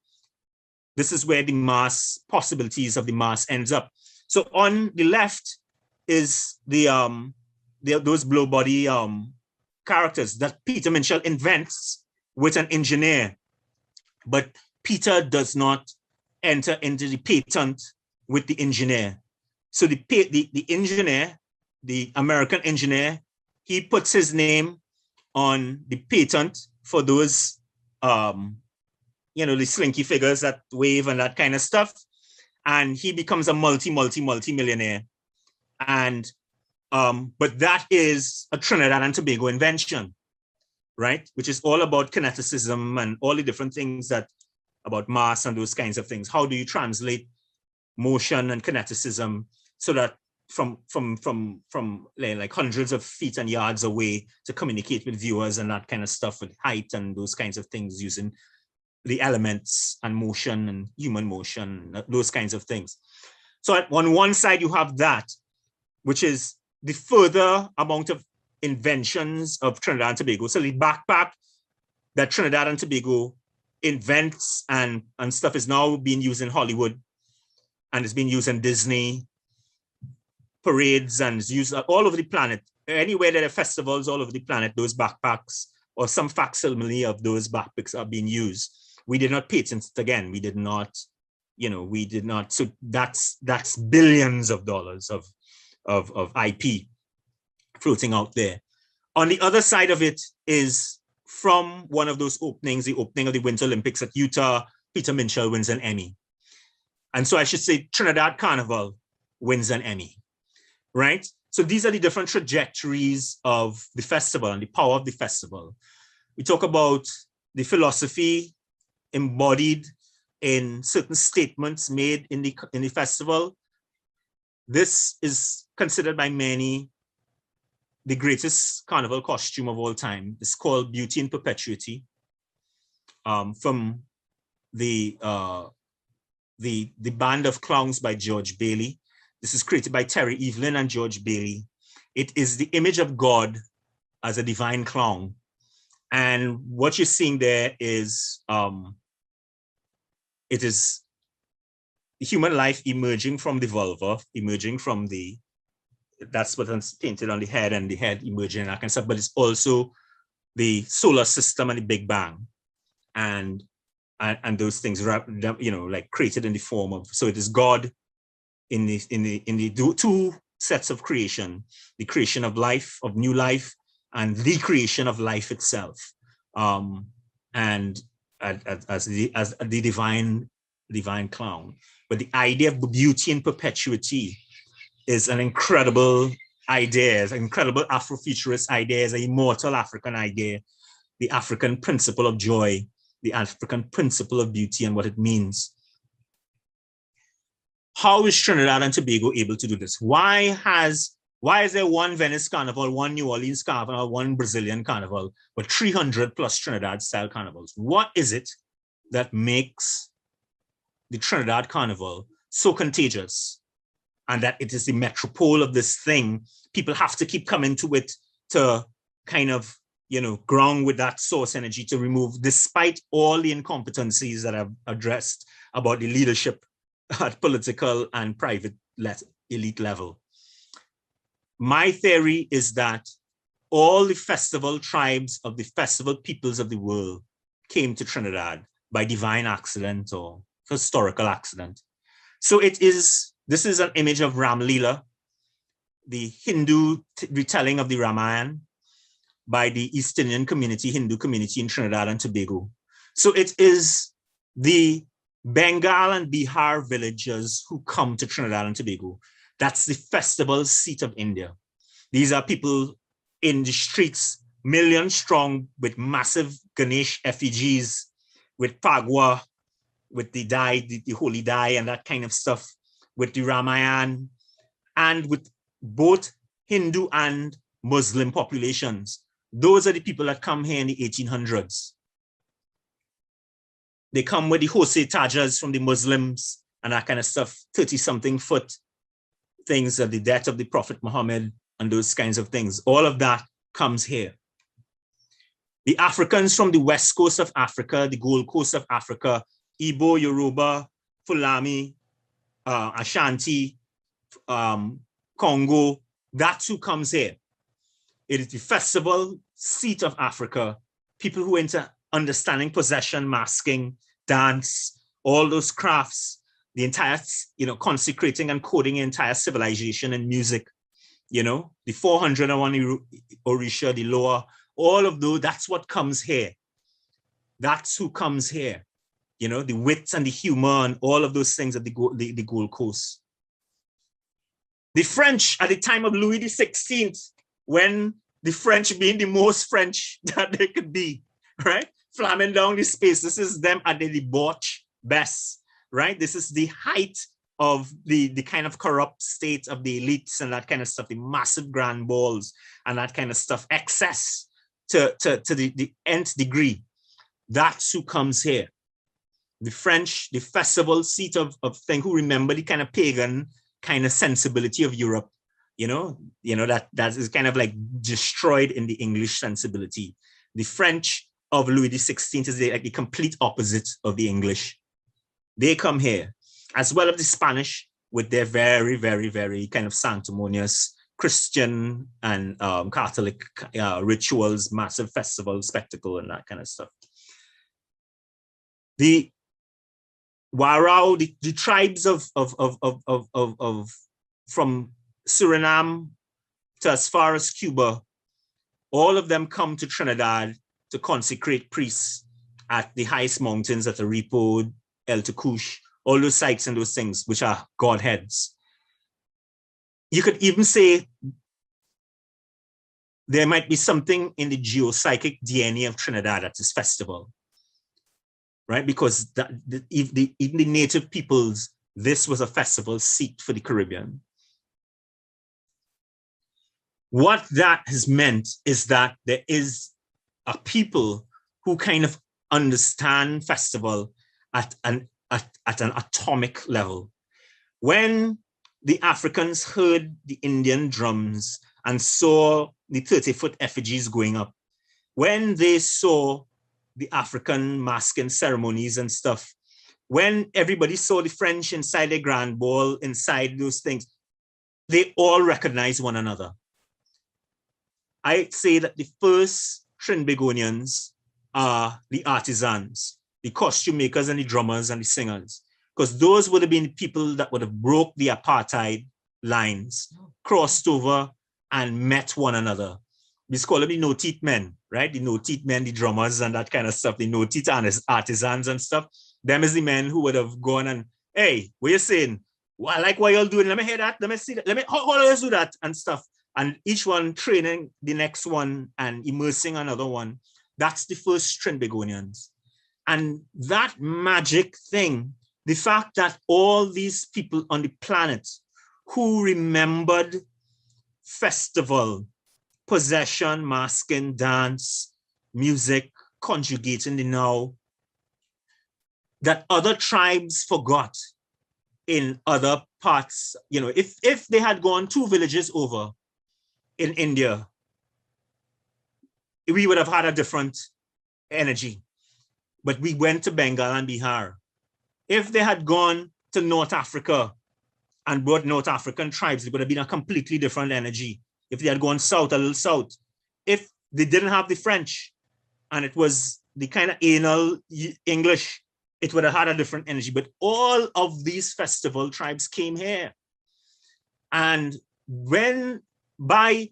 This is where the mass possibilities of the mass ends up. So on the left is those blow body characters that Peter Minchell invents with an engineer, but Peter does not enter into the patent with the engineer. So the engineer, the American engineer, he puts his name on the patent for those, the slinky figures that wave and that kind of stuff. And he becomes a multi-millionaire. And, but that is a Trinidad and Tobago invention, right? Which is all about kineticism and all the different things about mass and those kinds of things. How do you translate motion and kineticism so that from like hundreds of feet and yards away to communicate with viewers and that kind of stuff, with height and those kinds of things, using the elements and motion and human motion, those kinds of things. So on one side you have that, which is the further amount of inventions of Trinidad and Tobago. So the backpack that Trinidad and Tobago invents and stuff is now being used in Hollywood, and it's being used in Disney parades, and it's used all over the planet. Anywhere there are festivals all over the planet, those backpacks or some facsimile of those backpacks are being used. We did not patent it again. We did not. So that's billions of dollars of IP floating out there. On the other side of it is from one of those openings, the opening of the Winter Olympics at Utah, Peter Minchell wins an Emmy. And so I should say Trinidad Carnival wins an Emmy. right? So these are the different trajectories of the festival and the power of the festival. We talk about the philosophy embodied in certain statements made in the festival. This is considered by many the greatest carnival costume of all time. It's called Beauty in Perpetuity, from the Band of Clowns by George Bailey. This is created by Terry Evelyn and George Bailey. It is the image of God as a divine clown. And what you're seeing there is, it is human life emerging from the vulva, emerging from the, that's what's painted on the head, and the head emerging and that kind of stuff, but it's also the solar system and the Big Bang. And those things, you know, like created in the form of, so it is God in the two sets of creation, the creation of life, of new life, and the creation of life itself, and as the divine clown. But the idea of beauty in perpetuity is an incredible idea, it's an incredible Afrofuturist idea, it's an immortal African idea, the African principle of joy, the African principle of beauty and what it means. How is Trinidad and Tobago able to do this? Why is there one Venice Carnival, one New Orleans Carnival, one Brazilian Carnival, but 300 plus Trinidad style carnivals? What is it that makes the Trinidad Carnival so contagious, and that it is the metropole of this thing? People have to keep coming to it to kind of, you know, ground with that source energy to remove, despite all the incompetencies that I've addressed about the leadership at political and private elite level. My theory is that all the festival tribes of the festival peoples of the world came to Trinidad by divine accident or historical accident. So this is an image of Ram Leela, the Hindu retelling of the Ramayana by the East Indian community, Hindu community in Trinidad and Tobago. So it is the Bengal and Bihar villagers who come to Trinidad and Tobago. That's the festival seat of India. These are people in the streets, millions strong, with massive Ganesh effigies, with Pagwa, with the dye, the holy dye and that kind of stuff, with the Ramayana, and with both Hindu and Muslim populations. Those are the people that come here in the 1800s. They come with the Jose Tajas from the Muslims and that kind of stuff, 30-something foot things of the death of the Prophet Muhammad and those kinds of things. All of that comes here. The Africans from the west coast of Africa, the Gold Coast of Africa, Igbo, Yoruba, Fulani, Ashanti, Congo, that's who comes here. It is the festival seat of Africa. People who enter understanding possession, masking, dance, all those crafts, the entire, you know, consecrating and coding entire civilization and music, you know, the 401 Orisha, the lower, all of those, that's what comes here. That's who comes here. You know, the wit and the humor and all of those things at the Gold Coast. The French at the time of Louis XVI, when the French being the most French that they could be, right? Flamming down the space. This is them at the debauch best, right? This is the height of the kind of corrupt state of the elites and that kind of stuff, the massive grand balls and that kind of stuff, excess to the nth degree. That's who comes here. The French, the festival seat of thing, who remember the kind of pagan kind of sensibility of Europe, you know that is kind of like destroyed in the English sensibility. The French of Louis XVI is like the complete opposite of the English. They come here, as well as the Spanish, with their very, very, very kind of sanctimonious Christian and Catholic rituals, massive festival, spectacle, and that kind of stuff. The Warao, the tribes from Suriname to as far as Cuba, all of them come to Trinidad to consecrate priests at the highest mountains, at Aripo, El Takush, all those sites and those things, which are godheads. you could even say there might be something in the geopsychic DNA of Trinidad at this festival, right? Because even the native peoples, this was a festival seat for the Caribbean. What that has meant is that there is a people who kind of understand festival at an atomic level. When the Africans heard the Indian drums and saw the 30-foot effigies going up, when they saw the African masking ceremonies and stuff, when everybody saw the French inside the grand ball, inside those things, they all recognized one another. I say that the first Trinbagonians are the artisans, the costume makers and the drummers and the singers, because those would have been the people that would have broke the apartheid lines, crossed over and met one another. We call them the no-teeth men, right? The no-teeth men, the drummers and that kind of stuff, the no-teeth artisans and stuff. Them is the men who would have gone and, hey, what you saying? Well, I like what you're doing. Let me hear that. Let me see that. How do you do that and stuff? And each one training the next one and immersing another one. That's the first Trinbagonians. And that magic thing, the fact that all these people on the planet who remembered festival, possession, masking, dance, music, conjugating the now, that other tribes forgot in other parts. You know, if they had gone 2 villages over in India, we would have had a different energy. But we went to Bengal and Bihar. If they had gone to North Africa and brought North African tribes, it would have been a completely different energy. If they had gone south, a little south. If they didn't have the French and it was the kind of anal English, it would have had a different energy. But all of these festival tribes came here. And when by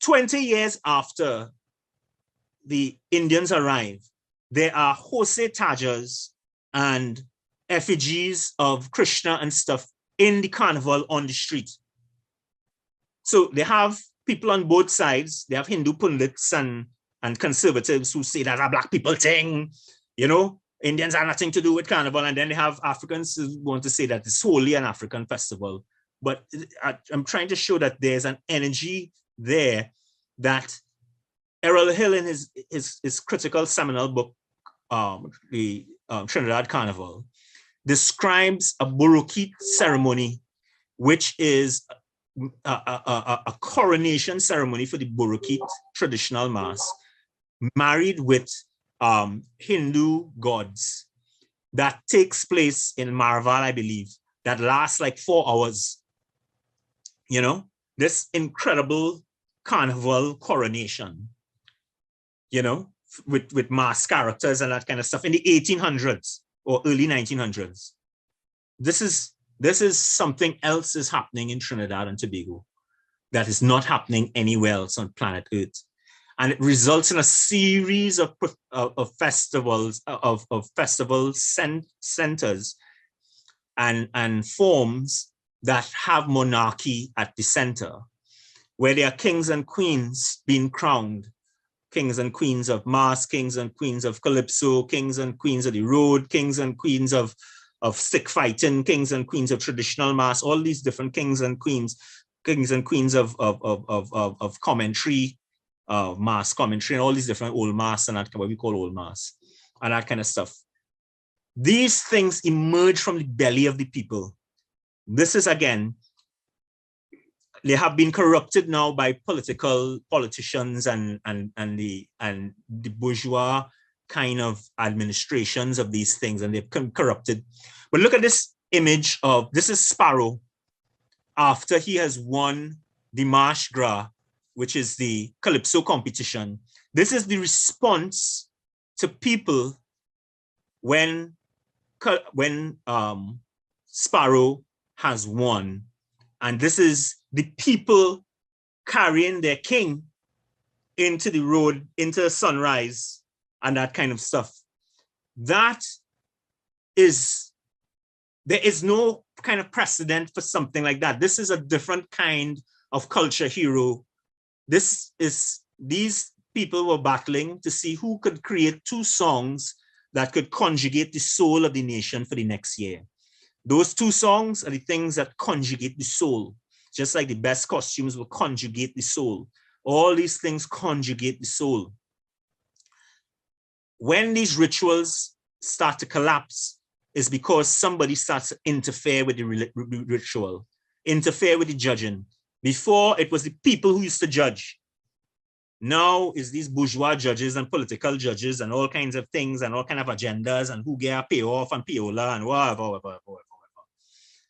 20 years after the Indians arrive, there are Jose Tajas and effigies of Krishna and stuff in the carnival on the street. So they have people on both sides. They have Hindu pundits and conservatives who say that's a black people thing, you know, Indians have nothing to do with carnival. And then they have Africans who want to say that it's solely an African festival. But I'm trying to show that there's an energy there that Errol Hill in his critical seminal book, the Trinidad Carnival, describes a Burukit ceremony, which is a coronation ceremony for the Burukit traditional mass, married with Hindu gods, that takes place in Marval, I believe, that lasts like 4 hours. You know, this incredible carnival coronation, you know, with mass characters and that kind of stuff in the 1800s or early 1900s. This is something else is happening in Trinidad and Tobago that is not happening anywhere else on planet Earth. And it results in a series of festivals, of festival centers and forms that have monarchy at the center, where there are kings and queens being crowned, kings and queens of mass, kings and queens of Calypso, kings and queens of the road, kings and queens of stick fighting, kings and queens of traditional mass, all these different kings and queens of commentary, mass commentary, and all these different old mass and that, what we call old mass, and that kind of stuff. These things emerge from the belly of the people. This is, again, they have been corrupted now by politicians and the bourgeois kind of administrations of these things, and they've corrupted. But look at this image of, this is Sparrow after he has won the Marche Gras, which is the Calypso competition. This is the response to people when Sparrow has won. And this is the people carrying their king into the road, into sunrise, and that kind of stuff. That is There is no kind of precedent for something like that. This is a different kind of culture hero. These people were battling to see who could create 2 songs that could conjugate the soul of the nation for the next year. Those 2 songs are the things that conjugate the soul, just like the best costumes will conjugate the soul. All these things conjugate the soul. When these rituals start to collapse, is because somebody starts to interfere with the ritual, interfere with the judging. Before, it was the people who used to judge. Now is these bourgeois judges and political judges and all kinds of things and all kinds of agendas and who get a payoff and payola and whatever.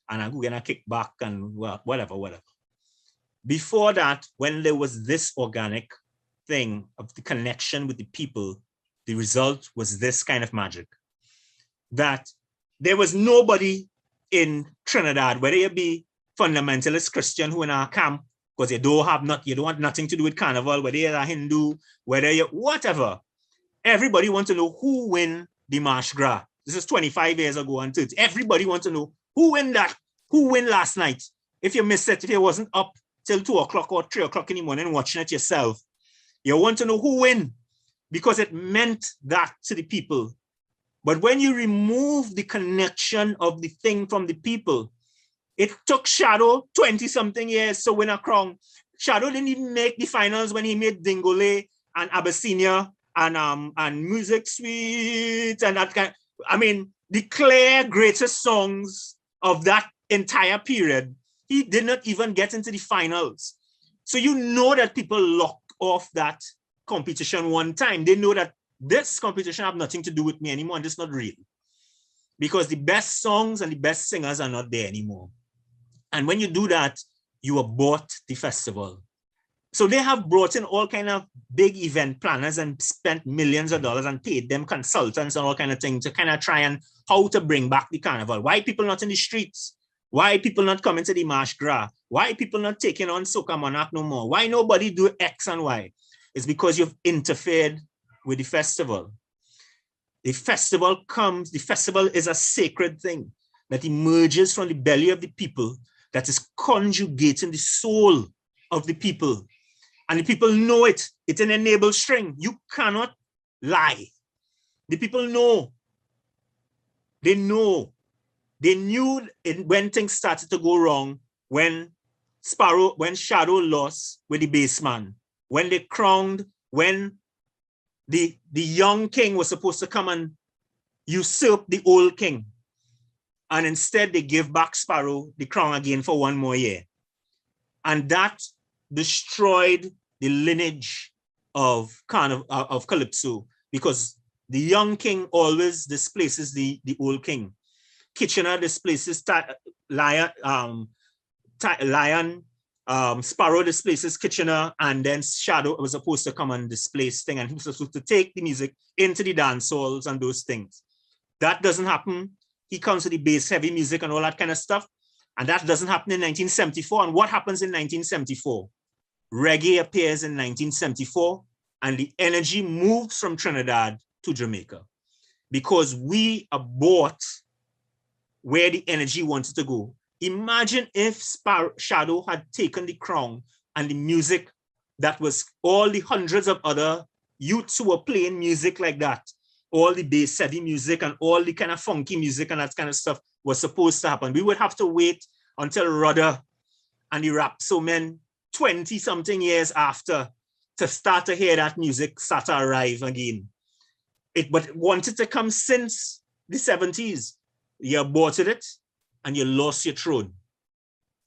And who get a kickback and whatever. Before that, when there was this organic thing of the connection with the people, the result was this kind of magic. That there was nobody in Trinidad, whether you be fundamentalist Christian who in our camp, because you don't want nothing to do with carnival, whether you're a Hindu, whether you whatever. Everybody wants to know who win the March Gras. This is 25 years ago and 30. Everybody wants to know who win that, who win last night. If you missed it, if you wasn't up till 2 o'clock or 3 o'clock in the morning watching it yourself, you want to know who win because it meant that to the people. But when you remove the connection of the thing from the people, it took Shadow 20-something years to win a crown. Shadow didn't even make the finals when he made Dingole and Abyssinia and Music Suite and that kind. I mean, the clear greatest songs of that entire period, he did not even get into the finals. So you know that people locked off that competition one time. They know that this competition have nothing to do with me anymore, and it's not real. Because the best songs and the best singers are not there anymore. And when you do that, you abort the festival. So they have brought in all kind of big event planners and spent millions of dollars and paid them consultants and all kind of things to kind of try and how to bring back the carnival. Why people not in the streets? Why people not coming to the March Gras? Why people not taking on Soca Monarch no more? Why nobody do X and Y? It's because you've interfered with the festival. The festival is a sacred thing that emerges from the belly of the people, that is conjugating the soul of the people. And the people know it. It's an enable string. You cannot lie. The people know. They know. They knew when things started to go wrong, when Shadow lost with the bassman, when they crowned, when the young king was supposed to come and usurp the old king. And instead they give back Sparrow the crown again for 1 more year. And that destroyed the lineage of Calypso, because the young king always displaces the old king. Kitchener displaces Lion, Sparrow displaces Kitchener, and then Shadow was supposed to come and displace thing, and he was supposed to take the music into the dance halls and those things. That doesn't happen. He comes to the bass heavy music and all that kind of stuff, and that doesn't happen in 1974. And what happens in 1974? Reggae appears in 1974, and the energy moves from Trinidad to Jamaica, because we abort where the energy wanted to go. Imagine if Shadow had taken the crown and the music that was all the hundreds of other youths who were playing music like that, all the bass heavy music and all the kind of funky music and that kind of stuff was supposed to happen. We would have to wait until Rudder and the Rapso men 20-something years after to start to hear that music start to arrive again. But it wanted to come since the 70s. You aborted it and you lost your throne.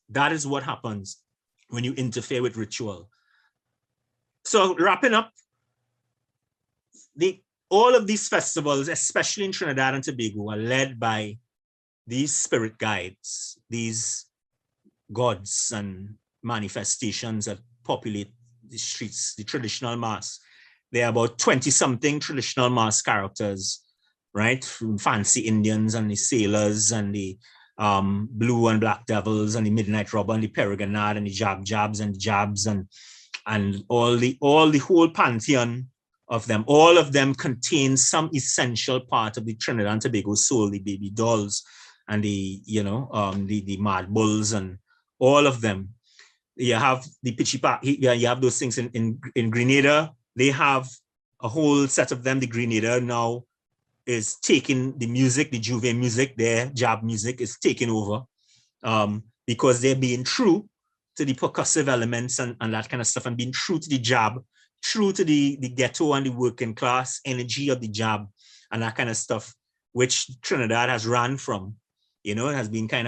That is what happens when you interfere with ritual. So wrapping up, all of these festivals, especially in Trinidad and Tobago, are led by these spirit guides, these gods and manifestations that populate the streets, the traditional mass. There are about 20-something traditional mass characters, right? From fancy Indians and the sailors and the blue and black devils and the midnight robber and the peregrinae and the jabs and jabs and all the whole pantheon of them. All of them contain some essential part of the Trinidad and Tobago soul, the baby dolls and the the Mad Bulls and all of them. You have the Pitchy Park, you have those things in Grenada. They have a whole set of them. The Grenada now is taking the music, the Juve music, their jab music is taking over because they're being true to the percussive elements and that kind of stuff, and being true to the jab, true to the ghetto and the working class energy of the jab and that kind of stuff, which Trinidad has ran from. It has been kind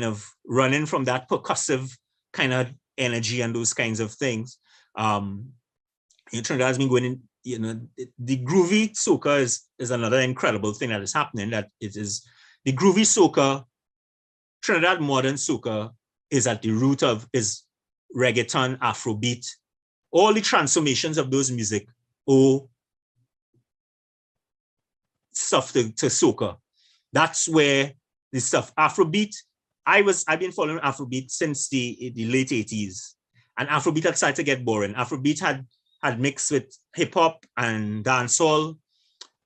of running from that percussive kind of energy and those kinds of things. Trinidad has been going in, the groovy soca is another incredible thing that is happening. That it is the groovy soca, Trinidad modern soca is at the root of is reggaeton, Afrobeat, all the transformations of those music owe stuff to soca. That's where the stuff Afrobeat. I've been following Afrobeat since the late 80s, and Afrobeat had started to get boring. Afrobeat had mixed with hip hop and dancehall,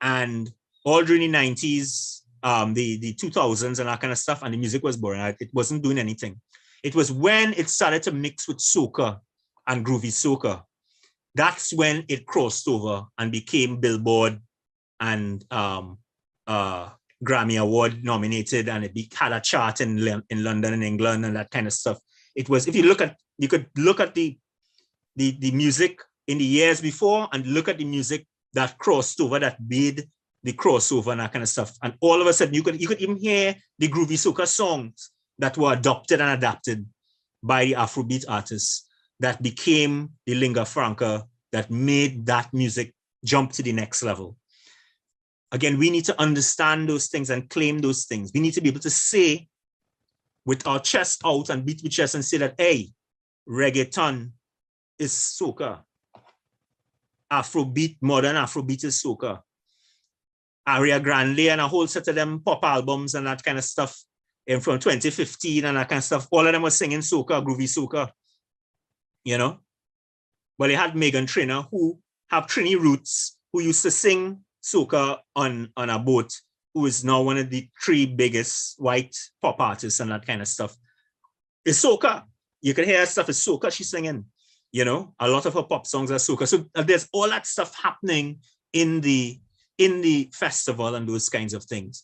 and all during the 90s, the 2000s and that kind of stuff, and the music was boring. It wasn't doing anything. It was when it started to mix with soca and groovy soca. That's when it crossed over and became Billboard and Grammy Award nominated, and it had a chart in London and England and that kind of stuff. It was, if you could look at the music in the years before and look at the music that crossed over, that made the crossover and that kind of stuff. And all of a sudden you could even hear the groovy soca songs that were adopted and adapted by the Afrobeat artists that became the lingua franca that made that music jump to the next level. Again, we need to understand those things and claim those things. We need to be able to say with our chest out and beat with chest and say that, hey, reggaeton is soca. Afrobeat, modern Afrobeat is soca. Aria Grande and a whole set of them pop albums and that kind of stuff from 2015 and that kind of stuff. All of them were singing soca, groovy soca, But they had Megan Trainor, who have Trini roots, who used to sing soca on a boat, who is now one of the 3 biggest white pop artists and that kind of stuff. It's soca. You can hear her stuff, it's soca she's singing. A lot of her pop songs are soca. So there's all that stuff happening in the festival and those kinds of things.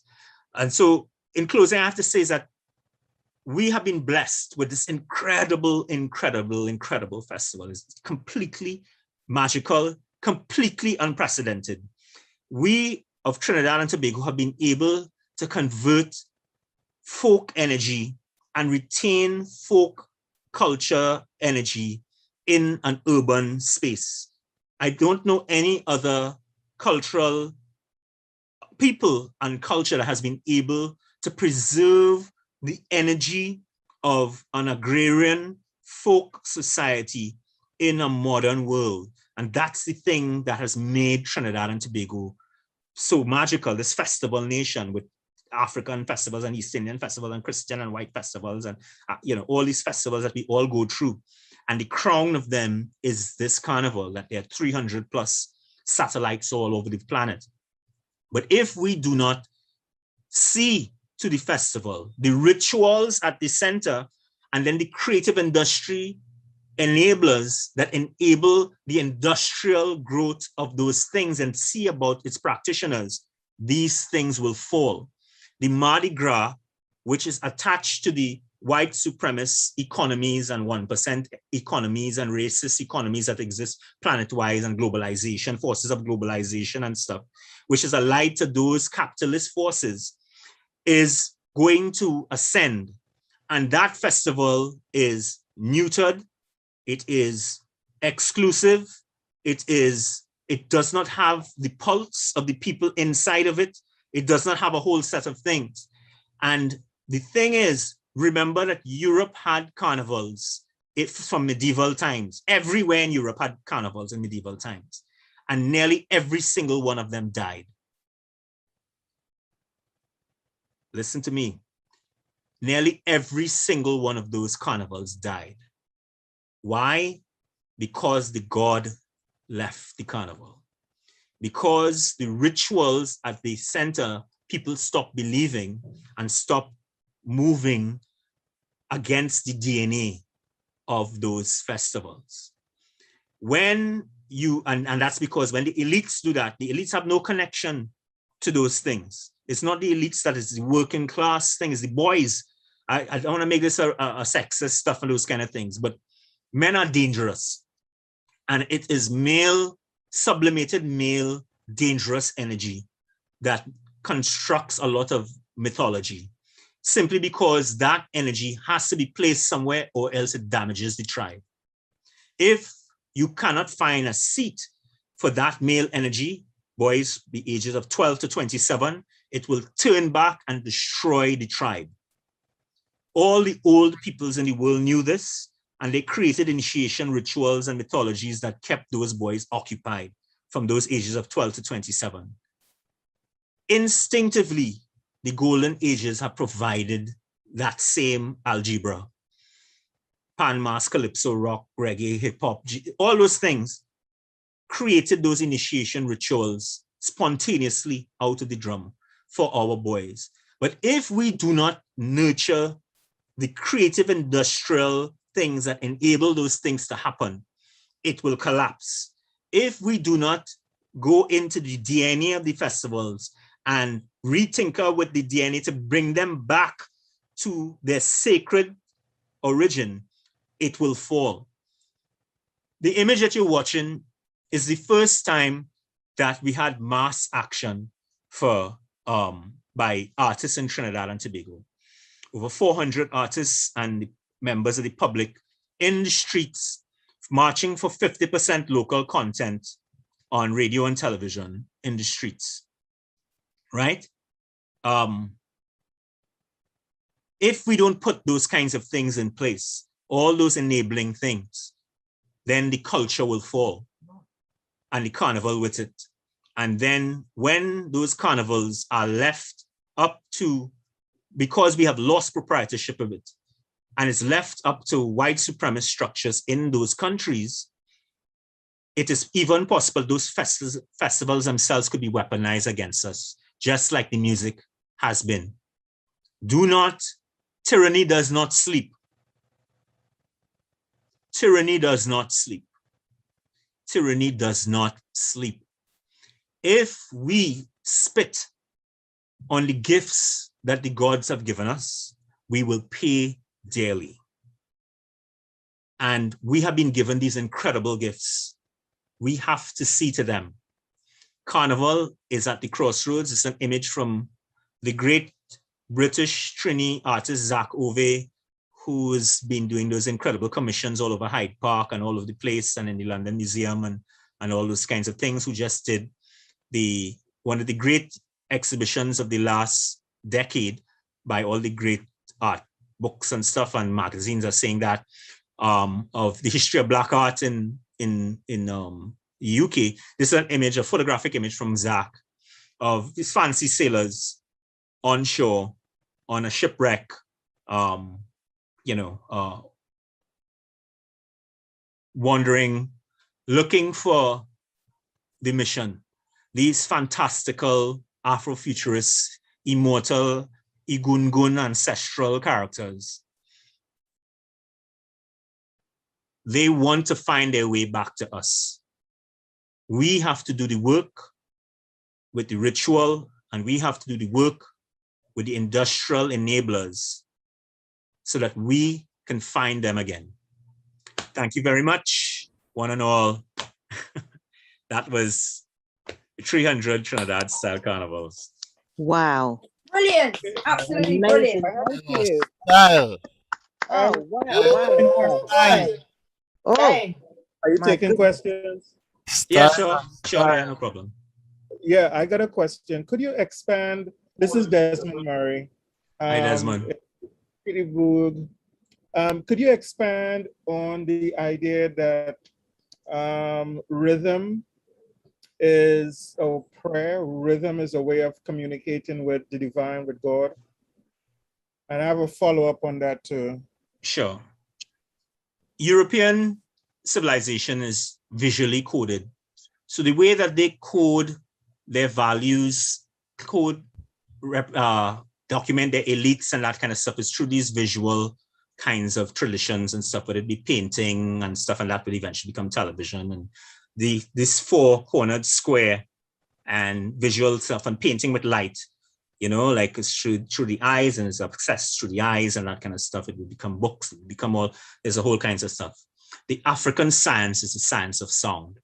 And so in closing, I have to say is that we have been blessed with this incredible festival. It's completely magical, completely unprecedented. We of Trinidad and Tobago have been able to convert folk energy and retain folk culture energy in an urban space. I don't know any other cultural people and culture that has been able to preserve the energy of an agrarian folk society in a modern world. And that's the thing that has made Trinidad and Tobago so magical, this festival nation with African festivals and East Indian festivals and Christian and white festivals and all these festivals that we all go through. And the crown of them is this carnival, that there are 300 plus satellites all over the planet. But if we do not see to the festival, the rituals at the center, and then the creative industry enablers that enable the industrial growth of those things and see about its practitioners, these things will fall. The Mardi Gras, which is attached to the white supremacist economies and 1% economies and racist economies that exist planet-wise and globalization, forces of globalization and stuff, which is allied to those capitalist forces, is going to ascend. And that festival is neutered. It is exclusive. It does not have the pulse of the people inside of it. It does not have a whole set of things. And the thing is, remember that Europe had carnivals from medieval times. Everywhere in Europe had carnivals in medieval times. And nearly every single one of them died. Listen to me. Nearly every single one of those carnivals died. Why? Because the god left the carnival. Because the rituals at the center, people stop believing and stop moving against the DNA of those festivals. When you, and that's because when the elites do that, the elites have no connection to those things. It's not the elites that is the working class thing, it's the boys. I don't want to make this a sexist stuff and those kind of things, but men are dangerous. And it is male, sublimated male, dangerous energy that constructs a lot of mythology, simply because that energy has to be placed somewhere or else it damages the tribe. If you cannot find a seat for that male energy, boys, the ages of 12 to 27, it will turn back and destroy the tribe. All the old peoples in the world knew this, and they created initiation rituals and mythologies that kept those boys occupied from those ages of 12 to 27. Instinctively, the golden ages have provided that same algebra. Pan, mass, calypso, rock, reggae, hip hop, all those things created those initiation rituals spontaneously out of the drum for our boys. But if we do not nurture the creative industrial things that enable those things to happen, it will collapse. If we do not go into the DNA of the festivals and retinker with the DNA to bring them back to their sacred origin, it will fall. The image that you're watching is the first time that we had mass action for by artists in Trinidad and Tobago. Over 400 artists and members of the public in the streets marching for 50% local content on radio and television in the streets, right? If we don't put those kinds of things in place, all those enabling things, then the culture will fall and the carnival with it. And then when those carnivals are left up to, because we have lost proprietorship of it, and it's left up to white supremacist structures in those countries, it is even possible those festivals themselves could be weaponized against us, just like the music has been. Tyranny does not sleep. Tyranny does not sleep. Tyranny does not sleep. If we spit on the gifts that the gods have given us, we will pay dearly. And we have been given these incredible gifts. We have to see to them. Carnival is at the crossroads. It's an image from the great British Trini artist Zach Ove, who's been doing those incredible commissions all over Hyde Park and all over the place and in the London Museum and all those kinds of things, who just did one of the great exhibitions of the last decade by all the great art books and stuff, and magazines are saying that of the history of Black art in the UK. This is an image, a photographic image from Zach of these fancy sailors on shore on a shipwreck, wandering, looking for the mission. These fantastical Afrofuturist, immortal, Igungun ancestral characters. They want to find their way back to us. We have to do the work with the ritual, and we have to do the work with the industrial enablers so that we can find them again. Thank you very much, one and all. That was 300 Trinidad style carnivals. Wow. Brilliant. Absolutely Amazing. brilliant. Thank you. Style. Oh, wow. Oh, Are you my taking goodness. questions? Yeah, sure, yeah, no problem. Yeah, I got a question. Could you expand? This is Desmond Murray. Hi, Desmond. Pretty good. Could you expand on the idea that rhythm is a prayer, rhythm is a way of communicating with the divine, with God? And I have a follow-up on that too. Sure. European civilization is visually coded. So the way that they code their values, code document their elites and that kind of stuff is through these visual kinds of traditions and stuff, whether it be painting and stuff, and that would eventually become television. And this four-cornered square and visual stuff and painting with light, you know, like it's through the eyes, and it's access through the eyes and that kind of stuff. It will become books, it will become all, there's a whole kinds of stuff. The African science is the science of sound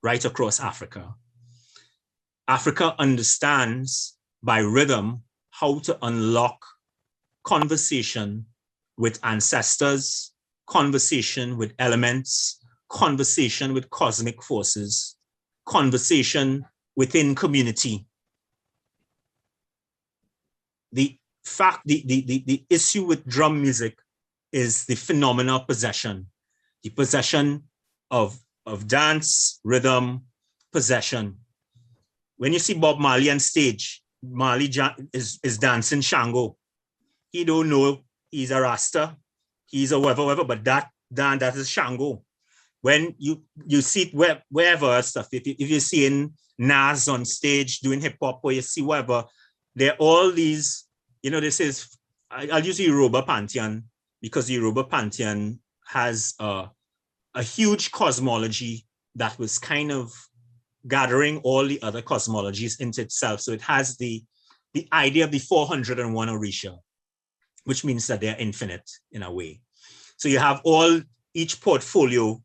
right across Africa. Africa understands by rhythm how to unlock conversation with ancestors, conversation with elements, conversation with cosmic forces, conversation within community. The issue with drum music is the phenomenon of possession, the possession of dance, rhythm, possession. When you see Bob Marley on stage, Marley is dancing Shango. He don't know he's a Rasta, he's a whatever, but that is Shango. When you see it wherever stuff, if you're seeing Nas on stage doing hip hop, or you see whatever, there are all these, you know, this is, I'll use the Yoruba Pantheon, because the Yoruba Pantheon has a huge cosmology that was kind of gathering all the other cosmologies into itself. So it has the idea of the 401 Orisha, which means that they're infinite in a way. So you have each portfolio,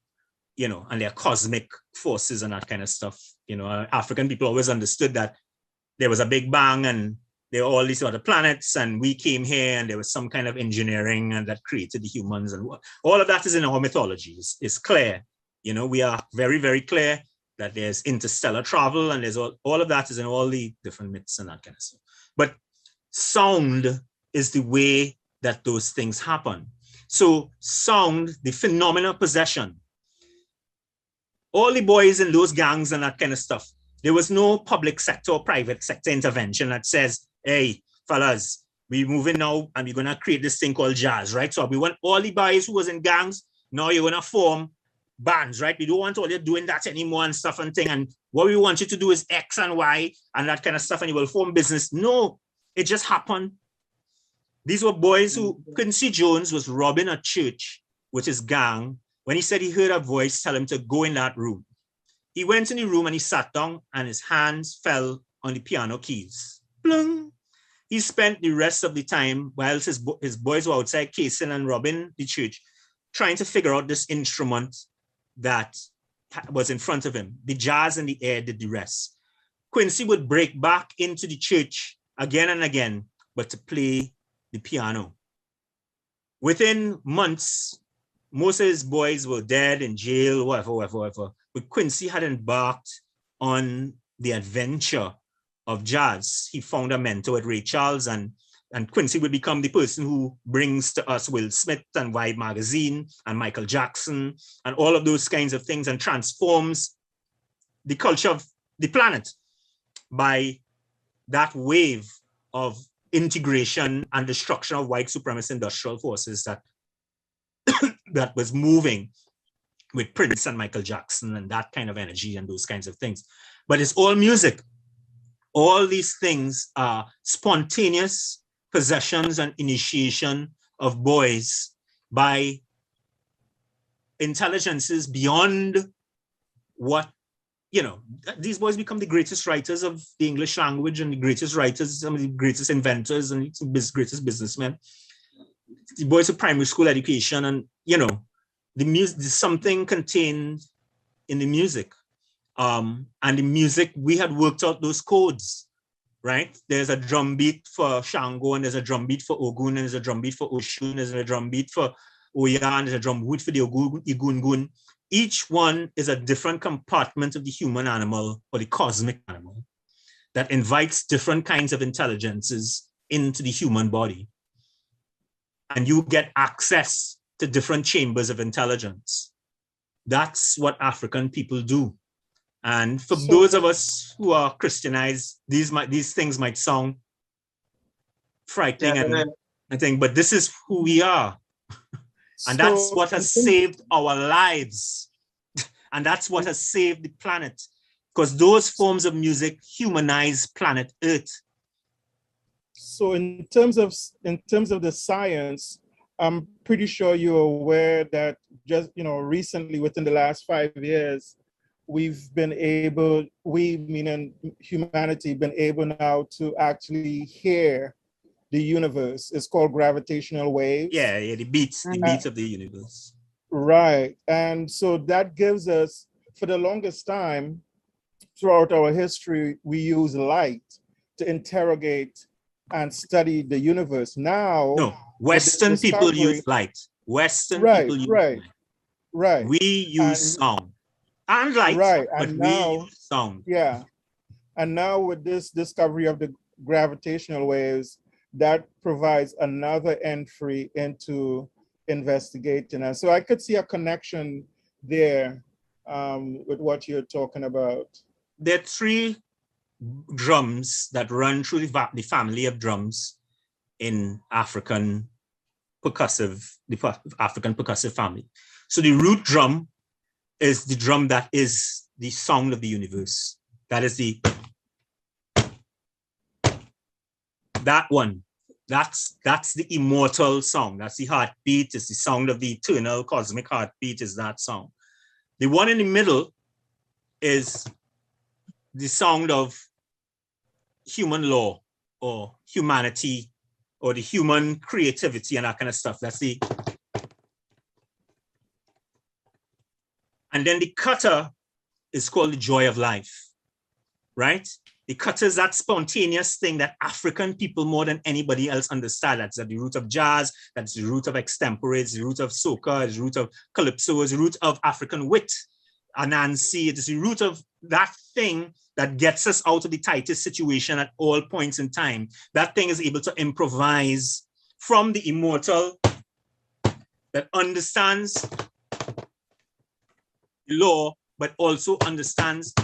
you know, and their cosmic forces and that kind of stuff. You know, African people always understood that there was a big bang and there were all these other planets and we came here and there was some kind of engineering and that created the humans, and all of that is in our mythologies. It's clear. You know, we are very, very clear that there's interstellar travel, and there's all of that is in all the different myths and that kind of stuff. But sound is the way that those things happen. So sound, the phenomena of possession, all the boys in those gangs and that kind of stuff, there was no public sector or private sector intervention that says, hey, fellas, we're moving now and we're gonna create this thing called jazz, right? So we want all the boys who was in gangs, now you're gonna form bands, right? We don't want all you doing that anymore and stuff and thing. And what we want you to do is X and Y and that kind of stuff, and you will form business. No, it just happened. These were boys who, Quincy Jones was robbing a church with his gang. When he said he heard a voice tell him to go in that room, he went in the room and he sat down and his hands fell on the piano keys. Plung. He spent the rest of the time while his boys were outside casing and robbing the church, trying to figure out this instrument that was in front of him. The jazz and the air did the rest. Quincy would break back into the church again and again, but to play the piano. Within months, most of his boys were dead, in jail, whatever. But Quincy had embarked on the adventure of jazz. He found a mentor at Ray Charles, and Quincy would become the person who brings to us Will Smith and Vibe Magazine and Michael Jackson and all of those kinds of things, and transforms the culture of the planet by that wave of integration and destruction of white supremacist industrial forces that was moving with Prince and Michael Jackson and that kind of energy and those kinds of things. But it's all music. All these things are spontaneous possessions and initiation of boys by intelligences beyond what, you know, these boys become the greatest writers of the English language and the greatest writers, some of the greatest inventors and the greatest businessmen. The boys with primary school education, and, you know, the music, there's something contained in the music. And the music, we had worked out those codes, right? There's a drum beat for Shango, and there's a drum beat for Ogun, and there's a drum beat for Oshun, there's a drum beat for Oya, and there's a drum beat for the Igungun. Each one is a different compartment of the human animal or the cosmic animal that invites different kinds of intelligences into the human body. And you get access to different chambers of intelligence. That's what African people do. And for those of us who are Christianized, these things might sound frightening and I think, but this is who we are. And that's what has saved our lives. And that's what has saved the planet. Because those forms of music humanize planet Earth. So in terms of the science, I'm pretty sure you're aware that just, recently within the last 5 years, we've been able, we meaning humanity, been able now to actually hear the universe. It's called gravitational waves. Yeah, the beats of the universe. Right. And so that gives us, for the longest time, throughout our history, we use light to interrogate and study the universe. Now, no, Western people use light. Western people use light. Right. We use sound and light, right. but and we now, use sound. Yeah. And now with this discovery of the gravitational waves, that provides another entry into investigating. And so I could see a connection there with what you're talking about. There are 3 drums that run through the family of drums in African percussive family. So the root drum is the drum that is the sound of the universe. That is that one. That's the immortal song. That's the heartbeat. It's the sound of the eternal cosmic heartbeat is that song. The one in the middle is the sound of human law or humanity or the human creativity and that kind of stuff. And then the cutter is called the joy of life, right? The cutter is that spontaneous thing that African people more than anybody else understand. That's at the root of jazz, that's the root of extempore, it's the root of soca, it's the root of calypso, it's the root of African wit, Anansi, it's the root of that thing that gets us out of the tightest situation at all points in time. That thing is able to improvise from the immortal that understands the law, but also understands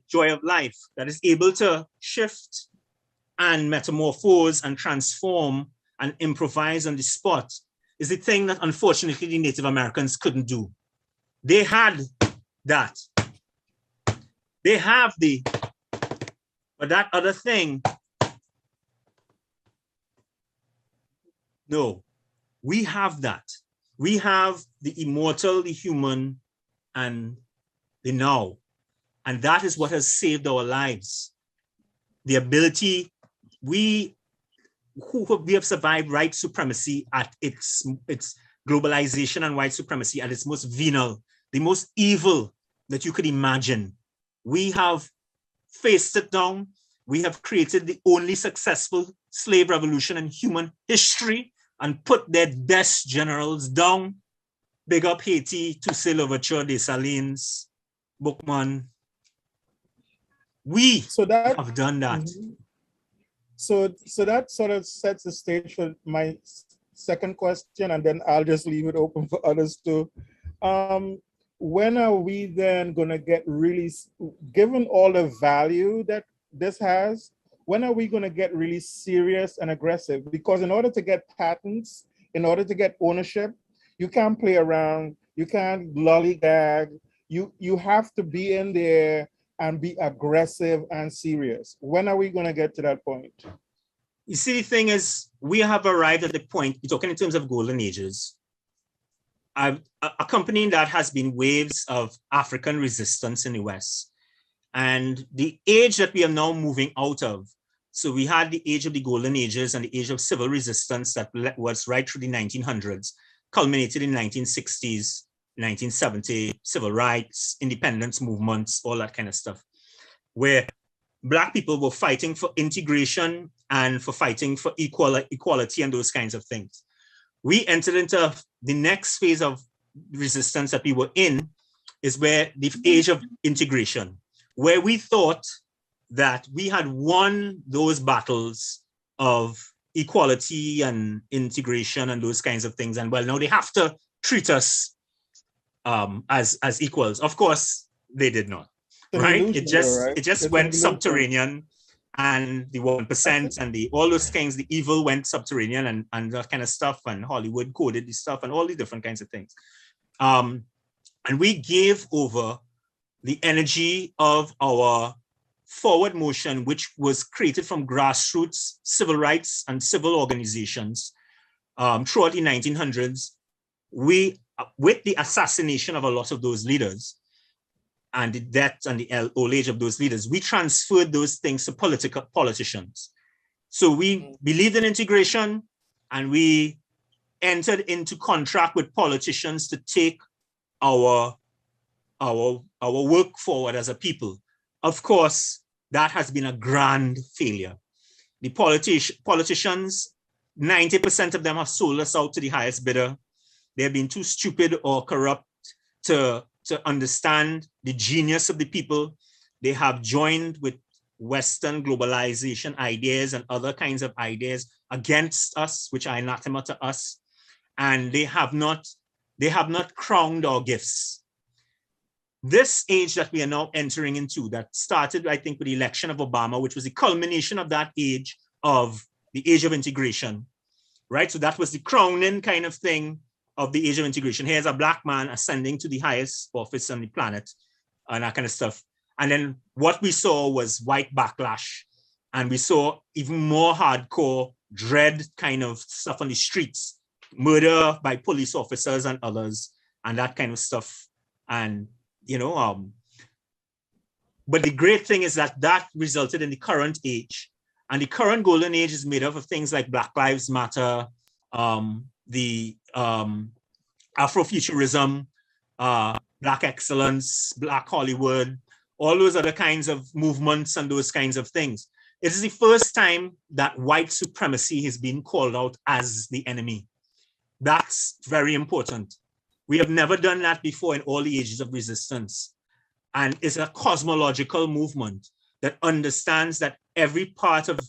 joy of life, that is able to shift and metamorphose and transform and improvise on the spot, is the thing that unfortunately the Native Americans couldn't do. They had that. They have but that other thing, no, we have that. We have the immortal, the human, and the now. And that is what has saved our lives. The ability, we have survived white supremacy at its globalization and white supremacy at its most venal, the most evil that you could imagine. We have faced it down. We have created the only successful slave revolution in human history and put their best generals down. Big up Haiti, Toussaint Louverture, Dessalines, Bookman. We have done that. Mm-hmm. So that sort of sets the stage for my second question, and then I'll just leave it open for others too. When are we then going to get really, given all the value that this has, when are we going to get really serious and aggressive? Because in order to get patents, in order to get ownership, you can't play around, you can't lollygag, you have to be in there and be aggressive and serious. When are we going to get to that point? You see, the thing is, we have arrived at the point, you're talking in terms of golden ages. Accompanying that has been waves of African resistance in the West. And the age that we are now moving out of, so we had the age of the golden ages and the age of civil resistance that was right through the 1900s, culminated in 1960s, 1970, civil rights, independence movements, all that kind of stuff, where Black people were fighting for integration and for fighting for equality and those kinds of things. We entered into the next phase of resistance that we were in, is where the age of integration, where we thought that we had won those battles of equality and integration and those kinds of things. And well, now they have to treat us as equals. Of course, they did not, right? It just went subterranean, and the 1% and all those things, the evil went subterranean and that kind of stuff, and Hollywood coded the stuff and all the different kinds of things. And we gave over the energy of our forward motion, which was created from grassroots civil rights and civil organizations throughout the 1900s, we, with the assassination of a lot of those leaders and the death and the old age of those leaders, we transferred those things to politicians. So we believed in integration, and we entered into contract with politicians to take our work forward as a people. Of course, that has been a grand failure. The politicians, 90% of them have sold us out to the highest bidder. They've been too stupid or corrupt to understand the genius of the people. They have joined with Western globalization ideas and other kinds of ideas against us, which are anathema to us. And they have not crowned our gifts. This age that we are now entering into, that started, I think, with the election of Obama, which was the culmination of that age, of the age of integration, right? So that was the crowning kind of thing of the age of integration. Here's a Black man ascending to the highest office on the planet and that kind of stuff. And then what we saw was white backlash. And we saw even more hardcore dread kind of stuff on the streets, murder by police officers and others, and that kind of stuff. And, you know, but the great thing is that that resulted in the current age. And the current golden age is made up of things like Black Lives Matter, the Afrofuturism, Black excellence, Black Hollywood, all those other kinds of movements and those kinds of things. It is the first time that white supremacy has been called out as the enemy. That's very important. We have never done that before in all the ages of resistance. And it's a cosmological movement that understands that every part of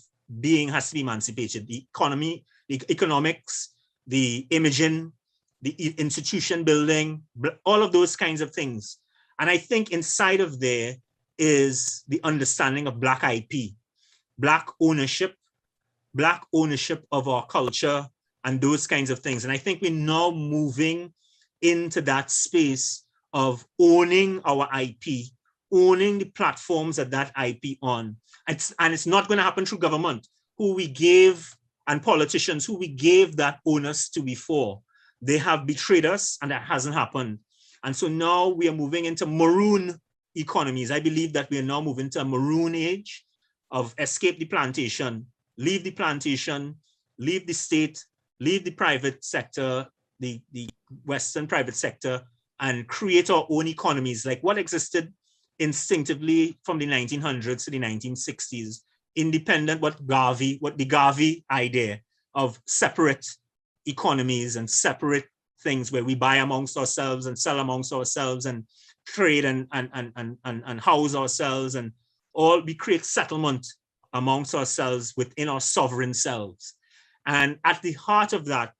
being has to be emancipated. The economy, the economics, the imaging, the institution building, all of those kinds of things. And I think inside of there is the understanding of Black IP, Black ownership of our culture and those kinds of things. And I think we're now moving into that space of owning our IP, owning the platforms that IP on. And it's not going to happen through government, who we gave, and politicians who we gave that onus to before. They have betrayed us, and that hasn't happened. And so now we are moving into maroon economies. I believe that we are now moving to a maroon age of escape the plantation, leave the plantation, leave the state, leave the private sector, the Western private sector, and create our own economies, like what existed instinctively from the 1900s to the 1960s, independent, what the Garvey idea of separate economies and separate things where we buy amongst ourselves and sell amongst ourselves and trade and house ourselves, and all we create settlement amongst ourselves within our sovereign selves. And at the heart of that,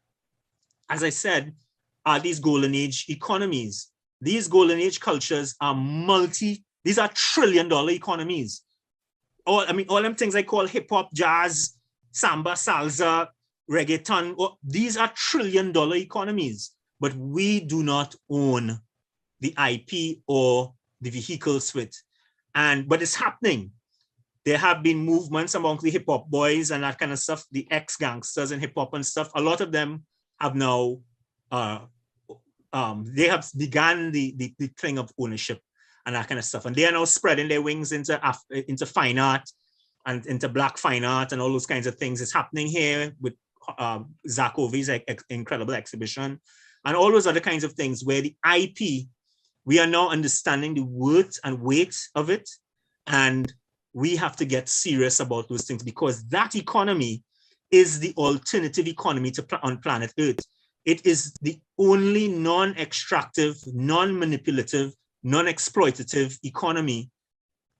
as I said, are these golden age economies. These golden age cultures are these are trillion-dollar economies. All them things I call hip hop, jazz, samba, salsa, reggaeton, these are trillion-dollar economies, but we do not own the IP or the vehicles with. But it's happening. There have been movements among the hip hop boys and that kind of stuff, the ex-gangsters and hip hop and stuff. A lot of them have now, they have begun the thing of ownership and that kind of stuff. And they are now spreading their wings into fine art and into Black fine art and all those kinds of things. It's happening here with Zach Ovey's incredible exhibition and all those other kinds of things where the IP, we are now understanding the worth and weight of it. And we have to get serious about those things, because that economy is the alternative economy on planet Earth. It is the only non-extractive, non-manipulative, non-exploitative economy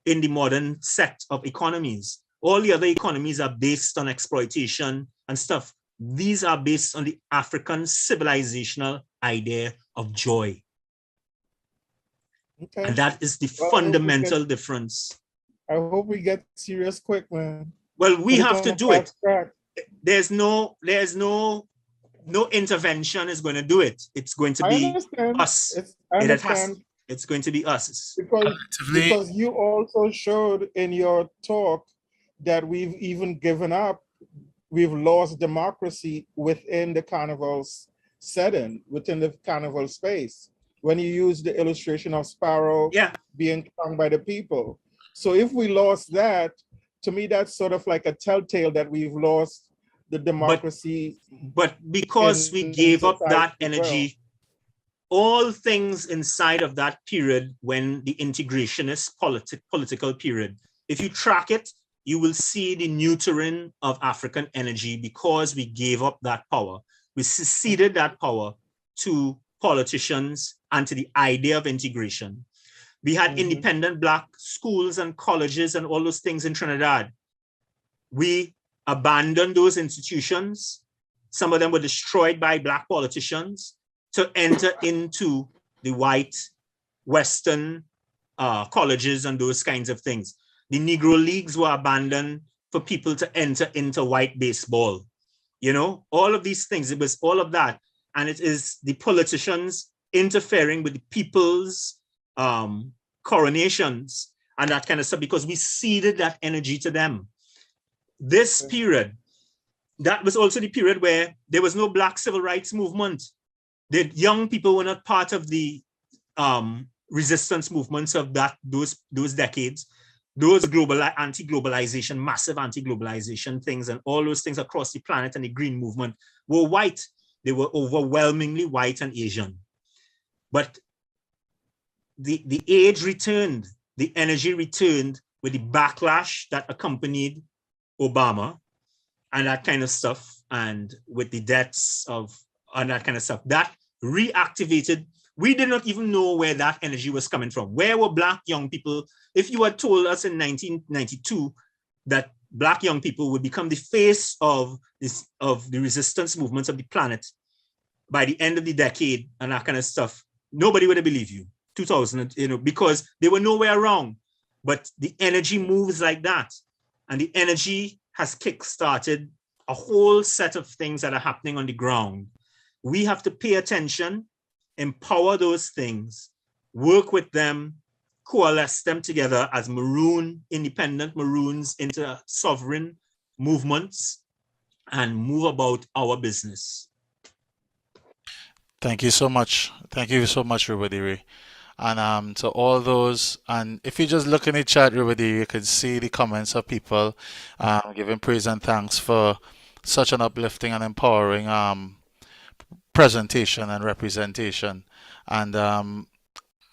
in the modern set of economies. All the other economies are based on exploitation and stuff. These are based on the African civilizational idea of joy. Okay. And that is the fundamental difference. I hope we get serious quick, man. Well, we have to do it. There's no intervention is going to do it. It's going to be us. I understand. It's going to be us. Because you also showed in your talk that we've even given up, we've lost democracy within the carnival's setting, within the carnival space. When you use the illustration of Sparrow being sung by the people. So if we lost that, to me, that's sort of like a telltale that we've lost the democracy. But because we gave up that energy, all things inside of that period when the integrationist political period, if you track it, you will see the neutering of African energy because we gave up that power. We ceded that power to politicians and to the idea of integration. We had independent Black schools and colleges and all those things in Trinidad. We abandoned those institutions. Some of them were destroyed by Black politicians to enter into the white Western colleges and those kinds of things. The Negro Leagues were abandoned for people to enter into white baseball. You know, all of these things, it was all of that. And it is the politicians interfering with the people's coronations and that kind of stuff because we ceded that energy to them. This period, that was also the period where there was no Black civil rights movement. The young people were not part of the resistance movements of those decades. Those anti-globalization, massive anti-globalization things and all those things across the planet and the green movement were white. They were overwhelmingly white and Asian. But the age returned, the energy returned with the backlash that accompanied Obama and that kind of stuff, and with the deaths of and that kind of stuff. That reactivated. We did not even know where that energy was coming from. Where were Black young people? If you had told us in 1992 that Black young people would become the face of the resistance movements of the planet by the end of the decade and that kind of stuff, nobody would have believed you. 2000, because they were nowhere wrong. But the energy moves like that. And the energy has kick-started a whole set of things that are happening on the ground. We have to pay attention, empower those things, work with them, coalesce them together as independent Maroons into sovereign movements and move about our business. Thank you so much. Thank you so much, Rubadiri. And to all those, and if you just look in the chat, Rubadiri, you can see the comments of people giving praise and thanks for such an uplifting and empowering presentation and representation. And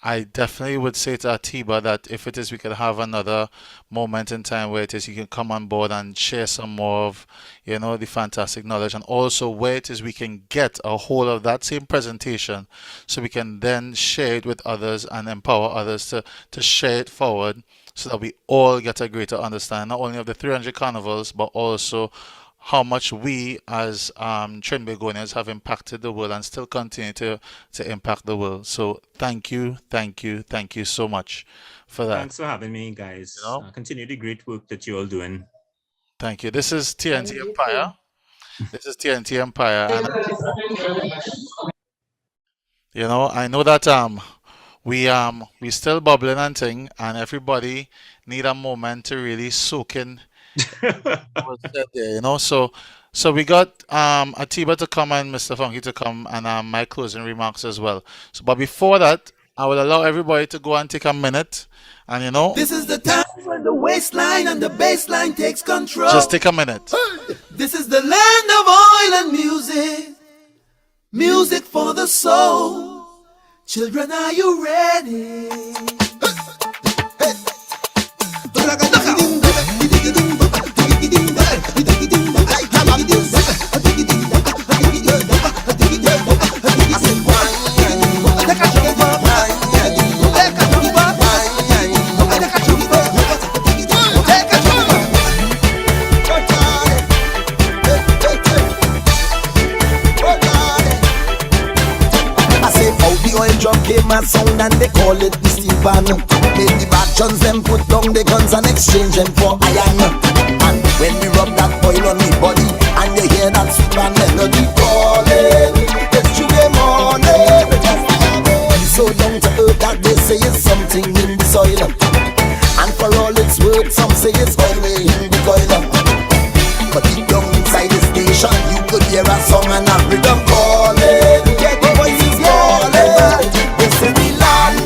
I definitely would say to Atiba that if it is we could have another moment in time where it is you can come on board and share some more of, the fantastic knowledge, and also where it is we can get a hold of that same presentation so we can then share it with others and empower others to share it forward so that we all get a greater understanding, not only of the 300 carnivals, but also how much we as Trinbagonians have impacted the world and still continue to impact the world. So thank you so much for that. Thanks for having me, guys. Continue the great work that you're all doing. Thank you. This is T&T Empire. This is T&T Empire. And, I know that we still bubbling and thing, and everybody need a moment to really soak in what's said there, So we got Atiba to come and Mr. Funky to come, and my closing remarks as well. But before that, I would allow everybody to go and take a minute, and this is the time when the waistline and the bassline takes control. Just take a minute. This is the land of oil and music, music for the soul. Children, are you ready? Came a sound and they call it the Steelpan. Make the factions them put down the guns and exchange them for iron. And when we rub that oil on the body and you hear that sweet man melody calling, it's Tuesday morning. so down to earth that they say is something in the soil. And for all its worth, some say it's always in the coil. But deep down inside the station, you could hear a song and a rhythm calling. Yeah, the voices calling. This is the land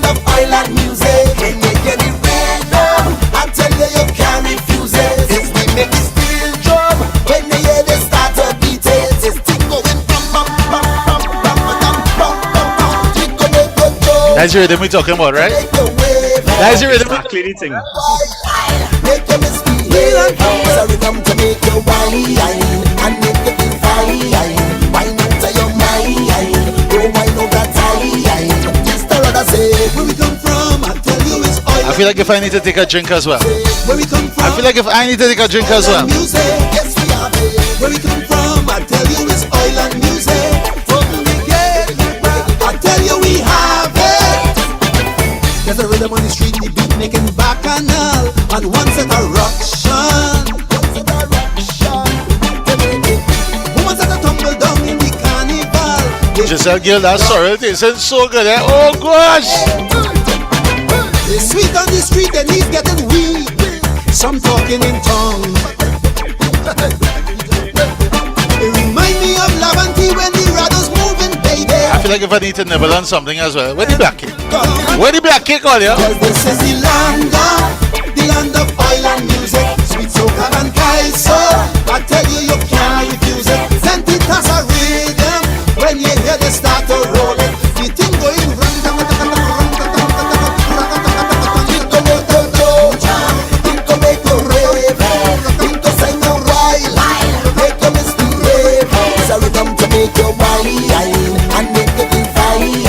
of oil and music. When you get the rhythm, I tell you can't refuse it. It's the make the steel drum. When you hear the start to beat it, it's thing going bum bum bum bum bum bum bum bum bum. Jingle make the drum. That's the rhythm we're talking about, right? That's the rhythm. Exactly the thing. Make you misbehave. It's a rhythm to make you whine and make you feel fine. Wine out of your mind. Don't wine out that time. Just a rather say where we come from. I tell you it's oil. I feel like if I need to take a drink as well. Where we come from. I feel like if I need to take a drink as well. Music, yes we have it. Where we come from. I tell you it's oil and music. From the get, I tell you we have it. There's a rhythm on the street, the beat making bacchanal, and one set a ruction. Woman set a tumble down in the carnival. Giselle Gill, that sorrel tastes so good, eh? Oh gosh! It's sweet on the street and he's getting weak. Some talking in tongues. It remind me of Lavante when the raddle's moving, baby. I feel like if I need to nibble on something as well. Where the black cake? Where the black cake all here? Cause this is the land of oil and music. Sweet Soca and Calypso. I tell you, you can't refuse it. Send it as a rhythm. When you hear the start to roll it, the thing going run. Make your wine and make you feel fine.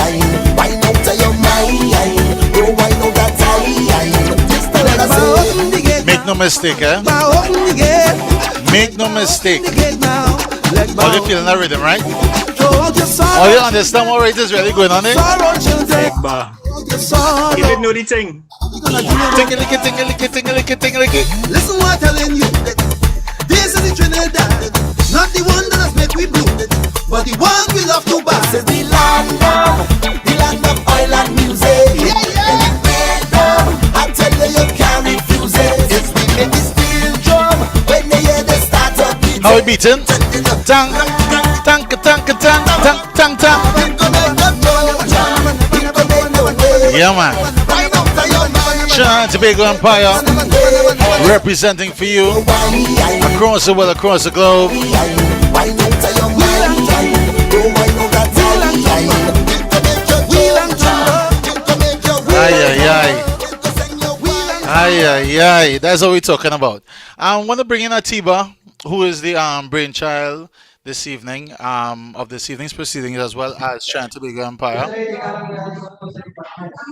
Wine out of your mind. Don't wine out that time. Just a little say. Make no mistake, eh? Make no mistake. All you feeling that rhythm, right? All you understand what right is really going on, eh? You didn't know the thing. Listen what I'm telling you. This is the Trinidad. Not the one that has made we blue, but the one we love to buy. This is the land of oil and music. And the rhythm, I tell you can't refuse it. It's we make the steel drum when they hear the start of beat. How we beating? Tang, tang, tang, tang, tang, tang, tang. Yeah, man. Trinidad and Tobago Empire representing for you across the world, across the globe. Aye. That's what we're talking about. I want to bring in Atiba, who is the brainchild this evening of this evening's proceedings, as well as Trinidad and Tobago Empire.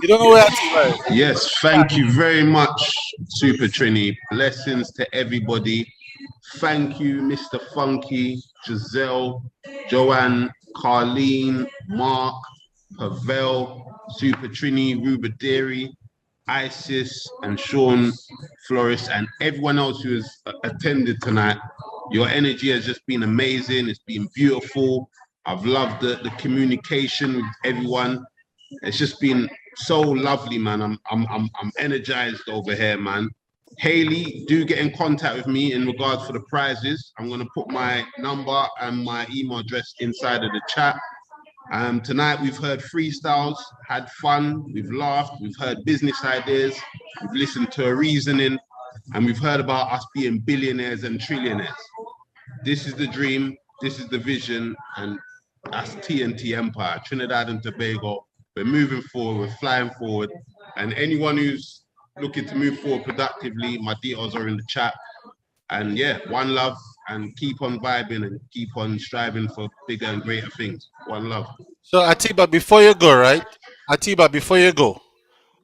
You don't know where Atiba is? Yes, thank you very much, Super Trini. Blessings to everybody. Thank you, Mr. Funky, Giselle, Joanne, Carlene, Mark, Pavel, Super Trini, Rubaderi, Isis, and Sean, Flores, and everyone else who has attended tonight. Your energy has just been amazing. It's been beautiful. I've loved the communication with everyone. It's just been so lovely, man. I'm energized over here, man. Haley, do get in contact with me in regards for the prizes. I'm gonna put my number and my email address inside of the chat. Tonight we've heard freestyles, had fun, we've laughed, we've heard business ideas, we've listened to a reasoning, and we've heard about us being billionaires and trillionaires. This is the dream, this is the vision, and that's T&T Empire, Trinidad and Tobago. We're moving forward, we're flying forward, and anyone who's looking to move forward productively, my details are in the chat. And yeah, one love, and keep on vibing and keep on striving for bigger and greater things. One love. So Atiba, before you go, right? Atiba, before you go.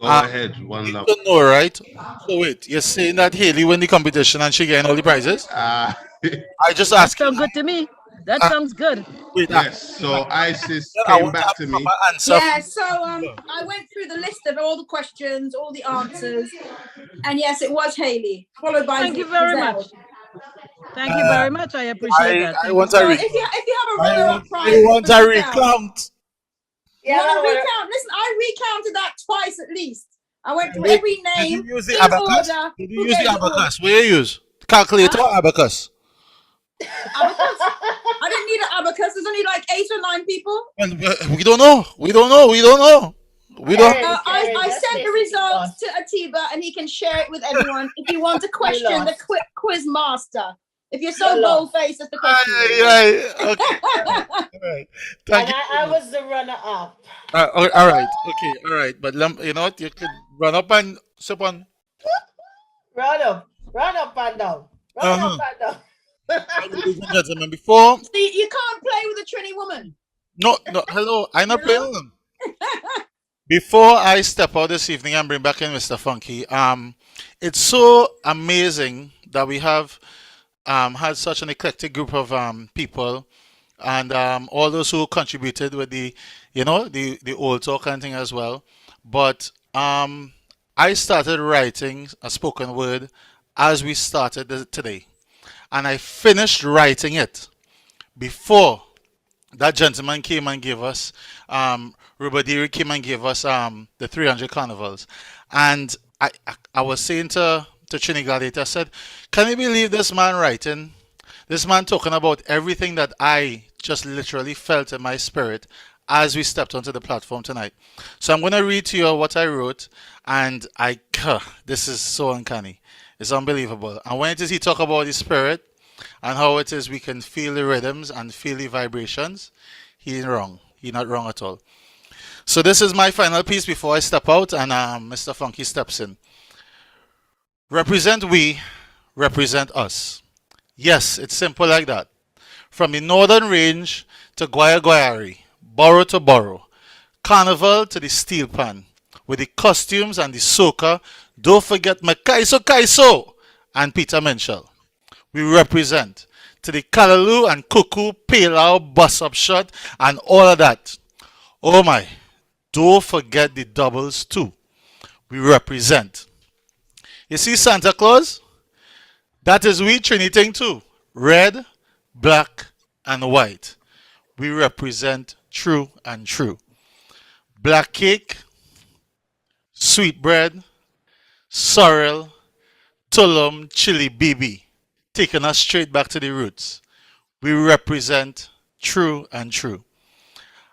Go ahead, one love. You don't know, right? So wait, you're saying that Haley won the competition and she getting all the prizes? I just asked. That sounds good to me. That sounds good. Wait, yes, so Isis came back to me. Yeah, so I went through the list of all the questions, all the answers, and yes, it was Haley, followed by. Thank you very much. Thank you very much. I appreciate that. I want a if you have a runner-up prize, I want a recount. Yeah, Want to I wanna- recount? Listen, I recounted that twice at least. I went through Wait, every did name you use the in abacus? order. Did you Who use the gave the order? abacus? Where you use? Calculator or abacus? Abacus. I didn't need an abacus. There's only like 8 or 9 people. And we don't know. We don't know. We don't know. We don't. I sent the results to Atiba and he can share it with everyone. If you want to question the quiz master, if you're so bold faced as the question. Right. Okay. All right. Thank you. I was the runner-up. All right. Okay. All right. But you know what? You could run up and sip on. Run up and down. Run up and down. Ladies and gentlemen, before. See, you can't play with a Trini woman. No. Hello. I'm not playing them. Before I step out this evening and bring back in Mr. Funky, it's so amazing that we have had such an eclectic group of people, and all those who contributed with the old talk and thing as well. But I started writing a spoken word as we started today, and I finished writing it before that gentleman came and gave us, Rubadiri came and gave us the 300 carnivals. And I was saying to Trinidad, I said, can you believe this man writing? This man talking about everything that I just literally felt in my spirit as we stepped onto the platform tonight. So I'm going to read to you what I wrote, and this is so uncanny. It's unbelievable. And when it is he talk about the spirit, and how it is we can feel the rhythms and feel the vibrations, he ain't wrong. He's not wrong at all. So this is my final piece before I step out and Mr. Funky steps in. Represent we, represent us. Yes, it's simple like that. From the northern range to Guayari, borough to borough, carnival to the Steelpan, with the costumes and the soca, don't forget my Kaiso and Peter Minshall. We represent to the Callaloo and Cuckoo, Palau, Bus Up Shot, and all of that. Oh my, don't forget the doubles too. We represent. You see Santa Claus? That is we Trinity too. Red, black, and white. We represent true and true. Black cake, sweet bread, sorrel, tulum, chili bibi. Taking us straight back to the roots. We represent true and true.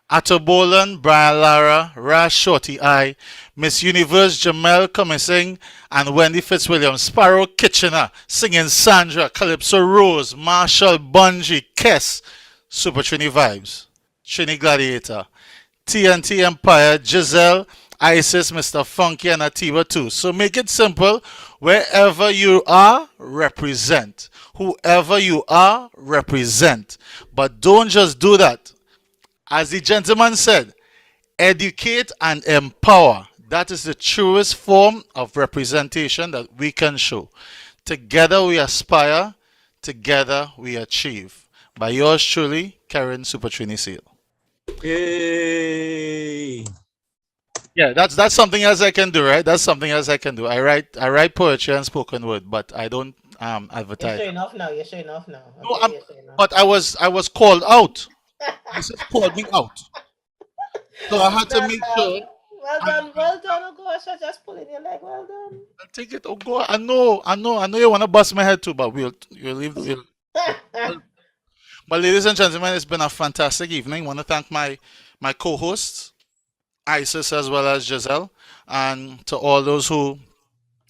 Atobolan, Brian Lara, Rash Shorty I, Miss Universe Jamel Cummings, and Wendy Fitzwilliam, Sparrow Kitchener, singing Sandra, Calypso Rose, Marshall Bungie, Kess, Super Trini Vibes, Trini Gladiator, T&T Empire, Giselle, Isis, Mr. Funky, and Atiba too. So make it simple. Wherever you are, represent. Whoever you are, represent. But don't just do that. As the gentleman said, educate and empower. That is the truest form of representation that we can show. Together we aspire, together we achieve. By yours truly, Karen Super Trini Seal. Yay! Yeah, that's something else I can do, right? That's something else I can do. I write poetry and spoken word, but I don't advertise. You're showing off now. No, but I was called out. I just called me out. So I had to make sure. Well done, oh gosh, I just pulling your leg. Well done. I'll take it. Oh God, I know you wanna bust my head too, but you'll leave. But ladies and gentlemen, it's been a fantastic evening. I want to thank my co-hosts, Isis as well as Giselle, and to all those who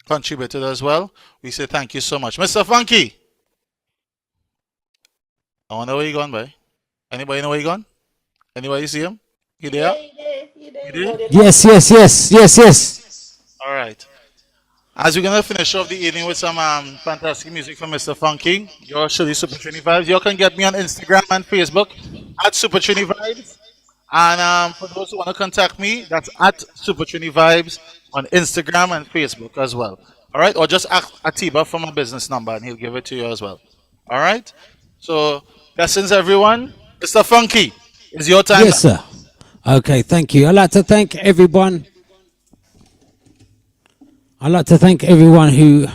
contributed as well. We say thank you so much. Mr. Funky, I wonder where you gone, boy. Anybody know where you gone? Anybody see him? You there? You there? Yes. All right. As we're gonna finish off the evening with some fantastic music from Mr. Funky, you're surely Super Trini Vibes. You can get me on Instagram and Facebook at Super Trini Vibes. And for those who want to contact me, that's at Super Trini Vibes on Instagram and Facebook as well. All right, or just ask Atiba for my business number and he'll give it to you as well. All right. So blessings, everyone. Mr. Funky, it's your time. Yes, sir. Okay, thank you. I'd like to thank everyone. Who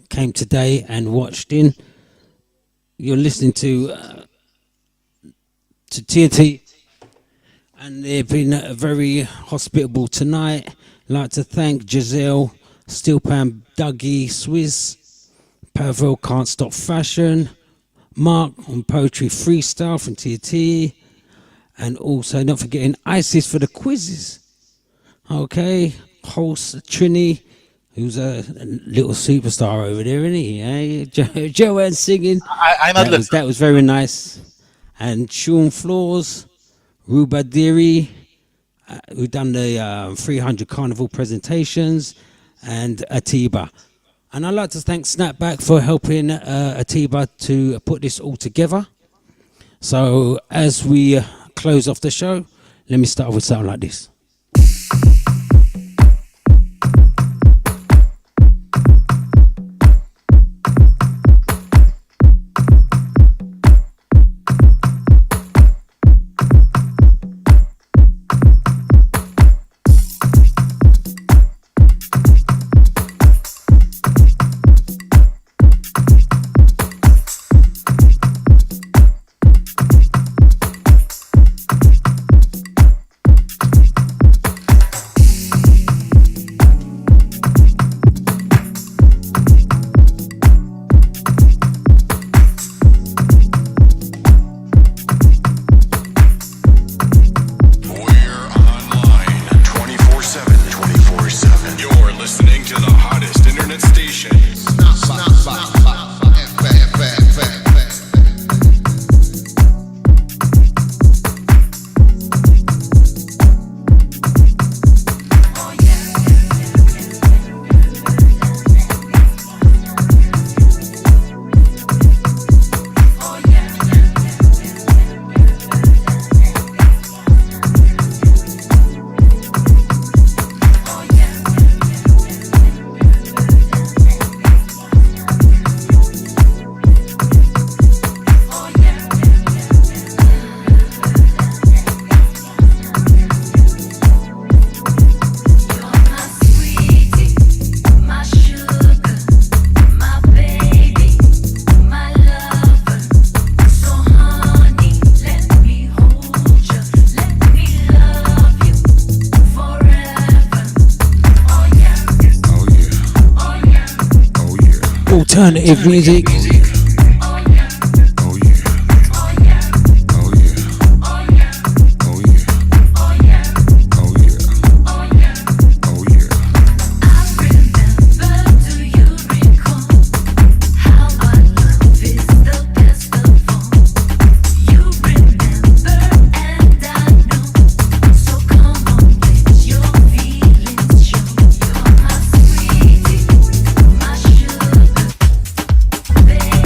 came today and watched in. You're listening to T&T And they've been very hospitable tonight. Like to thank Giselle, Steelpan, Dougie, Swizz, Pavel, Can't Stop Fashion, Mark on Poetry Freestyle from T&T, and also not forgetting Isis for the quizzes. Okay, host Trini, who's a little superstar over there, isn't he? Joanne singing. That was very nice. And Sean Floors, Rubadiri, who done the 300 Carnival presentations, and Atiba. And I'd like to thank Snapback for helping Atiba to put this all together. So as we close off the show, let me start with something like this. Alternative music. Baby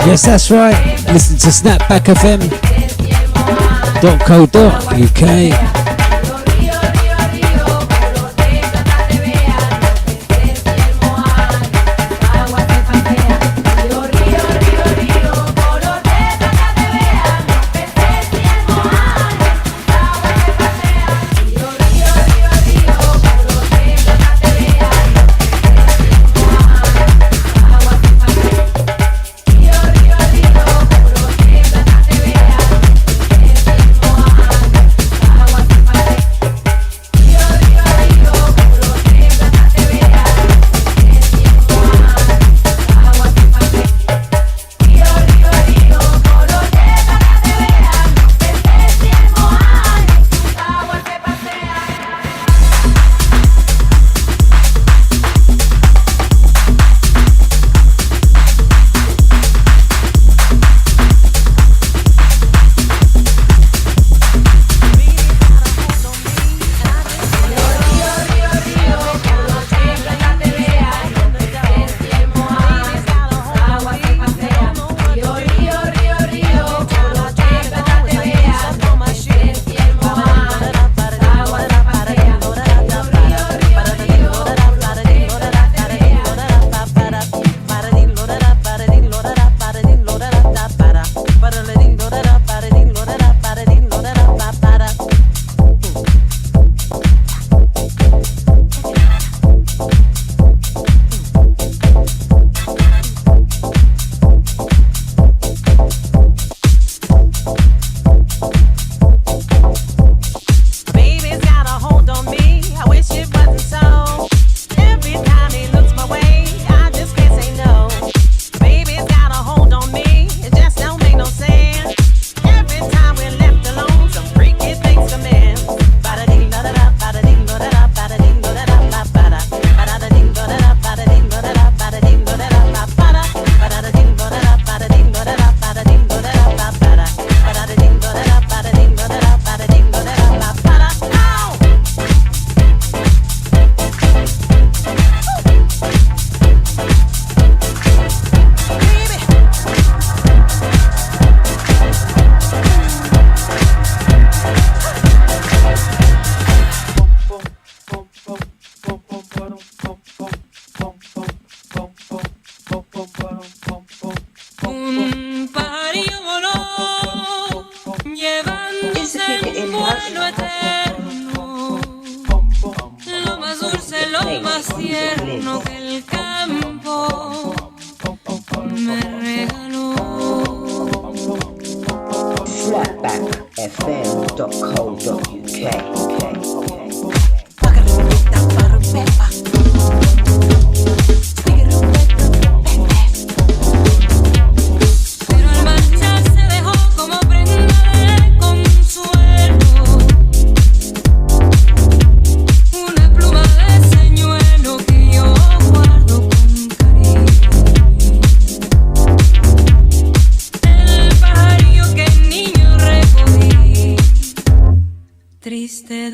Yes, that's right. Listen to snapbackfm.co.uk. tierno que el campo me regaló. Flatbackfm.co.uk. Triste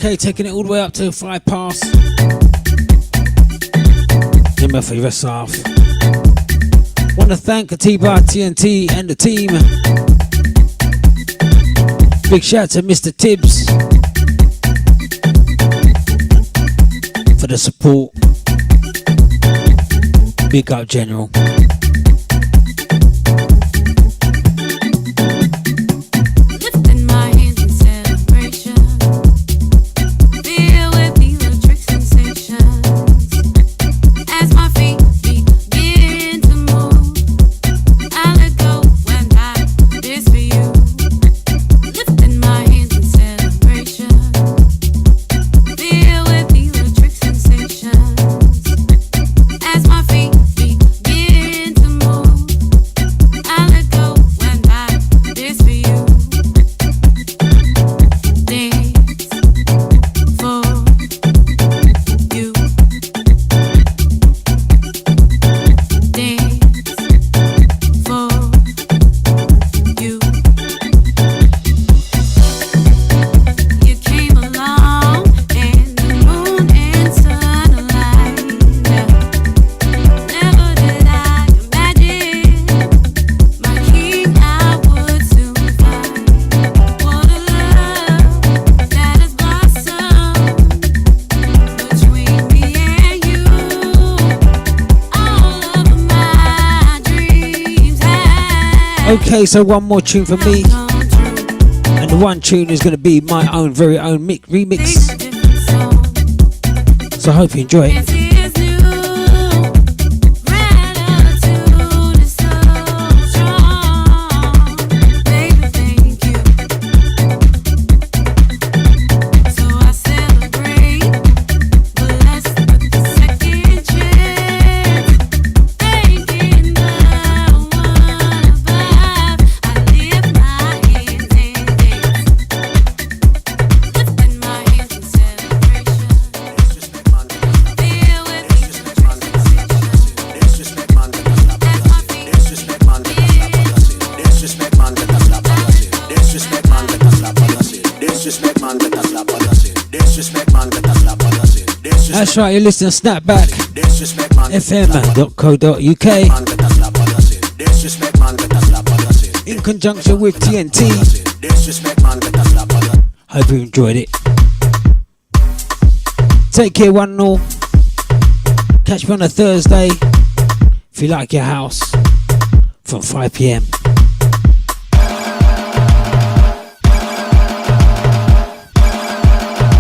Okay, taking it all the way up to 5 past. Remember for the rest half. Want to thank Atiba, T&T and the team. Big shout out to Mr. Tibbs for the support. Big up, General. Lifting my hands in celebration, filled with electric sensations. As my feet begin to move, I let go when I this for you. Lifting my hands in celebration, filled with electric sensations. As my feet begin to move, I let go when I this for you. Dance for you. Dance for you. You came along and the moon and sun aligned. Never did I imagine my king I would soon find. What a love that has blossomed between me and you. All of my dreams have Okay, so one more tune for me. And the one tune is going to be my own very own remix. So I hope you enjoy it. tears new. Gratitude is so strong. Baby, thank you. So I celebrate, blessed with the second chance. Thanking the one above. I lift my hands and dance. Lifting my hands in celebration. Feel with That's right, you're listening to Snapback FM.co.uk in conjunction with TNT. Hope you enjoyed it. Take care, one and all. Catch me on a Thursday if you like your house from 5 p.m.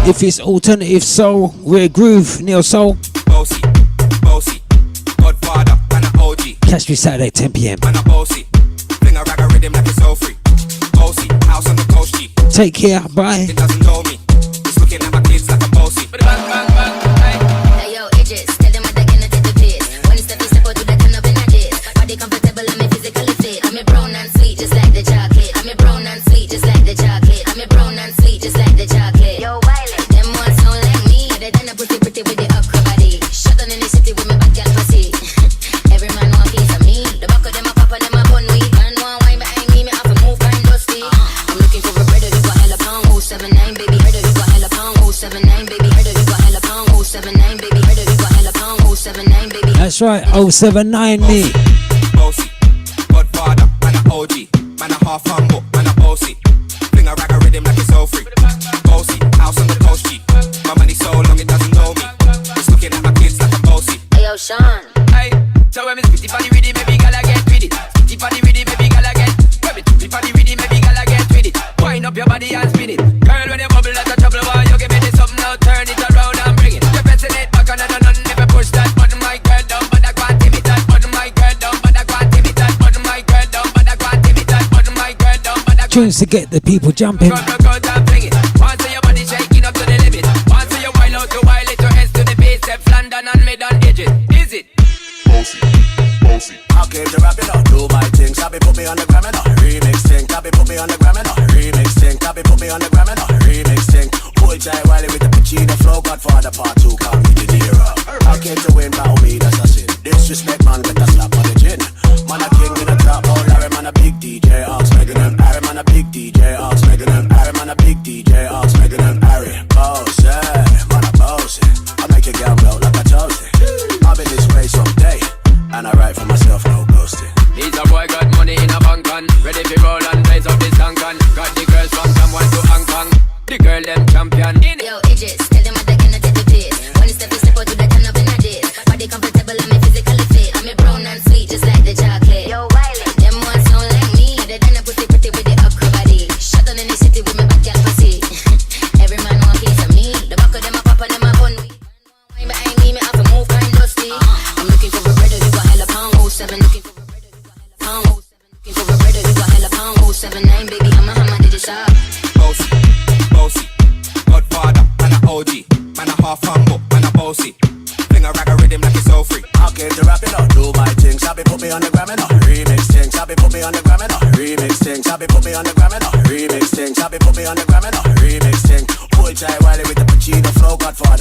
If it's alternative soul, rare groove, neo soul. Bossy, Godfather, and a OG. Catch me Saturday 10 p.m. Man a bossy, fling a rag a rhythm like it's all free. Bossy, house on the coast G. Take care, bye. It doesn't know me, it's looking at my kids like I'm bossy. Hey yo, Idris, tell them what they're gonna take the piss. One step you step out to the turn up in a jizz. Body comfortable, I'm physically fit. I'm a brown and sweet, just like the chocolate. I'm a brown and sweet, just like the chocolate. I'm a brown and sweet, just like the chocolate. Yo, Wiley, them ones sound like me. They done a pretty with the upper body. Shut down in the city with my bad girl pussy. Every man want piece of me. The back of them a pop and them a bun weed. Man want wine behind me, me have to move kind dusty. I'm looking for a brother who got hella pound. 079 baby, brother who got hella pound. 079 baby, brother who got hella pound. 079 baby, brother who got hella pound. 079 baby. That's right, 079 me. Bossy, Godfather, man a OG. Man a half humble, man a bossy. Fling a rag a rhythm like it's all free. Bossy, house on the coast G. My money so long it doesn't know me. It's looking at my kids like I'm bossy. Hey yo, Sean. Hey, so when me spitty body with it, maybe gala get with it. Spitty body with it, maybe gala get. When me spitty body with it, maybe gala get with it. Wind up your body and spin it. Girl, when you bubble like a trouble, why you give me this something now? Turn it around and bring it. You're pressing it back on and on. Never push that button, my girl down, but I can't tip it. That button, my girl down, but I can't tip it. That button, my girl down, but I can't tip it. That button, my girl down, but I can't. Tunes to get the people jumping. Once your body shaking up to the limit. Once you wild out to wild it, your hands to the base. Step London and mid on edges. Is it? Bossy. I came to rap it up, do my thing. Sabi put me on the gram and remix thing. Sabi put me on the gram and remix thing. Sabi put me on the gram and remix thing. Pull tight Wiley with the Pacino flow. Godfather part 2, call me the Nero. I came to win, battle me, that's a sin. Disrespect man, get a slap on the chin. Man a king in a top, oh Larry man a big DJ, Ox Megan and Harry man a big DJ, Ox Megan and Harry man a big DJ, Ox Megan and Harry. Boss.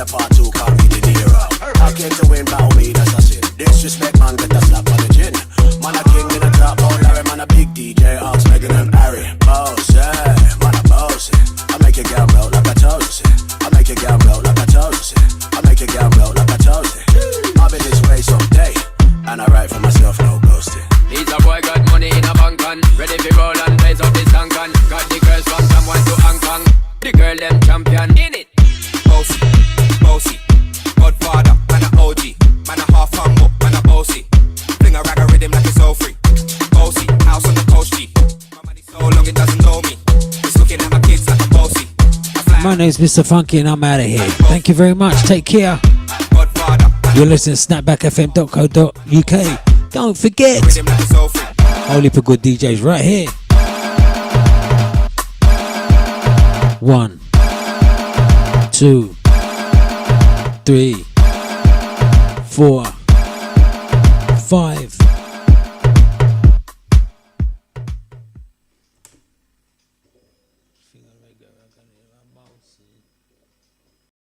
a part two, can't be the hero. I came to win, battle me, that's a sin. Disrespect, man, get a slap on the chin. Man, a king in a top, oh Larry, man, a big DJ, Ox, Megan and Harry. Boss, yeah, man, a boss. I make your girl melt like a toast. I make your girl melt like a toast. I make your girl melt like a toast. I'll be this way someday, and I write for myself, no ghosting. He's a boy got money in a bank on, ready for roll and blaze up this tank on. Got the girls from someone to Hong Kong. The girl them champion in it. Bossy, bossy, Godfather, man a OG, man a half humble, man a bossy. Fling a rag a rhythm like it's all free. Bossy, house on the coast G. My money so long it doesn't know me. It's looking at my kids like a bossy. My name's Mr. Funky and I'm out of here. Thank you very much. Take care. You're listening to snapbackfm.co.uk. Don't forget, only for good DJs right here. 1, 2, 3, 4, 5.